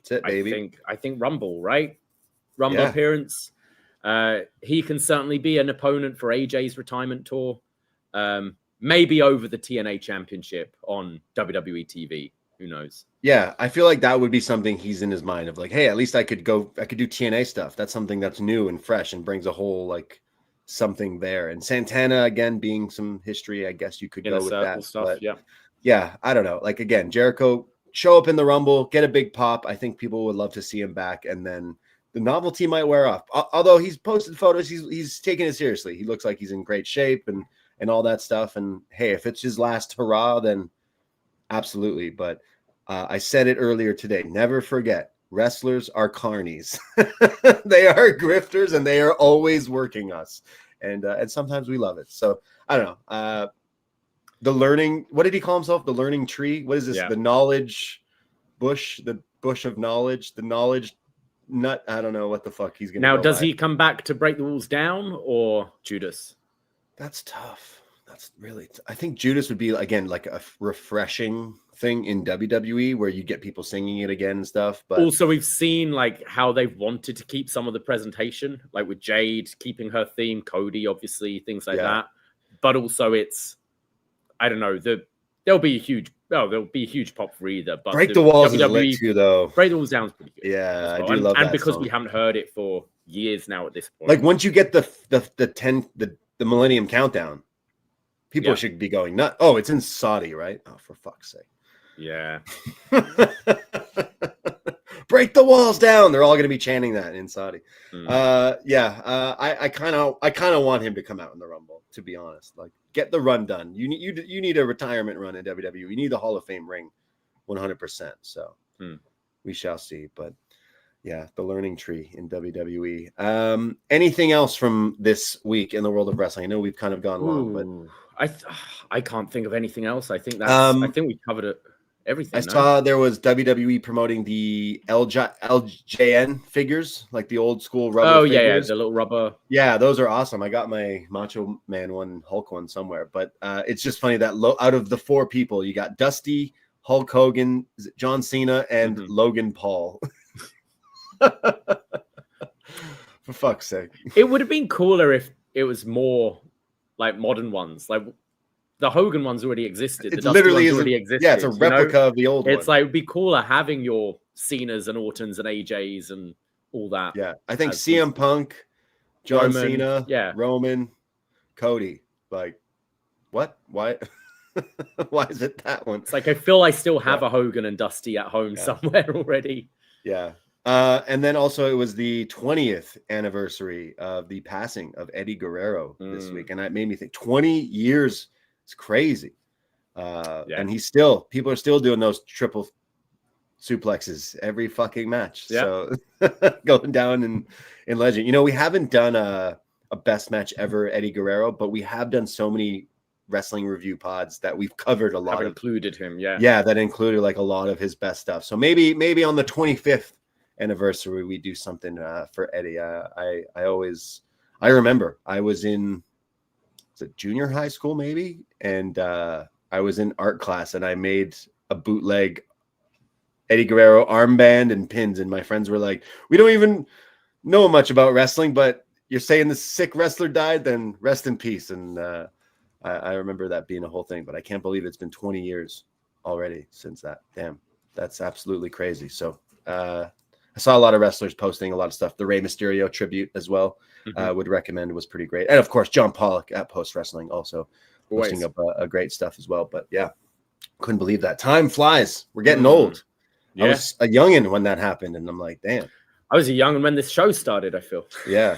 it, baby. I think Rumble, right? Rumble appearance. He can certainly be an opponent for AJ's retirement tour. Maybe over the TNA Championship on WWE TV. Who knows? Yeah, I feel like that would be something he's in his mind of like, hey, at least I could do TNA stuff. That's something that's new and fresh and brings a whole something there. And Santana, again, being some history, I guess you could go with that stuff. But yeah, I don't know. Again, Jericho show up in the Rumble, get a big pop. I think people would love to see him back, and then the novelty might wear off. Although he's posted photos, he's taking it seriously. He looks like he's in great shape and all that stuff. And hey, if it's his last hurrah, then absolutely. But I said it earlier today. Never forget, wrestlers are carnies. They are grifters, and they are always working us. And sometimes we love it. So I don't know. The learning. What did he call himself? The learning tree. What is this? Yeah. The knowledge bush. The bush of knowledge. The knowledge nut. I don't know what the fuck he's gonna. Now, does he come back to break the walls down, or Judas? That's tough. That's really. I think Judas would be again like a refreshing thing in WWE where you get people singing it again and stuff. But also, we've seen how they've wanted to keep some of the presentation, like with Jade keeping her theme, Cody, obviously, things like that. But also, it's I don't know there'll be a huge pop for either. But Break the Walls is WWE lit too, though. Break the Walls sounds pretty good. Yeah, well. I do love that. And because song. we haven't heard it for years now at this point. Like once you get the Millennium Countdown, people should be going nuts. Oh, it's in Saudi, right? Oh, for fuck's sake. Yeah. Break the walls down. They're all going to be chanting that in Saudi. Mm. I kind of want him to come out in the Rumble, to be honest. Like, get the run done. You need a retirement run in WWE. You need the Hall of Fame ring, 100%. So we shall see. But yeah, the learning tree in WWE. Anything else from this week in the world of wrestling? I know we've kind of gone long, but I can't think of anything else. I think I think we covered it. Everything. I saw there was WWE promoting the LJN figures, like the old school rubber figures. The little rubber. Yeah, those are awesome. I got my Macho Man one, Hulk one somewhere, but it's just funny that out of the 4 people, you got Dusty, Hulk Hogan, John Cena, and Logan Paul. For fuck's sake. It would have been cooler if it was more like modern ones, like. The Hogan ones already existed. It literally already existed. Yeah, it's a replica of the old one. It's like it'd be cooler having your Cenas and Ortons and AJs and all that. Yeah, I think CM Punk, John Cena, Roman, Cody. Like, what? Why? Why is it that one? It's like I feel I still have a Hogan and Dusty at home somewhere already. Yeah. And then also it was the 20th anniversary of the passing of Eddie Guerrero this week, and that made me think 20 years. It's crazy. And people are still doing those triple suplexes every fucking match. So going down in legend. You know, we haven't done a best match ever Eddie Guerrero, but we have done so many wrestling review pods that we've covered a lot. Included him, that included like a lot of his best stuff. So maybe on the 25th anniversary we do something for Eddie. I remember I was in junior high school maybe, and I was in art class and I made a bootleg Eddie Guerrero armband and pins, and my friends were like, we don't even know much about wrestling, but you're saying the sick wrestler died, then rest in peace. And I remember that being a whole thing, but I can't believe it's been 20 years already since that. Damn, that's absolutely crazy. So I saw a lot of wrestlers posting a lot of stuff. The Rey Mysterio tribute as well. Would recommend. It was pretty great. And of course, John Pollock at Post Wrestling also posting up a great stuff as well. But yeah, couldn't believe that. Time flies. We're getting old. I was a youngin' when that happened, and I'm like, damn. I was a youngin' when this show started, I feel. Yeah.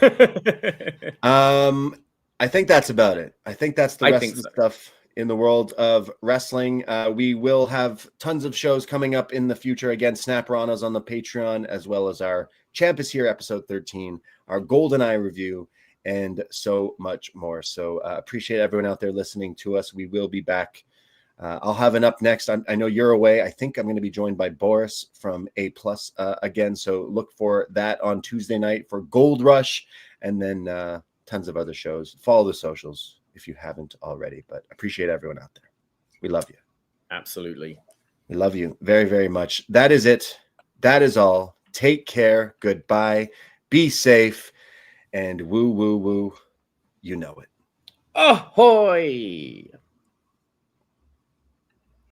I think that's about it. I think that's the rest of the stuff in the world of wrestling. We will have tons of shows coming up in the future. Again, Snap-Ranas on the Patreon, as well as our Champ is Here episode 13, our GoldenEye review, and so much more. So appreciate everyone out there listening to us. We will be back. I'll have an up next. I know you're away. I think I'm going to be joined by Boris from A+ again. So look for that on Tuesday night for Gold Rush, and then tons of other shows. Follow the socials if you haven't already, but appreciate everyone out there. We love you. Absolutely. We love you very, very much. That is it. That is all. Take care. Goodbye. Be safe. And woo, woo, woo. You know it. Ahoy!